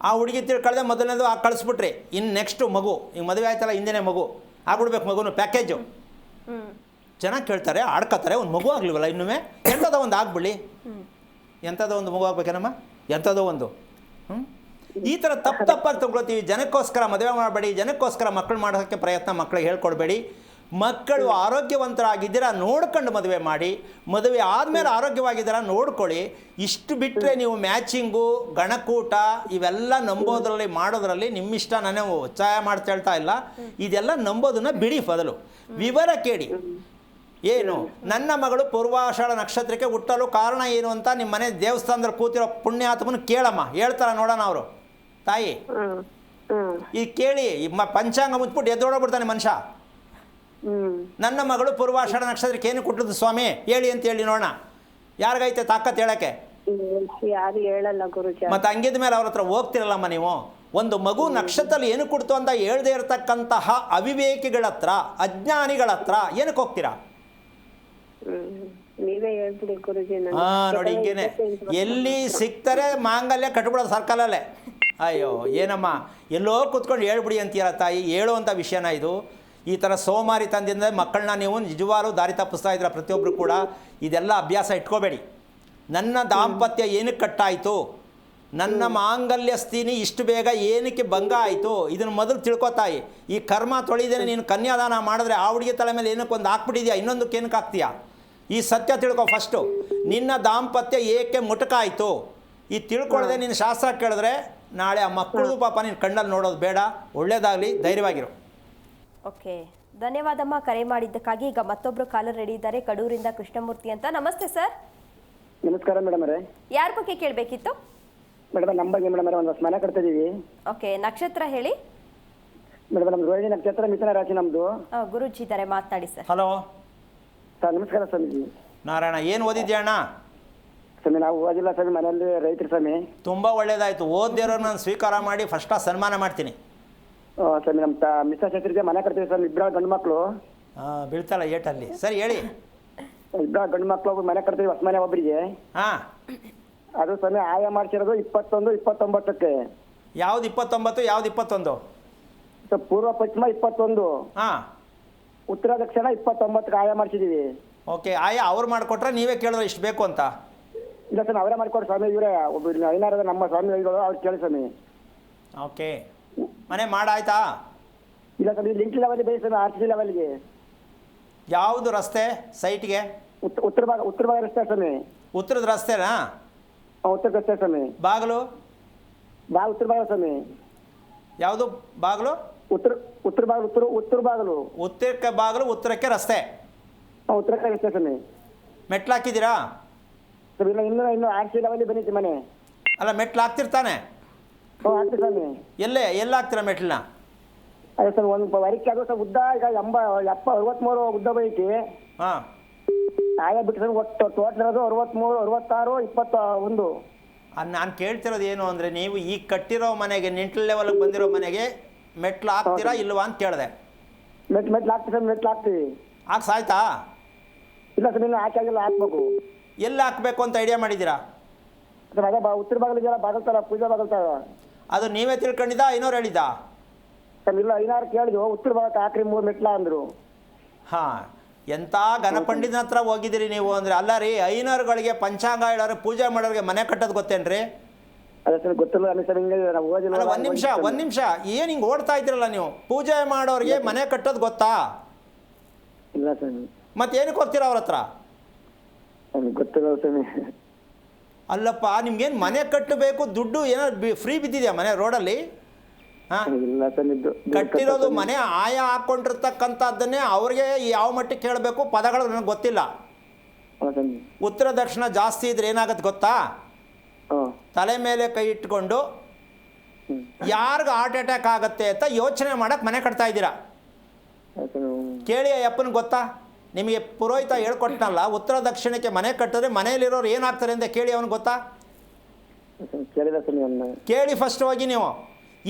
ಆ ಹುಡುಗಿ ತಿಳ್ಕೊಳ್ದೆ ಮೊದಲನೇದು ಆ ಕಳಿಸ್ಬಿಟ್ರಿ. ಇನ್ನು ನೆಕ್ಸ್ಟು ಮಗು, ಈಗ ಮದುವೆ ಆಯ್ತಲ್ಲ ಹಿಂದೆನೇ ಮಗು ಆಗ್ಬಿಡ್ಬೇಕು. ಮಗುನು ಪ್ಯಾಕೇಜು ಚೆನ್ನಾಗಿ ಕೇಳ್ತಾರೆ, ಆಡ್ಕೋತಾರೆ. ಒಂದು ಮಗು ಆಗ್ಲಿವಲ್ಲ ಇನ್ನೂ, ಎಂಥದೋ ಒಂದು ಆಗ್ಬಿಡಿ. ಎಂಥದೋ ಒಂದು ಮಗು ಆಗ್ಬೇಕೇನಮ್ಮ, ಎಂಥದೋ ಒಂದು. ಈ ಥರ ತಪ್ಪಾಗಿ ತಗೊಳ್ತೀವಿ. ಜನಕ್ಕೋಸ್ಕರ ಮದುವೆ ಮಾಡಬೇಡಿ, ಜನಕ್ಕೋಸ್ಕರ ಮಕ್ಕಳು ಮಾಡೋಕ್ಕೆ ಪ್ರಯತ್ನ ಮಕ್ಕಳಿಗೆ ಹೇಳ್ಕೊಡ್ಬೇಡಿ. ಮಕ್ಕಳು ಆರೋಗ್ಯವಂತರಾಗಿದ್ದೀರಾ ನೋಡ್ಕೊಂಡು ಮದುವೆ ಮಾಡಿ, ಮದುವೆ ಆದಮೇಲೆ ಆರೋಗ್ಯವಾಗಿದ್ದೀರಾ ನೋಡ್ಕೊಳ್ಳಿ. ಇಷ್ಟು ಬಿಟ್ಟರೆ ನೀವು ಮ್ಯಾಚಿಂಗು, ಗಣಕೂಟ ಇವೆಲ್ಲ ನಂಬೋದ್ರಲ್ಲಿ ಮಾಡೋದ್ರಲ್ಲಿ ನಿಮ್ಮಿಷ್ಟ. ನಾನು ಒತ್ತಾಯ ಮಾಡ್ತಾ ಹೇಳ್ತಾ ಇಲ್ಲ, ಇದೆಲ್ಲ ನಂಬೋದನ್ನು ಬಿಡಿ. ಬದಲು ವಿವರ ಕೇಳಿ. ಏನು ನನ್ನ ಮಗಳು ಪೂರ್ವಾಷಾಢ ನಕ್ಷತ್ರಕ್ಕೆ ಹುಟ್ಟಲು ಕಾರಣ ಏನು ಅಂತ ನಿಮ್ಮ ಮನೆ ದೇವಸ್ಥಾನದಲ್ಲಿ ಕೂತಿರೋ ಪುಣ್ಯಾತ್ಮನ ಕೇಳಮ್ಮ, ಹೇಳ್ತಾರ ನೋಡೋಣ ಅವರು ತಾಯಿ. ಈಗ ಕೇಳಿ, ಪಂಚಾಂಗ ಮುಚ್ಬಿಟ್ಟು ಎದ್ದೋಡಬಿಡ್ತಾನೆ ಮನುಷ್ಯ. ನನ್ನ ಮಗಳು ಪೂರ್ವಾಷಾಢ ನಕ್ಷತ್ರಕ್ಕೆ ಏನು ಕೊಟ್ಟದ್ದು ಸ್ವಾಮಿ ಹೇಳಿ ಅಂತ ಹೇಳಿ ನೋಡೋಣ. ಯಾರಿಗೈತೆ ತಾಕತ್ ಹೇಳಕ್ಕೆ? ಯಾರು ಹೇಳಲ್ಲ ಗುರುಜಿ. ಮತ್ತೆ ಹಂಗಿದ ಮೇಲೆ ಅವ್ರ ಹತ್ರ ಹೋಗ್ತಿರಲ್ಲಮ್ಮ ನೀವು. ಒಂದು ಮಗು ನಕ್ಷತ್ರದಲ್ಲಿ ಏನು ಕೊಡ್ತು ಅಂತ ಹೇಳ್ದೇ ಇರತಕ್ಕಂತಹ ಅವಿವೇಕಿಗಳ ಹತ್ರ, ಅಜ್ಞಾನಿಗಳ ಹತ್ರ ಏನಕ್ಕೆ ಹೋಗ್ತೀರಾ? ನೀವೇ ಹೇಳ್ಬಿಡಿ ಗುರುಜಿ. ನೋಡಿ ಹಿಂಗೇನೆ ಎಲ್ಲಿ ಸಿಗ್ತಾರೆ ಮಾಂಗಲ್ಯ ಕಟ್ಬಿಡೋದು ಸರ್ಕಲಲ್ಲೇ. ಅಯ್ಯೋ ಏನಮ್ಮ, ಎಲ್ಲೋ ಕೂತ್ಕೊಂಡು ಹೇಳ್ಬಿಡಿ ಅಂತೀರ ತಾಯಿ. ಹೇಳುವಂಥ ವಿಷಯನ ಇದು. ಈ ಥರ ಸೋಮಾರಿ ತಂದಿಂದ ಮಕ್ಕಳನ್ನ ನೀವು ನಿಜವಾಗ್ಲೂ ದಾರಿ ತಪ್ಪಿಸ್ತಾ ಇದ್ದೀರ ಪ್ರತಿಯೊಬ್ಬರು ಕೂಡ. ಇದೆಲ್ಲ ಅಭ್ಯಾಸ ಇಟ್ಕೋಬೇಡಿ. ನನ್ನ ದಾಂಪತ್ಯ ಏನಕ್ಕೆ ಕಟ್ಟಾಯಿತು, ನನ್ನ ಮಾಂಗಲ್ಯ ಸ್ಥಿತಿ ಇಷ್ಟು ಬೇಗ ಏನಕ್ಕೆ ಭಂಗ ಆಯಿತು, ಇದನ್ನು ಮೊದಲು ತಿಳ್ಕೊತಾಯಿ. ಈ ಕರ್ಮ ತೊಳಿದೇನೆ ನೀನು ಕನ್ಯಾದಾನ ಮಾಡಿದ್ರೆ ಆ ಹುಡುಗಿ ತಲೆ ಮೇಲೆ ಏನಕ್ಕೆ ಒಂದು ಹಾಕ್ಬಿಟ್ಟಿದ್ಯಾ, ಇನ್ನೊಂದಕ್ಕೆ ಏನಕ್ಕೆ ಹಾಕ್ತೀಯಾ? ಈ ಸತ್ಯ ತಿಳ್ಕೊ ಫಸ್ಟು. ನಿನ್ನ ದಾಂಪತ್ಯ ಏಕೆ ಮುಟಕಾಯಿತು ಈ ತಿಳ್ಕೊಳ್ಳದೆ ನೀನು ಶಾಸ್ತ್ರ ಕೇಳಿದ್ರೆ ನಾಳೆ ಆ ಮಕ್ಕಳದು ಪಾಪ ನೀನು ಕಣ್ಣಲ್ಲಿ ನೋಡೋದು ಬೇಡ. ಒಳ್ಳೇದಾಗಲಿ, ಧೈರ್ಯವಾಗಿರು. ಓಕೆ, ಧನ್ಯವಾದಮ್ಮ ಕರೆ ಮಾಡಿದ್ದಕ್ಕಾಗಿ. ಈಗ ಮತ್ತೊಬ್ರು ಕಾಲರ್ ರೆಡಿ ಇದ್ದಾರೆ, ಕಡೂರಿಂದ ಕೃಷ್ಣಮೂರ್ತಿ ಅಂತ. ನಮಸ್ತೆ ಸರ್. ನಮಸ್ಕಾರ ಮೇಡಮ್ ಅವರೇ. ಯಾರ ಬಗ್ಗೆ ಕೇಳಬೇಕಿತ್ತು ಮೇಡಮ್? ನಮ್ಮ ಬಗ್ಗೆ ಮೇಡಮ್ ಒಂದು ಮನೆ ಕಟ್ತಿದ್ದೀವಿ. ಓಕೆ, ನಕ್ಷತ್ರ ಹೇಳಿ ಮೇಡಮ್. ನಮ್ದು ರೋಹಿಣಿ ನಕ್ಷತ್ರ, ಮಿಥುನ ರಾಶಿ ನಮ್ದು. ಗುರುಜಿ ಇದ್ದಾರೆ, ಮಾತನಾಡಿ ಸರ್. ಹಲೋ ಸರ್ ನಮಸ್ಕಾರ ಸ್ವಾಮೀಜಿ. ನಾರಾಯಣ, ಏನು ಓದಿದ್ಯಾ ಅಣ್ಣ? ಸ್ವಾಮಿ ನಾವು ಓದಿಲ್ಲ ಸ್ವಾಮಿ, ಮನೆಯಲ್ಲಿ ರೈತರು ಸ್ವಾಮಿ. ತುಂಬ ಒಳ್ಳೇದಾಯಿತು. ಓದಿರೋರು ನಾನು ಸ್ವೀಕಾರ ಮಾಡಿ ಫಸ್ಟ್ ಕ್ಲಾಸ್ ಸನ್ಮಾನ ಮಾಡ್ತೀನಿ. ಸ್ವಾಮಿ ನಮ್ಮ ಮಿಸ್ಟರ್ ಛತ್ರಿಗೆ ಮನೆ ಕಟ್ತೀವಿ ಸ್ವಾಮಿ. ಇಬ್ಬರ ಗಂಡು ಮಕ್ಕಳು ಬೀಳ್ತಾಳ ಏಟಲ್ಲಿ. ಸರಿ ಹೇಳಿ. ಇಬ್ಬರ ಗಂಡು ಮಕ್ಕಳು ಮನೆ ಕಟ್ತೀವಿ, ಹೊಸ ಮನೆ ಒಬ್ಬರಿಗೆ. ಹಾಂ, ಅದು ಸ್ವಾಮಿ ಆಯ ಮಾಡ್ಸಿರೋದು 21, 29ಕ್ಕೆ. ಯಾವ್ದು 29, ಯಾವ್ದು 21? ಪೂರ್ವ ಪಶ್ಚಿಮ 21. ಹಾಂ, ಉತ್ತರ ದಕ್ಷಿಣ 29ಕ್ಕೆ ಆಯ ಮಾಡ್ಸಿದೀವಿ. ಓಕೆ, ಆಯಾ ಅವ್ರು ಮಾಡಿಕೊಟ್ರೆ ನೀವೇ ಕೇಳಿದ್ರೆ ಇಷ್ಟು ಬೇಕು ಅಂತ? ಇಲ್ಲ ಸ್ವಾಮಿ, ಅವರೇ ಮಾಡ್ಕೊಡ್ರಿ ಸ್ವಾಮಿ. ಇವರೇ ಒಬ್ಬರು ಐನಾರದ ನಮ್ಮ ಸ್ವಾಮಿಗಳು, ಅವ್ರು ಕೇಳಿ ಸ್ವಾಮಿ. ಓಕೆ, ಮನೆ ಮಾಡಾಯ್ತಾ? ಇಲ್ಲ ಸ್ವಾಮಿ, ಲಿಂಕ್ ಲೆವೆಲ್ ಬೇಸ್ ಸ್ವಾಮಿ, RCC ಲೆವೆಲ್ಗೆ. ಯಾವುದು ರಸ್ತೆ ಸೈಟ್ಗೆ? ಉತ್ತರ ಭಾಗ ರಸ್ತೆ ಸ್ವಾಮಿ. ಉತ್ತರದ ರಸ್ತೆನಾ? ಉತ್ತರ ರಸ್ತೆ ಸ್ವಾಮಿ. ಬಾಗಿಲು? ಉತ್ತರ ಭಾಗ ಸ್ವಾಮಿ. ಯಾವುದು ಬಾಗಿಲು? ಉತ್ತರ ಬಾಗಿಲು ಉತ್ತರಕ್ಕೆ ಬಾಗಿಲು, ಉತ್ತರಕ್ಕೆ ರಸ್ತೆ. ಉತ್ತರಕ್ಕೆ ರಸ್ತೆ ಸ್ವಾಮಿ. ಮೆಟ್ಲು ಹಾಕಿದ್ದೀರಾ? ಸರ್ ಇನ್ನು ಆರ್ಸಿ ಲೆವೆಲ್ ಬಂದಿತ್ತು ಮನೆ. ಅಲ್ಲ, ಮೆಟ್ಲು ಹಾಕ್ತಿರ್ತಾನೆ. ಆಗ್ತದೆ ಸ್ವಾಮಿ. ಎಲ್ಲ ಹಾಕ್ತೀರಾ ಮೆಟ್ಲನ್ನ? ಅದೇ ಸರ್ ಒಂದು ವರಿಕೆ ಅದು ಸರ್ ಉದ್ದ ಈಗ 63 ಉದ್ದ ಬೈತಿ. ಹಾಂ, ಆಗ ಬಿಟ್ಟು ಸರ್ ಒಟ್ಟು ಟೋಟಲ್ ಇರೋದು 63, 66, 21. ನಾನು ಕೇಳ್ತಿರೋದು ಏನು ಅಂದರೆ, ನೀವು ಈಗ ಕಟ್ಟಿರೋ ಮನೆಗೆ, ನಿಂಟ್ಲ್ ಲೆವೆಲ್ಗೆ ಬಂದಿರೋ ಮನೆಗೆ ಮೆಟ್ಲು ಹಾಕ್ತೀರಾ ಇಲ್ವಾ ಅಂತ ಕೇಳಿದೆ. ಮೆಟ್ಲು ಹಾಕ್ತೀವಿ ಸರ್, ಮೆಟ್ಲು ಹಾಕ್ತೀವಿ. ಸಾಯ್ತಾ? ಇಲ್ಲ ಸರ್, ಇನ್ನು ಹಾಕಿಲ್ಲ, ಹಾಕ್ಬೇಕು. ಎಲ್ಲಿ ಹಾಕಬೇಕು ಅಂತ ಐಡಿಯಾ ಮಾಡಿದ್ದೀರಾ? ಸರ್ ಅದೇ ಉತ್ತರ ಬಾಗಿಲಿಗೆಲ್ಲ ಬಾಗಲ್ತಾರ, ಪೂಜಾ ಬಾಗಲ್ತಾರ. ಅದು ನೀವೇ ತಿಳ್ಕೊಂಡಿದ್ದಾ, ಇನ್ನೋರು ಹೇಳಿದ್ದಾ? ಸರ್ ಇಲ್ಲ, ಐನಾರು ಕೇಳಿದ್ವು, ಉತ್ತರ ಭಾಗಕ್ಕೆ ಹಾಕ್ರಿ 3 ಮೆಟ್ಲ ಅಂದರು. ಹಾಂ, ಎಂಥ ಗಣಪಂಡಿತನ ಹತ್ರ ಹೋಗಿದ್ದೀರಿ ನೀವು ಅಂದರೆ. ಅಲ್ಲ ರೀ, ಐನೋರುಗಳಿಗೆ ಪಂಚಾಂಗ ಹೇಳೋರು, ಪೂಜೆ ಮಾಡೋರಿಗೆ ಮನೆ ಕಟ್ಟೋದು ಗೊತ್ತೇನ್ರಿ? ಅದೇ ಸರ್ ಗೊತ್ತಿಲ್ಲ ಸರ್, ಹಿಂಗೆ ನಾವು ಓದಿಲ್ಲ. ಅಲ್ಲ, ಒಂದು ನಿಮಿಷ ಏನು ಹಿಂಗೆ ಓಡ್ತಾ ಇದ್ದೀರಲ್ಲ ನೀವು? ಪೂಜೆ ಮಾಡೋರಿಗೆ ಮನೆ ಕಟ್ಟೋದು ಗೊತ್ತಾ? ಇಲ್ಲ ಸರ್. ಮತ್ತೆ ಏನಕ್ಕೆ ಹೋಗ್ತೀರಾ ಅವ್ರ ಹತ್ರ? ಗೊತ್ತಿಲ್ಲ ಸ್ವಾಮಿ. ಅಲ್ಲಪ್ಪ, ನಿಮ್ಗೇನು ಮನೆ ಕಟ್ಟಬೇಕು, ದುಡ್ಡು ಏನಾದ್ರು ಫ್ರೀ ಬಿದ್ದಿದೆಯಾ ಮನೆ ರೋಡಲ್ಲಿ? ಹಾಂ, ಇಲ್ಲ ಸರ್, ಕಟ್ಟಿರೋದು ಮನೆ ಆಯಾ ಹಾಕ್ಕೊಂಡಿರ್ತಕ್ಕಂಥದ್ದನ್ನೇ ಅವ್ರಿಗೆ ಯಾವ ಮಟ್ಟಿಗೆ ಕೇಳಬೇಕು ಪದಗಳು ನನಗೆ ಗೊತ್ತಿಲ್ಲ. ಉತ್ತರ ದಕ್ಷಿಣ ಜಾಸ್ತಿ ಇದ್ರೆ ಏನಾಗುತ್ತೆ ಗೊತ್ತಾ? ತಲೆ ಮೇಲೆ ಕೈ ಇಟ್ಕೊಂಡು ಯಾರಿಗ ಹಾರ್ಟ್ ಅಟ್ಯಾಕ್ ಆಗುತ್ತೆ ಅಂತ ಯೋಚನೆ ಮಾಡಕ್ಕೆ ಮನೆ ಕಟ್ತಾ ಇದ್ದೀರಾ. ಕೇಳಿ ಅಯ್ಯಪ್ಪನಿಗೆ ಗೊತ್ತಾ? ನಿಮಗೆ ಪುರೋಹಿತ ಹೇಳ್ಕೊಟ್ನಲ್ಲ, ಉತ್ತರ ದಕ್ಷಿಣಕ್ಕೆ ಮನೆ ಕಟ್ಟಿದ್ರೆ ಮನೆಯಲ್ಲಿರೋರು ಏನಾಗ್ತಾರೆ ಅಂತ ಕೇಳಿ ಅವನಿಗೆ ಗೊತ್ತಾ? ಕೇಳಿ ಫಸ್ಟ್ ಹೋಗಿ ನೀವು.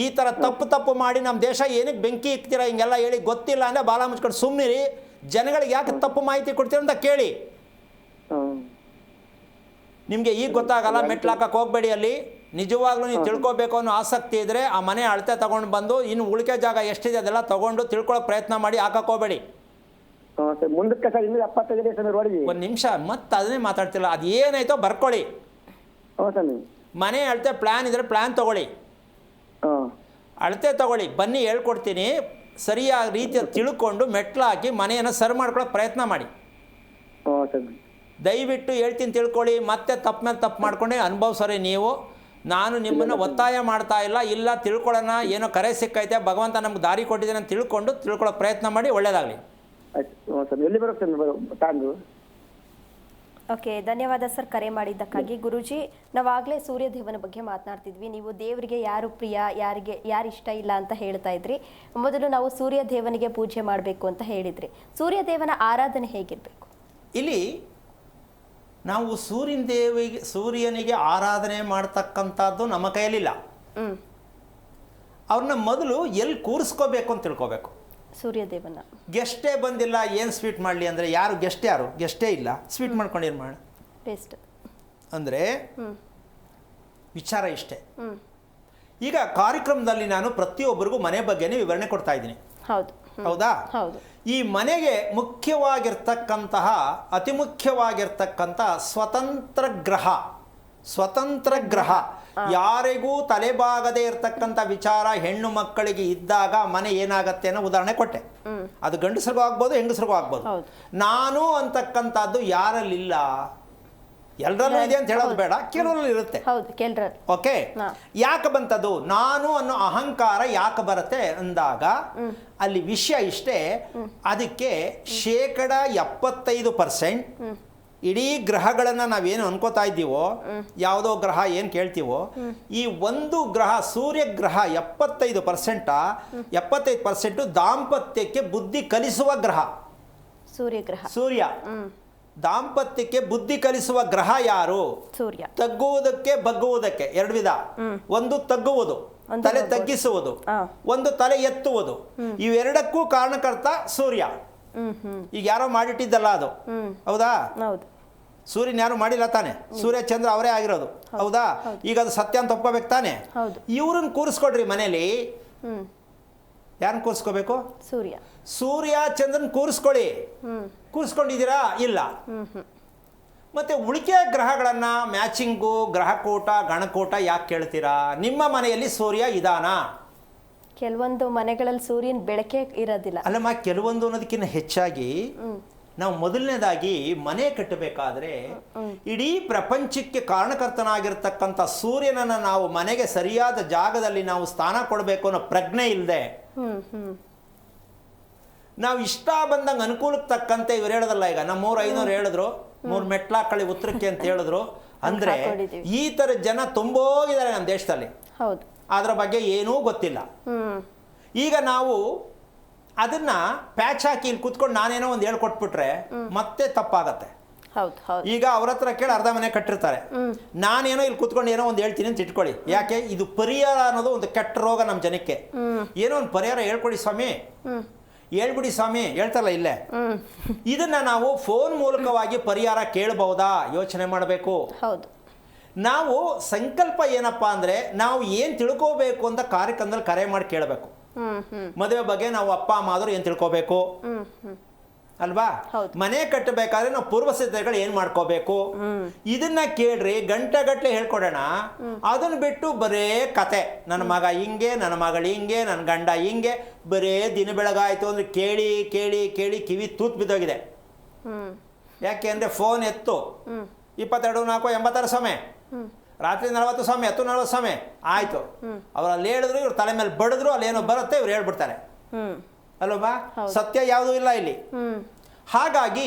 ಈ ಥರ ತಪ್ಪು ಮಾಡಿ ನಮ್ಮ ದೇಶ ಏನಕ್ಕೆ ಬೆಂಕಿ ಇಕ್ತೀರಾ ಹಿಂಗೆಲ್ಲ ಹೇಳಿ ಗೊತ್ತಿಲ್ಲ ಅಂದರೆ ಬಾಲ ಮುಚ್ಕೊಂಡು ಸುಮ್ಮನಿರಿ. ಜನಗಳಿಗೆ ಯಾಕೆ ತಪ್ಪು ಮಾಹಿತಿ ಕೊಡ್ತೀರ ಅಂತ ಕೇಳಿ. ನಿಮಗೆ ಈಗ ಗೊತ್ತಾಗಲ್ಲ, ಮೆಟ್ಲು ಹಾಕಕ್ಕೆ ಹೋಗಬೇಡಿ. ಅಲ್ಲಿ ನಿಜವಾಗ್ಲೂ ನೀವು ತಿಳ್ಕೊಬೇಕು ಅನ್ನೋ ಆಸಕ್ತಿ ಇದ್ದರೆ ಆ ಮನೆ ಅಳತೆ ತೊಗೊಂಡು ಬಂದು ಇನ್ನು ಉಳಿಕೆ ಜಾಗ ಎಷ್ಟಿದೆ ಅದೆಲ್ಲ ತೊಗೊಂಡು ತಿಳ್ಕೊಳ್ಳೋ ಪ್ರಯತ್ನ ಮಾಡಿ, ಹಾಕಕ್ಕೆ ಹೋಗಬೇಡಿ. ಮುಂದಕ್ಕೆ ಸರ್ ಇನ್ನೂ 75 ಸರ್ ರೋಡಿಗೆ. ಒಂದು ನಿಮಿಷ, ಮತ್ತೆ ಅದನ್ನೇ ಮಾತಾಡ್ತಿಲ್ಲ. ಅದು ಏನಾಯ್ತೋ ಬರ್ಕೊಳ್ಳಿ. ಮನೆ ಅಳತೆ ಪ್ಲ್ಯಾನ್ ಇದ್ದರೆ ಪ್ಲ್ಯಾನ್ ತೊಗೊಳ್ಳಿ, ಅಳತೆ ತೊಗೊಳ್ಳಿ, ಬನ್ನಿ ಹೇಳ್ಕೊಡ್ತೀನಿ. ಸರಿಯಾದ ರೀತಿಯಲ್ಲಿ ತಿಳ್ಕೊಂಡು ಮೆಟ್ಲು ಹಾಕಿ ಮನೆಯನ್ನು ಸರಿ ಮಾಡ್ಕೊಳ್ಳೋಕೆ ಪ್ರಯತ್ನ ಮಾಡಿ. ದಯವಿಟ್ಟು ಹೇಳ್ತೀನಿ ತಿಳ್ಕೊಳ್ಳಿ. ಮತ್ತೆ ತಪ್ಪು ಮೇಲೆ ತಪ್ಪು ಮಾಡ್ಕೊಂಡೆ ಅನುಭವಿಸೋರಿ ನೀವು. ನಾನು ನಿಮ್ಮನ್ನು ಒತ್ತಾಯ ಮಾಡ್ತಾ ಇಲ್ಲ ತಿಳ್ಕೊಳ್ಳೋಣ, ಏನೋ ಕರೆ ಸಿಕ್ಕೈತೆ, ಭಗವಂತ ನಮ್ಗೆ ದಾರಿ ಕೊಟ್ಟಿದ್ದಾನೆ ಅಂತ ತಿಳ್ಕೊಳ್ಳೋ ಪ್ರಯತ್ನ ಮಾಡಿ. ಒಳ್ಳೆಯದಾಗಲಿ. ಓಕೆ, ಧನ್ಯವಾದ ಸರ್ ಕರೆ ಮಾಡಿದ್ದಕ್ಕಾಗಿ. ಗುರೂಜಿ, ನಾವಾಗಲೇ ಸೂರ್ಯದೇವನ ಬಗ್ಗೆ ಮಾತನಾಡ್ತಿದ್ವಿ. ನೀವು ದೇವರಿಗೆ ಯಾರು ಪ್ರಿಯ, ಯಾರು ಇಷ್ಟ ಇಲ್ಲ ಅಂತ ಹೇಳ್ತಾ ಇದ್ರಿ. ಮೊದಲು ನಾವು ಸೂರ್ಯದೇವನಿಗೆ ಪೂಜೆ ಮಾಡಬೇಕು ಅಂತ ಹೇಳಿದ್ರಿ. ಸೂರ್ಯದೇವನ ಆರಾಧನೆ ಹೇಗಿರಬೇಕು? ಇಲ್ಲಿ ನಾವು ಸೂರ್ಯನಿಗೆ ಆರಾಧನೆ ಮಾಡ್ತಕ್ಕಂಥದ್ದು ನಮ್ಮ ಕೈಯಲ್ಲಿಲ್ಲ. ಅವ್ರನ್ನ ಮೊದಲು ಎಲ್ಲಿ ಕೂರಿಸ್ಕೋಬೇಕು ಅಂತ ತಿಳ್ಕೋಬೇಕು. ಸೂರ್ಯದೇವನ ಗೆಸ್ಟೇ ಬಂದಿಲ್ಲ, ಏನು ಸ್ವೀಟ್ ಮಾಡಲಿ ಅಂದರೆ ಗೆಸ್ಟೇ ಇಲ್ಲ, ಸ್ವೀಟ್ ಮಾಡ್ಕೊಂಡು ಏನು ಮಾಡ ಟೇಸ್ಟ್ ಅಂದರೆ ವಿಚಾರ ಇಷ್ಟೇ. ಈಗ ಕಾರ್ಯಕ್ರಮದಲ್ಲಿ ನಾನು ಪ್ರತಿಯೊಬ್ಬರಿಗೂ ಮನೆ ಬಗ್ಗೆನೇ ವಿವರಣೆ ಕೊಡ್ತಾ ಇದ್ದೀನಿ. ಹೌದಾ? ಈ ಮನೆಗೆ ಮುಖ್ಯವಾಗಿರ್ತಕ್ಕಂತಹ ಅತಿ ಮುಖ್ಯವಾಗಿರ್ತಕ್ಕಂಥ ಸ್ವತಂತ್ರ ಗ್ರಹ ಯಾರಿಗೂ ತಲೆಬಾಗದೇ ಇರತಕ್ಕಂಥ ವಿಚಾರ ಹೆಣ್ಣು ಮಕ್ಕಳಿಗೆ ಇದ್ದಾಗ ಮನೆ ಏನಾಗತ್ತೆ ಅನ್ನೋ ಉದಾಹರಣೆ ಕೊಟ್ಟೆ. ಅದು ಗಂಡಸರಿಗೂ ಆಗ್ಬೋದು, ಹೆಂಗಸರಿಗೂ ಆಗ್ಬೋದು. ನಾನು ಅಂತಕ್ಕಂಥದ್ದು ಯಾರಲ್ಲಿಲ್ಲ, ಎಲ್ಲರಲ್ಲೂ ಇದೆ ಅಂತ ಹೇಳೋದು ಬೇಡ, ಕೆಲವರಲ್ಲಿ ಇರುತ್ತೆ. ಓಕೆ, ಯಾಕೆ ಬಂತದ್ದು? ನಾನು ಅನ್ನೋ ಅಹಂಕಾರ ಯಾಕೆ ಬರುತ್ತೆ ಅಂದಾಗ ಅಲ್ಲಿ ವಿಷಯ ಇಷ್ಟೇ. ಅದಕ್ಕೆ 75% ಇಡೀ ಗ್ರಹಗಳನ್ನು ನಾವೇನು ಅನ್ಕೋತಾ ಇದ್ದೀವೋ, ಯಾವುದೋ ಗ್ರಹ ಏನು ಕೇಳ್ತೀವೋ, ಈ ಒಂದು ಗ್ರಹ ಸೂರ್ಯ ಗ್ರಹ 75% ದಾಂಪತ್ಯಕ್ಕೆ ಬುದ್ಧಿ ಕಲಿಸುವ ಗ್ರಹ. ಸೂರ್ಯ ದಾಂಪತ್ಯಕ್ಕೆ ಬುದ್ಧಿ ಕಲಿಸುವ ಗ್ರಹ ಯಾರು? ಸೂರ್ಯ. ತಗ್ಗುವುದಕ್ಕೆ ಬಗ್ಗುವುದಕ್ಕೆ ಎರಡು ವಿಧ. ಒಂದು ತಗ್ಗುವುದು, ತಲೆ ತಗ್ಗಿಸುವುದು, ಒಂದು ತಲೆ ಎತ್ತುವುದು. ಇವೆರಡಕ್ಕೂ ಕಾರಣಕರ್ತ ಸೂರ್ಯ. ಈಗ ಯಾರೋ ಮಾಡಿಟ್ಟಿದ್ದಲ್ಲ ಅದು, ಹೌದಾ? ಸೂರ್ಯನ ಯಾರು ಮಾಡಿಲ್ಲ ತಾನೆ, ಸೂರ್ಯ ಚಂದ್ರ ಅವರೇ ಆಗಿರೋದು, ಹೌದಾ? ಈಗ ಅದು ಸತ್ಯ ಅಂತ ಒಪ್ಕೋಬೇಕು ತಾನೆ. ಇವ್ರನ್ನ ಕೂರಿಸ್ಕೊಡ್ರಿ ಮನೇಲಿ. ಯಾರನ್ನ ಕೂರಿಸ್ಕೋಬೇಕು? ಸೂರ್ಯ ಚಂದ್ರನ್ ಕೂರಿಸ್ಕೊಳ್ಳಿ. ಕೂರಿಸ್ಕೊಂಡಿದ್ದೀರಾ? ಇಲ್ಲ. ಮತ್ತೆ ಉಳಿಕೆ ಗ್ರಹಗಳನ್ನ ಮ್ಯಾಚಿಂಗು, ಗ್ರಹಕೂಟ, ಗಣಕೂಟ ಯಾಕೆ ಕೇಳ್ತೀರಾ? ನಿಮ್ಮ ಮನೆಯಲ್ಲಿ ಸೂರ್ಯ ಇದಾನ? ಕೆಲವೊಂದು ಮನೆಗಳಲ್ಲಿ ಸೂರ್ಯನ ಬೆಳಕೆ ಇರೋದಿಲ್ಲ. ಅಲ್ಲಮ್ಮ, ಕೆಲವೊಂದು ಅನ್ನೋದಕ್ಕಿಂತ ಹೆಚ್ಚಾಗಿ ನಾವು ಮೊದಲನೇದಾಗಿ ಮನೆ ಕಟ್ಟಬೇಕಾದ್ರೆ ಇಡೀ ಪ್ರಪಂಚಕ್ಕೆ ಕಾರಣಕರ್ತನಾಗಿರ್ತಕ್ಕಂಥ ಸೂರ್ಯನನ್ನು ನಾವು ಮನೆಗೆ ಸರಿಯಾದ ಜಾಗದಲ್ಲಿ ನಾವು ಸ್ಥಾನ ಕೊಡಬೇಕು ಅನ್ನೋ ಪ್ರಜ್ಞೆ ಇಲ್ಲದೆ ನಾವು ಇಷ್ಟ ಬಂದಂಗೆ ಅನುಕೂಲಕ್ಕೆ ತಕ್ಕಂತೆ ಇವ್ರು ಹೇಳೋದಲ್ಲ. ಈಗ ನಮ್ಮ 300-500 ಹೇಳಿದ್ರು, 3 ಮೆಟ್ಲಾಕಳಿ ಉತ್ತರಕ್ಕೆ ಅಂತ ಹೇಳಿದ್ರು. ಅಂದರೆ ಈ ಥರ ಜನ ತುಂಬೋಗಿದ್ದಾರೆ ನಮ್ಮ ದೇಶದಲ್ಲಿ. ಹೌದು. ಅದರ ಬಗ್ಗೆ ಏನೂ ಗೊತ್ತಿಲ್ಲ. ಈಗ ನಾವು ಅದನ್ನ ಪ್ಯಾಚ್ ಹಾಕಿ ಇಲ್ಲಿ ಕೂತ್ಕೊಂಡು ನಾನೇನೋ ಒಂದು ಹೇಳ್ಕೊಟ್ಬಿಟ್ರೆ ಮತ್ತೆ ತಪ್ಪಾಗತ್ತೆ. ಹೌದು ಹೌದು. ಈಗ ಅವ್ರ ಹತ್ರ ಕೇಳಿ ಅರ್ಧ ಮನೆ ಕಟ್ಟಿರ್ತಾರೆ, ನಾನೇನೋ ಇಲ್ಲಿ ಕೂತ್ಕೊಂಡು ಏನೋ ಒಂದು ಹೇಳ್ತೀನಿ ಅಂತ ಇಟ್ಕೊಳ್ಳಿ. ಯಾಕೆ ಇದು ಪರಿಹಾರ ಅನ್ನೋದು ಒಂದು ಕೆಟ್ಟ ರೋಗ ನಮ್ಮ ಜನಕ್ಕೆ. ಏನೋ ಒಂದು ಪರಿಹಾರ ಹೇಳ್ಕೊಡಿ ಸ್ವಾಮಿ, ಹೇಳ್ಬಿಡಿ ಸ್ವಾಮಿ ಹೇಳ್ತಾರಲ್ಲ ಇಲ್ಲೇ. ಇದನ್ನ ನಾವು ಫೋನ್ ಮೂಲಕವಾಗಿ ಪರಿಹಾರ ಕೇಳಬಹುದಾ ಯೋಚನೆ ಮಾಡಬೇಕು. ಹೌದು. ನಾವು ಸಂಕಲ್ಪ ಏನಪ್ಪಾ ಅಂದ್ರೆ ನಾವು ಏನ್ ತಿಳ್ಕೋಬೇಕು ಅಂತ ಕಾರ್ಯಕ್ರಮದಲ್ಲಿ ಕರೆ ಮಾಡಿ ಕೇಳಬೇಕು. ಮದುವೆ ಬಗ್ಗೆ ನಾವು ಅಪ್ಪ ಅಮ್ಮ ಆದ್ರೂ ಏನ್ ತಿಳ್ಕೋಬೇಕು ಅಲ್ವಾ? ಮನೆ ಕಟ್ಟಬೇಕಾದ್ರೆ ನಾವು ಪೂರ್ವ ಸಿದ್ಧತೆಗಳು ಏನ್ ಮಾಡ್ಕೋಬೇಕು, ಇದನ್ನ ಕೇಳ್ರಿ. ಗಂಟೆಗಟ್ಲೆ ಹೇಳ್ಕೊಡೋಣ. ಅದನ್ನ ಬಿಟ್ಟು ಬರೇ ಕತೆ, ನನ್ನ ಮಗ ಹಿಂಗೆ, ನನ್ನ ಮಗಳು ಹಿಂಗೆ, ನನ್ನ ಗಂಡ ಹಿಂಗೆ, ಬರೇ ದಿನ ಬೆಳಗಾಯ್ತು ಅಂದ್ರೆ ಕೇಳಿ ಕೇಳಿ ಕೇಳಿ ಕಿವಿ ತೂತ್ ಬಿದ್ದೋಗಿದೆ. ಯಾಕೆ ಅಂದ್ರೆ ಫೋನ್ ಎತ್ತು 22-4-86 ಸಮಯ, ರಾತ್ರಿ 40 ಸಮಯ, 40 ಸಮಯ ಆಯ್ತು. ಅವ್ರು ಅಲ್ಲಿ ಹೇಳಿದ್ರು, ಇವ್ರು ತಲೆ ಮೇಲೆ ಬಡಿದ್ರು, ಅಲ್ಲೇನೋ ಬರುತ್ತೆ, ಇವ್ರು ಹೇಳ್ಬಿಡ್ತಾರೆ ಅಲ್ವಾ? ಸತ್ಯ ಯಾವುದೂ ಇಲ್ಲ ಇಲ್ಲಿ. ಹಾಗಾಗಿ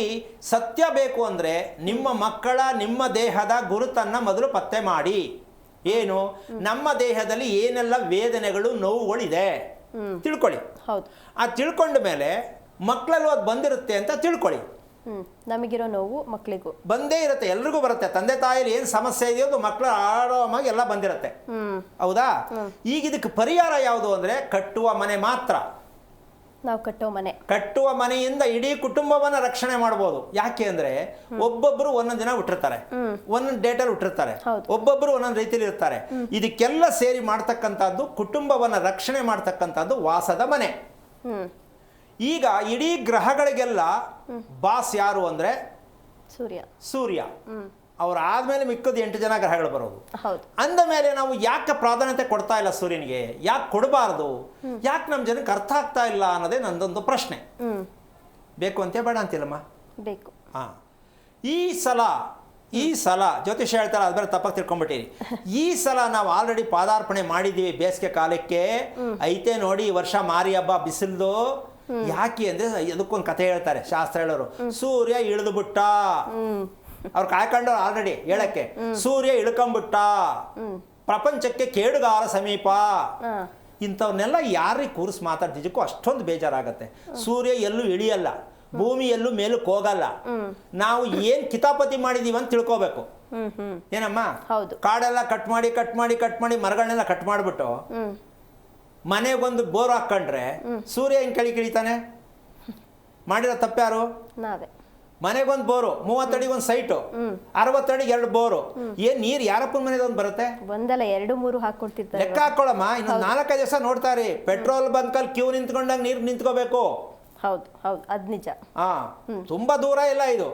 ಸತ್ಯ ಬೇಕು ಅಂದ್ರೆ ನಿಮ್ಮ ಮಕ್ಕಳ, ನಿಮ್ಮ ದೇಹದ ಗುರುತನ್ನ ಮೊದಲು ಪತ್ತೆ ಮಾಡಿ. ಏನು ನಮ್ಮ ದೇಹದಲ್ಲಿ ಏನೆಲ್ಲ ವೇದನೆಗಳು, ನೋವುಗಳಿದೆ ತಿಳ್ಕೊಳ್ಳಿ. ಆ ತಿಳ್ಕೊಂಡ ಮೇಲೆ ಮಕ್ಕಳಲ್ಲೂ ಅದು ಬಂದಿರುತ್ತೆ ಅಂತ ತಿಳ್ಕೊಳ್ಳಿ. ನಮಗಿರೋ ನೋವು ಮಕ್ಕಳಿಗೂ ಬಂದೇ ಇರುತ್ತೆ, ಎಲ್ರಿಗೂ ಬರುತ್ತೆ. ತಂದೆ ತಾಯಿಲಿ ಏನು ಸಮಸ್ಯೆ ಇದೆಯೋ ಅದು ಮಕ್ಕಳು ಆರಾಮಾಗಿ ಎಲ್ಲ ಬಂದಿರುತ್ತೆ. ಹೌದಾ? ಈಗ ಇದಕ್ಕೆ ಪರಿಹಾರ ಯಾವುದು ಅಂದ್ರೆ ಕಟ್ಟುವ ಮನೆ ಮಾತ್ರ. ನಾವು ಕಟ್ಟುವ ಮನೆಯಿಂದ ಇಡೀ ಕುಟುಂಬವನ್ನ ರಕ್ಷಣೆ ಮಾಡಬಹುದು. ಯಾಕೆ ಅಂದ್ರೆ ಒಬ್ಬೊಬ್ರು ಒಂದೊಂದು ದಿನ ಹುಟ್ಟಿರ್ತಾರೆ, ಒಂದೊಂದು ಡೇಟಲ್ಲಿ ಹುಟ್ಟಿರ್ತಾರೆ, ಒಬ್ಬೊಬ್ರು ಒಂದೊಂದು ರೀತಿಯಲ್ಲಿ ಇರ್ತಾರೆ. ಇದಕ್ಕೆಲ್ಲ ಸೇರಿ ಮಾಡ್ತಕ್ಕಂಥದ್ದು, ಕುಟುಂಬವನ್ನ ರಕ್ಷಣೆ ಮಾಡ್ತಕ್ಕಂಥದ್ದು ವಾಸದ ಮನೆ. ಈಗ ಇಡೀ ಗ್ರಹಗಳಿಗೆಲ್ಲ ಬಾಸ್ ಯಾರು ಅಂದ್ರೆ ಸೂರ್ಯ. ಅವ್ರ ಆದ್ಮೇಲೆ ಮಿಕ್ಕದ 8 ಜನ ಗ್ರಹಗಳು ಬರೋದು. ಅಂದ ಮೇಲೆ ನಾವು ಯಾಕೆ ಪ್ರಾಧಾನ್ಯತೆ ಕೊಡ್ತಾ ಇಲ್ಲ ಸೂರ್ಯನಿಗೆ? ಯಾಕೆ ಕೊಡಬಾರ್ದು? ಯಾಕೆ ನಮ್ಮ ಜನಕ್ಕೆ ಅರ್ಥ ಆಗ್ತಾ ಇಲ್ಲ ಅನ್ನೋದೇ ನಂದೊಂದು ಪ್ರಶ್ನೆ. ಬೇಕು ಅಂತ ಬೇಡ ಅಂತಿಲ್ಲಮ್ಮ, ಬೇಕು. ಈ ಸಲ ಜ್ಯೋತಿಷ ಹೇಳ್ತಾರೆ, ಅದ್ಮೇಲೆ ತಪ್ಪಾಗಿ ತಿಳ್ಕೊಂಡ್ಬಿಟ್ಟಿರಿ. ಈ ಸಲ ನಾವು ಆಲ್ರೆಡಿ ಪಾದಾರ್ಪಣೆ ಮಾಡಿದ್ದೀವಿ ಬೇಸಿಗೆ ಕಾಲಕ್ಕೆ. ಐತೆ ನೋಡಿ ಈ ವರ್ಷ ಮಾರಿ ಹಬ್ಬ ಬಿಸಿಲ್ದು. ಯಾಕೆ ಅಂದ್ರೆ ಅದಕ್ಕೊಂದು ಕಥೆ ಹೇಳ್ತಾರೆ ಶಾಸ್ತ್ರ ಹೇಳೋರು. ಸೂರ್ಯ ಇಳಿದು ಬಿಟ್ಟ, ಅವ್ರು ಕಾಯ್ಕೊಂಡು ಆಲ್ರೆಡಿ ಹೇಳಕ್ಕೆ. ಸೂರ್ಯ ಇಳ್ಕೊಂಬಿಟ್ಟ, ಪ್ರಪಂಚಕ್ಕೆ ಕೇಡುಗಾರ ಸಮೀಪ. ಇಂಥವ್ರನ್ನೆಲ್ಲ ಯಾರಿಗೆ ಕೂರಿಸಿ ಮಾತಾಡ್ತಿದ್ದಕ್ಕೂ ಅಷ್ಟೊಂದು ಬೇಜಾರಾಗತ್ತೆ. ಸೂರ್ಯ ಎಲ್ಲೂ ಇಳಿಯಲ್ಲ, ಭೂಮಿ ಎಲ್ಲೂ ಮೇಲಕ್ಕೆ ಹೋಗಲ್ಲ. ನಾವು ಏನ್ ಕಿತಾಪತಿ ಮಾಡಿದೀವಿ ಅಂತ ತಿಳ್ಕೋಬೇಕು. ಏನಮ್ಮ? ಕಾಡೆಲ್ಲ ಕಟ್ ಮಾಡಿ ಮರಗಳನ್ನೆಲ್ಲ ಕಟ್ ಮಾಡಿಬಿಟ್ಟು ಮನೆಗೊಂದು ಬೋರ್ ಹಾಕೊಂಡ್ರೆ ಸೂರ್ಯ ಹಿಂಗ್ ಕೆಳಿತಾನೆ? ಮಾಡಿರೋ ತಪ್ಪ್ಯಾರು? ಮನೆಗೊಂದು ಬೋರು, 30 ಅಡಿಗೊಂದು ಸೈಟು, 60 ಅಡಿಗೆ 2 ಬೋರು. ಏನ್ ನೀರು ಯಾರಪ್ಪನ ಮನೆಗೆ ಒಂದು ಬರುತ್ತೆ? ಒಂದಲ್ಲ 2-3 ಹಾಕೊಳ್ತಿರ್ತಾರೆ. ಲೆಕ್ಕ ಹಾಕೊಳ್ಳಮ್ಮ. ಇನ್ನು 4-5 ದಿವಸ ನೋಡ್ತಾರಿ, ಪೆಟ್ರೋಲ್ ಬಂಕಲ್ಲಿ ಕ್ಯೂ ನಿಂತ್ಕೊಂಡಾಗ ನೀರು ನಿಂತ್ಕೋಬೇಕು. ಹೌದು ಅದ್ ನಿಜ. ತುಂಬಾ ದೂರ ಇಲ್ಲ ಇದು.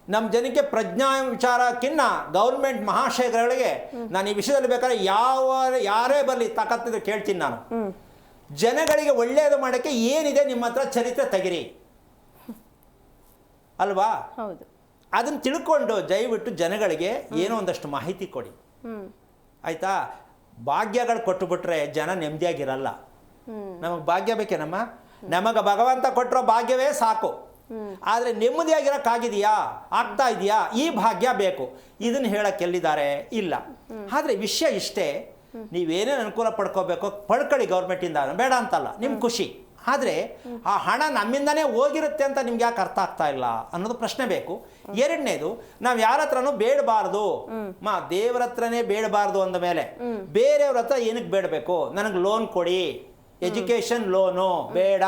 ನಮ್ಮ ಜನಕ್ಕೆ ಪ್ರಜ್ಞಾ ವಿಚಾರಕ್ಕಿನ್ನ ಗೌರ್ಮೆಂಟ್ ಮಹಾಶಯಗಳಿಗೆ ನಾನು ಈ ವಿಷಯದಲ್ಲಿ ಬೇಕಾದ್ರೆ ಯಾರೇ ಬರಲಿ ತಾಕತ್ತಿದ್ರೆ ಕೇಳ್ತೀನಿ ನಾನು. ಜನಗಳಿಗೆ ಒಳ್ಳೆಯದು ಮಾಡೋಕ್ಕೆ ಏನಿದೆ ನಿಮ್ಮ ಹತ್ರ ಚರಿತ್ರೆ ತೆಗಿರಿ ಅಲ್ವಾ? ಅದನ್ನ ತಿಳ್ಕೊಂಡು ದಯವಿಟ್ಟು ಜನಗಳಿಗೆ ಏನೋ ಒಂದಷ್ಟು ಮಾಹಿತಿ ಕೊಡಿ. ಆಯ್ತಾ? ಭಾಗ್ಯಗಳು ಕೊಟ್ಟುಬಿಟ್ರೆ ಜನ ನೆಮ್ಮದಿಯಾಗಿರಲ್ಲ. ನಮಗೆ ಭಾಗ್ಯ ಬೇಕೇನಮ್ಮ? ನಮಗೆ ಭಗವಂತ ಕೊಟ್ಟಿರೋ ಭಾಗ್ಯವೇ ಸಾಕು. ಆದರೆ ನೆಮ್ಮದಿಯಾಗಿರೋಕ್ಕಾಗಿದೆಯಾ? ಆಗ್ತಾ ಇದೆಯಾ? ಈ ಭಾಗ್ಯ ಬೇಕು. ಇದನ್ನ ಹೇಳಕ್ಕೆ ಎಲ್ಲಿದ್ದಾರೆ? ಇಲ್ಲ. ಆದರೆ ವಿಷಯ ಇಷ್ಟೇ, ನೀವೇನೇನು ಅನುಕೂಲ ಪಡ್ಕೋಬೇಕು ಪಡ್ಕೊಳ್ಳಿ ಗೌರ್ಮೆಂಟಿಂದ, ಬೇಡ ಅಂತಲ್ಲ, ನಿಮ್ಮ ಖುಷಿ. ಆದರೆ ಆ ಹಣ ನಮ್ಮಿಂದನೇ ಹೋಗಿರುತ್ತೆ ಅಂತ ನಿಮ್ಗೆ ಯಾಕೆ ಅರ್ಥ ಆಗ್ತಾ ಇಲ್ಲ ಅನ್ನೋದು ಪ್ರಶ್ನೆ ಬೇಕು. ಎರಡನೇದು, ನಾವು ಯಾರ ಹತ್ರನೂ ಬೇಡಬಾರ್ದು. ದೇವರ ಹತ್ರನೇ ಬೇಡಬಾರ್ದು ಅಂದ ಮೇಲೆ ಬೇರೆಯವ್ರ ಹತ್ರ ಏನಕ್ಕೆ ಬೇಡಬೇಕು? ನನಗೆ ಲೋನ್ ಕೊಡಿ, ಎಜುಕೇಶನ್ ಲೋನು ಬೇಡ,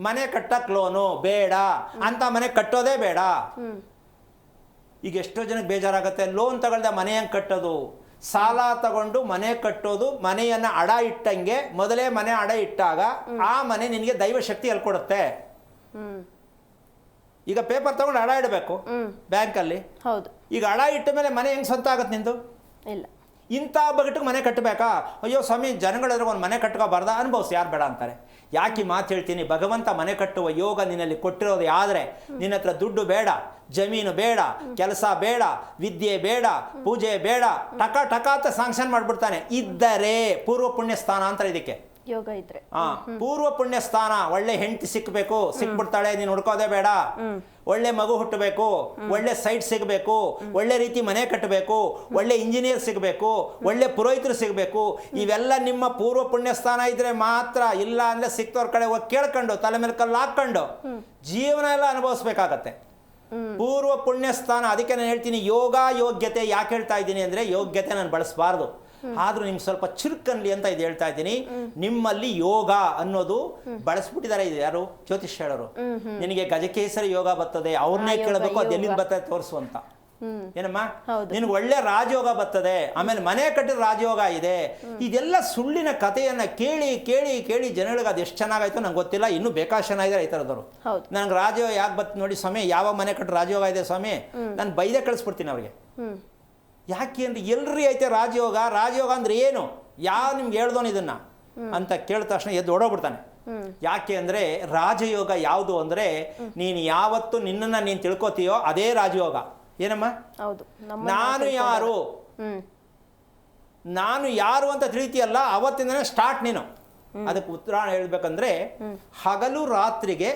ಮನೆ ಕಟ್ಟಕ್ ಲೋನು ಬೇಡ ಅಂತ ಮನೆ ಕಟ್ಟೋದೇ ಬೇಡ. ಈಗ ಎಷ್ಟೋ ಜನಕ್ಕೆ ಬೇಜಾರಾಗತ್ತೆ, ಲೋನ್ ತಗೊಳ್ದೆ ಮನೆ ಹೆಂಗೆ ಕಟ್ಟೋದು? ಸಾಲ ತಗೊಂಡು ಮನೆ ಕಟ್ಟೋದು, ಮನೆಯನ್ನ ಅಡ ಇಟ್ಟಂಗೆ. ಮೊದಲೇ ಮನೆ ಅಡ ಇಟ್ಟಾಗ ಆ ಮನೆ ನಿನಗೆ ದೈವ ಶಕ್ತಿ ಎಲ್ಲಿ ಕೊಡುತ್ತೆ? ಈಗ ಪೇಪರ್ ತಗೊಂಡು ಅಡ ಇಡಬೇಕು ಬ್ಯಾಂಕಲ್ಲಿ. ಈಗ ಅಡ ಇಟ್ಟ ಮೇಲೆ ಮನೆ ಹೆಂಗ್ ಸ್ವಂತ ಆಗತ್ತೆ ನಿಂದು? ಇಲ್ಲ. ಇಂಥ ಬಗಟ್ಟಿಗೆ ಮನೆ ಕಟ್ಟಬೇಕಾ? ಅಯ್ಯೋ ಸ್ವಾಮಿ, ಜನಗಳಾದ್ರೆ ಒಂದು ಮನೆ ಕಟ್ಕೋಬಾರ್ದ? ಅನುಭವಿಸಿ, ಯಾರು ಬೇಡ ಅಂತಾರೆ? ಯಾಕೆ ಮಾತು ಹೇಳ್ತೀನಿ? ಭಗವಂತ ಮನೆ ಕಟ್ಟುವ ಯೋಗ ನಿನ್ನಲ್ಲಿ ಕೊಟ್ಟಿರೋದು ಆದರೆ ನಿನ್ನ ಹತ್ರ ದುಡ್ಡು ಬೇಡ, ಜಮೀನು ಬೇಡ, ಕೆಲಸ ಬೇಡ, ವಿದ್ಯೆ ಬೇಡ, ಪೂಜೆ ಬೇಡ, ಟಕ ಟಕ ಅಂತ ಸಾಂಕ್ಷನ್ ಮಾಡಿಬಿಡ್ತಾನೆ. ಇದ್ದರೆ ಪೂರ್ವ ಪುಣ್ಯ ಸ್ಥಾನ ಅಂತ ಇದಕ್ಕೆ. ಯೋಗ ಇದ್ರೆ. ಪೂರ್ವ ಪುಣ್ಯ ಸ್ಥಾನ, ಒಳ್ಳೆ ಹೆಂಡತಿ ಸಿಕ್ಬೇಕು, ಸಿಕ್ಬಿಡ್ತಾಳೆ, ನೀನು ಹುಡ್ಕೋದೇ ಬೇಡ. ಒಳ್ಳೆ ಮಗು ಹುಟ್ಟಬೇಕು, ಒಳ್ಳೆ ಸೈಟ್ ಸಿಗಬೇಕು, ಒಳ್ಳೆ ರೀತಿ ಮನೆ ಕಟ್ಟಬೇಕು, ಒಳ್ಳೆ ಇಂಜಿನಿಯರ್ ಸಿಗಬೇಕು, ಒಳ್ಳೆ ಪುರೋಹಿತರು ಸಿಗಬೇಕು. ಇವೆಲ್ಲ ನಿಮ್ಮ ಪೂರ್ವ ಪುಣ್ಯ ಸ್ಥಾನ ಇದ್ರೆ ಮಾತ್ರ. ಇಲ್ಲ ಅಂದ್ರೆ ಸಿಕ್ತವ್ರ ಕಡೆ ಹೋಗಿ ಕೇಳ್ಕೊಂಡು ತಲೆ ಮೇಲೆ ಕಲ್ಲು ಹಾಕೊಂಡು ಜೀವನ ಎಲ್ಲ ಅನುಭವಿಸ್ಬೇಕಾಗತ್ತೆ. ಪೂರ್ವ ಪುಣ್ಯ ಸ್ಥಾನ. ಅದಕ್ಕೆ ನಾನು ಹೇಳ್ತೀನಿ ಯೋಗ ಯೋಗ್ಯತೆ. ಯಾಕೆ ಹೇಳ್ತಾ ಇದ್ದೀನಿ ಅಂದರೆ ಯೋಗ್ಯತೆ ನಾನು ಬಳಸಬಾರ್ದು, ಆದ್ರೂ ನಿಮ್ಗೆ ಸ್ವಲ್ಪ ಚುರುಕನ್ಲಿ ಅಂತ ಇದು ಹೇಳ್ತಾ ಇದ್ದೀನಿ. ನಿಮ್ಮಲ್ಲಿ ಯೋಗ ಅನ್ನೋದು ಬಳಸ್ಬಿಟ್ಟಿದ್ದಾರೆ. ಇದು ಯಾರು ಜ್ಯೋತಿಷ್ ಹೇಳೋರು, ನಿನಗೆ ಗಜಕೇಸರಿ ಯೋಗ ಬರ್ತದೆ, ಅವ್ರನ್ನೇ ಕೇಳಬೇಕು, ಅದು ಎಲ್ಲಿಂದ ಬರ್ತದೆ ತೋರಿಸು ಅಂತ. ಏನಮ್ಮ, ನಿನಗೆ ಒಳ್ಳೆ ರಾಜಯೋಗ ಬರ್ತದೆ, ಆಮೇಲೆ ಮನೆ ಕಟ್ಟಿದ ರಾಜಯೋಗ ಇದೆ. ಇದೆಲ್ಲ ಸುಳ್ಳಿನ ಕಥೆಯನ್ನ ಕೇಳಿ ಕೇಳಿ ಕೇಳಿ ಜನಗಳಿಗೆ ಅದು ಎಷ್ಟು ಚೆನ್ನಾಗಾಯ್ತು ನಂಗೆ ಗೊತ್ತಿಲ್ಲ. ಇನ್ನೂ ಬೇಕಾಷ್ಟು ಜನ ಇದ್ದಾರೆ ಈ ಥರದವರು. ನನಗೆ ರಾಜಯೋಗ ಯಾಕೆ ಬರ್ತದೆ ನೋಡಿ ಸ್ವಾಮಿ, ಯಾವ ಮನೆ ಕಟ್ಟಿದ ರಾಜಯೋಗ ಇದೆ ಸ್ವಾಮಿ, ನಾನು ಬೈದೇ ಕಳಿಸ್ಬಿಡ್ತೀನಿ ಅವ್ರಿಗೆ. ಯಾಕೆ ಅಂದ್ರೆ ಎಲ್ರಿ ಐತೆ ರಾಜಯೋಗ, ರಾಜಯೋಗ ಅಂದ್ರೆ ಏನು, ನಿಮ್ಗೆ ಹೇಳ್ದೋನು ಇದನ್ನ ಅಂತ ಕೇಳಿದ ತಕ್ಷಣ ಎದ್ದು ಓಡೋಗ್ಬಿಡ್ತಾನೆ. ಯಾಕೆ ಅಂದ್ರೆ ರಾಜಯೋಗ ಯಾವುದು ಅಂದ್ರೆ ನೀನು ಯಾವತ್ತು ನಿನ್ನನ್ನು ನೀನು ತಿಳ್ಕೊತೀಯೋ ಅದೇ ರಾಜಯೋಗ. ಏನಮ್ಮ, ನಾನು ಯಾರು, ನಾನು ಯಾರು ಅಂತ ತಿಳಿತೀಯಲ್ಲ ಅವತ್ತಿಂದನೇ ಸ್ಟಾರ್ಟ್ ನೀನು. ಅದಕ್ಕೆ ಉತ್ತರ ಹೇಳ್ಬೇಕಂದ್ರೆ ಹಗಲು ರಾತ್ರಿಗೆ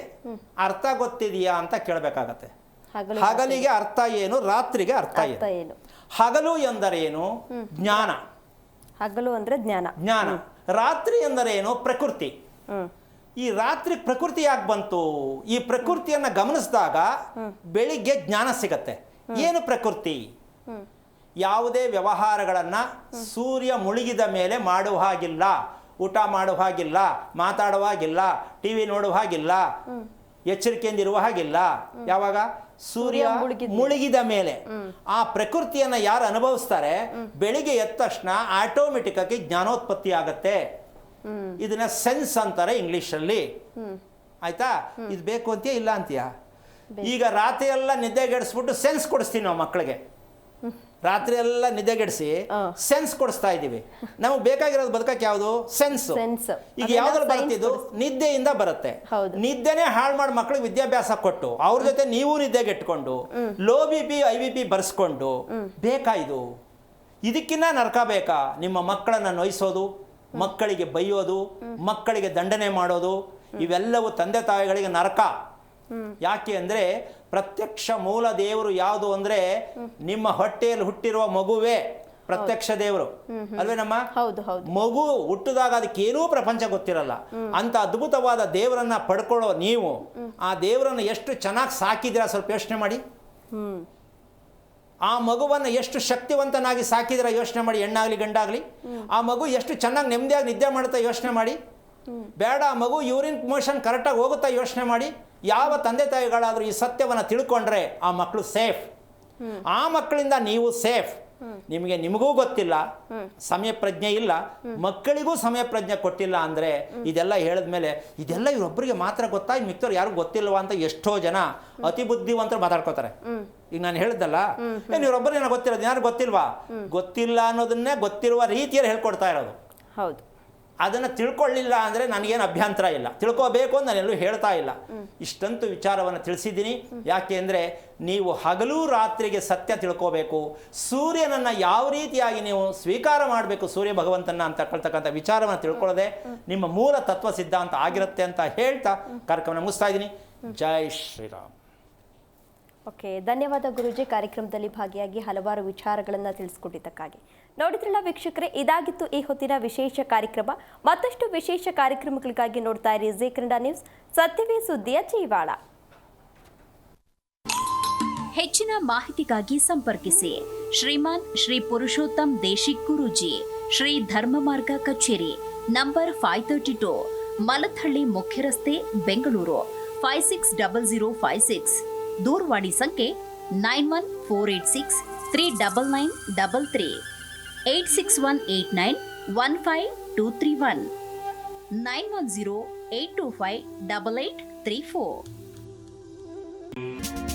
ಅರ್ಥ ಗೊತ್ತಿದೆಯಾ ಅಂತ ಕೇಳಬೇಕಾಗತ್ತೆ. ಹಗಲಿಗೆ ಅರ್ಥ ಏನು, ರಾತ್ರಿಗೆ ಅರ್ಥ ಏನು. ಹಗಲು ಎಂದರೇನು? ಜ್ಞಾನ. ಹಗಲು ಅಂದ್ರೆ ಜ್ಞಾನ. ಜ್ಞಾನ. ರಾತ್ರಿ ಎಂದರೇನು? ಪ್ರಕೃತಿ. ಈ ರಾತ್ರಿ ಪ್ರಕೃತಿ ಯಾಕೆ ಬಂತು? ಈ ಪ್ರಕೃತಿಯನ್ನ ಗಮನಿಸಿದಾಗ ಬೆಳಿಗ್ಗೆ ಜ್ಞಾನ ಸಿಗತ್ತೆ. ಏನು ಪ್ರಕೃತಿ? ಯಾವುದೇ ವ್ಯವಹಾರಗಳನ್ನ ಸೂರ್ಯ ಮುಳುಗಿದ ಮೇಲೆ ಮಾಡುವ ಹಾಗಿಲ್ಲ, ಊಟ ಮಾಡುವ ಹಾಗಿಲ್ಲ, ಮಾತಾಡುವ ಹಾಗಿಲ್ಲ, ಟಿವಿ ನೋಡುವ ಹಾಗಿಲ್ಲ, ಎಚ್ಚರಿಕೆಯಿಂದ ಇರುವ ಹಾಗಿಲ್ಲ. ಯಾವಾಗ? ಸೂರ್ಯ ಮುಳುಗಿದ ಮೇಲೆ. ಆ ಪ್ರಕೃತಿಯನ್ನ ಯಾರು ಅನುಭವಿಸ್ತಾರೆ ಬೆಳಿಗ್ಗೆ ಎದ್ದ ತಕ್ಷಣ ಆಟೋಮೆಟಿಕ್ ಆಗಿ ಜ್ಞಾನೋತ್ಪತ್ತಿ ಆಗತ್ತೆ. ಇದನ್ನ ಸೆನ್ಸ್ ಅಂತಾರೆ ಇಂಗ್ಲಿಷಲ್ಲಿ. ಆಯ್ತಾ? ಇದು ಬೇಕು ಅಂತೀಯ, ಇಲ್ಲ ಅಂತೀಯ? ಈಗ ರಾತ್ರಿ ಎಲ್ಲ ನಿದ್ದೆಗೆಡಿಸ್ಬಿಟ್ಟು ಸೆನ್ಸ್ ಕೊಡಿಸ್ತೀವಿ ನಾವು ಮಕ್ಕಳಿಗೆ. ರಾತ್ರಿ ಎಲ್ಲ ನಿದ್ದೆಗೆಡಿಸಿ ಸೆನ್ಸ್ ಕೊಡಿಸ್ತಾ ಇದ್ದೀವಿ. ನಮಗೆ ಬೇಕಾಗಿರೋದು ಬದುಕಕ್ಕೆ ಯಾವುದು? ಸೆನ್ಸ್. ಈಗ ಯಾವ್ದ್ರಲ್ಲಿ ಬರ್ತಿದ್ದು? ನಿದ್ದೆಯಿಂದ ಬರುತ್ತೆ. ನಿದ್ದೆನೇ ಹಾಳು ಮಾಡಿ ಮಕ್ಕಳಿಗೆ ವಿದ್ಯಾಭ್ಯಾಸ ಕೊಟ್ಟು ಅವ್ರ ಜೊತೆ ನೀವು ನಿದ್ದೆಗೆಟ್ಕೊಂಡು ಲೋ BP IBP ಬರ್ಸ್ಕೊಂಡು ಬೇಕಾ ಇದು? ಇದಕ್ಕಿನ್ನ ನರಕ ಬೇಕಾ? ನಿಮ್ಮ ಮಕ್ಕಳನ್ನ ನೋಯಿಸೋದು, ಮಕ್ಕಳಿಗೆ ಬೈಯೋದು, ಮಕ್ಕಳಿಗೆ ದಂಡನೆ ಮಾಡೋದು, ಇವೆಲ್ಲವೂ ತಂದೆ ತಾಯಿಗಳಿಗೆ ನರಕ. ಯಾಕೆ ಅಂದ್ರೆ ಪ್ರತ್ಯಕ್ಷ ಮೂಲ ದೇವರು ಯಾವುದು ಅಂದ್ರೆ ನಿಮ್ಮ ಹೊಟ್ಟೆಯಲ್ಲಿ ಹುಟ್ಟಿರುವ ಮಗುವೇ ಪ್ರತ್ಯಕ್ಷ ದೇವರು ಅಲ್ವೇನಮ್ಮ? ಮಗು ಹುಟ್ಟಿದಾಗ ಅದಕ್ಕೇನೂ ಪ್ರಪಂಚ ಗೊತ್ತಿರಲ್ಲ. ಅಂತ ಅದ್ಭುತವಾದ ದೇವರನ್ನ ಪಡ್ಕೊಳ್ಳೋ ನೀವು ಆ ದೇವರನ್ನ ಎಷ್ಟು ಚೆನ್ನಾಗಿ ಸಾಕಿದ್ದೀರಾ ಸ್ವಲ್ಪ ಯೋಚನೆ ಮಾಡಿ. ಆ ಮಗುವನ್ನು ಎಷ್ಟು ಶಕ್ತಿವಂತನಾಗಿ ಸಾಕಿದಿರ ಯೋಚನೆ ಮಾಡಿ. ಹೆಣ್ಣಾಗ್ಲಿ ಗಂಡಾಗ್ಲಿ ಆ ಮಗು ಎಷ್ಟು ಚೆನ್ನಾಗಿ ನೆಮ್ಮದಿಯಾಗಿ ನಿದ್ದೆ ಮಾಡುತ್ತಾ ಯೋಚನೆ ಮಾಡಿ. ಬೇಡ, ಆ ಮಗು ಯೂರಿನ್ ಮೋಷನ್ ಕರೆಕ್ಟಾಗಿ ಹೋಗುತ್ತಾ ಯೋಚನೆ ಮಾಡಿ. ಯಾವ ತಂದೆ ತಾಯಿಗಳಾದರೂ ಈ ಸತ್ಯವನ್ನು ತಿಳ್ಕೊಂಡ್ರೆ ಆ ಮಕ್ಕಳು ಸೇಫ್. ಆ ಮಕ್ಕಳಿಂದ ನೀವು ಸೇಫ್. ನಿಮಗೂ ಗೊತ್ತಿಲ್ಲ, ಸಮಯ ಪ್ರಜ್ಞೆ ಇಲ್ಲ, ಮಕ್ಕಳಿಗೂ ಸಮಯ ಪ್ರಜ್ಞೆ ಕೊಟ್ಟಿಲ್ಲ ಅಂದ್ರೆ ಇದೆಲ್ಲ ಹೇಳಿದ್ಮೇಲೆ ಇದೆಲ್ಲ ಇವರೊಬ್ಬರಿಗೆ ಮಾತ್ರ ಗೊತ್ತಾ, ಇನ್ನು ಮಿಕ್ಕವ್ರು ಯಾರು ಗೊತ್ತಿಲ್ವಾ ಅಂತ ಎಷ್ಟೋ ಜನ ಅತಿ ಬುದ್ಧಿವಂತರು ಮಾತಾಡ್ಕೋತಾರೆ. ಈಗ ನಾನು ಹೇಳಿದ್ದಲ್ಲ, ಇವರೊಬ್ಬರಿಗೆ ಏನೋ ಗೊತ್ತಿರೋದು, ಯಾರು ಗೊತ್ತಿಲ್ವಾ? ಗೊತ್ತಿಲ್ಲ ಅನ್ನೋದನ್ನೇ ಗೊತ್ತಿರುವ ರೀತಿಯಲ್ಲಿ ಹೇಳ್ಕೊಡ್ತಾ ಇರೋದು. ಹೌದು. ಅದನ್ನು ತಿಳ್ಕೊಳ್ಳಿಲ್ಲ ಅಂದರೆ ನನಗೇನು ಅಭ್ಯಂತರ ಇಲ್ಲ, ತಿಳ್ಕೋಬೇಕು ಅಂತ ನಾನೆಲ್ಲೂ ಹೇಳ್ತಾ ಇಲ್ಲ. ಇಷ್ಟಂತೂ ವಿಚಾರವನ್ನು ತಿಳಿಸಿದ್ದೀನಿ. ಯಾಕೆ ಅಂದರೆ ನೀವು ಹಗಲು ರಾತ್ರಿಗೆ ಸತ್ಯ ತಿಳ್ಕೋಬೇಕು. ಸೂರ್ಯನನ್ನು ಯಾವ ರೀತಿಯಾಗಿ ನೀವು ಸ್ವೀಕಾರ ಮಾಡಬೇಕು, ಸೂರ್ಯ ಭಗವಂತನ ಅಂತಕ್ಕಂಥ ವಿಚಾರವನ್ನು ತಿಳ್ಕೊಳ್ಳೋದೆ ನಿಮ್ಮ ಮೂಲ ತತ್ವ ಸಿದ್ಧಾಂತ ಆಗಿರುತ್ತೆ ಅಂತ ಹೇಳ್ತಾ ಕಾರ್ಯಕ್ರಮ ಮುಗಿಸ್ತಾ ಇದ್ದೀನಿ. ಜೈ ಶ್ರೀರಾಮ್. ಓಕೆ, ಧನ್ಯವಾದ ಗುರೂಜಿ. ಕಾರ್ಯಕ್ರಮದಲ್ಲಿ ಭಾಗಿಯಾಗಿ ಹಲವಾರು ವಿಚಾರಗಳನ್ನು ತಿಳಿಸ್ಕೊಟ್ಟಿದ್ದಕ್ಕಾಗಿ. ನೋಡಿದ್ರಲ್ಲ ವೀಕ್ಷಕರೇ, ಇದಾಗಿತ್ತು ಈ ಹೊತ್ತಿನ ವಿಶೇಷ ಕಾರ್ಯಕ್ರಮ. ಮತ್ತಷ್ಟು ವಿಶೇಷ ಕಾರ್ಯಕ್ರಮಗಳಿಗಾಗಿ ನೋಡ್ತಾ ಇರಿ ಜಿ ಕನ್ನಡ ನ್ಯೂಸ್, ಸತ್ಯವೇ ಸುದ್ದಿಯ ಜೀವಾಳ. ಹೆಚ್ಚಿನ ಮಾಹಿತಿಗಾಗಿ ಸಂಪರ್ಕಿಸಿ ಶ್ರೀಮಾನ್ ಶ್ರೀ ಪುರುಷೋತ್ತಮ್ ದೇಶಿಕ್ ಗುರೂಜಿ, ಶ್ರೀ ಧರ್ಮ ಮಾರ್ಗ ಕಚೇರಿ, ನಂಬರ್ 532, ಮಲಥಳ್ಳಿ ಮುಖ್ಯ ರಸ್ತೆ, ಬೆಂಗಳೂರು 560056. ದೂರವಾಣಿ ಸಂಖ್ಯೆ 9148639933, 8618915231, 9108258834.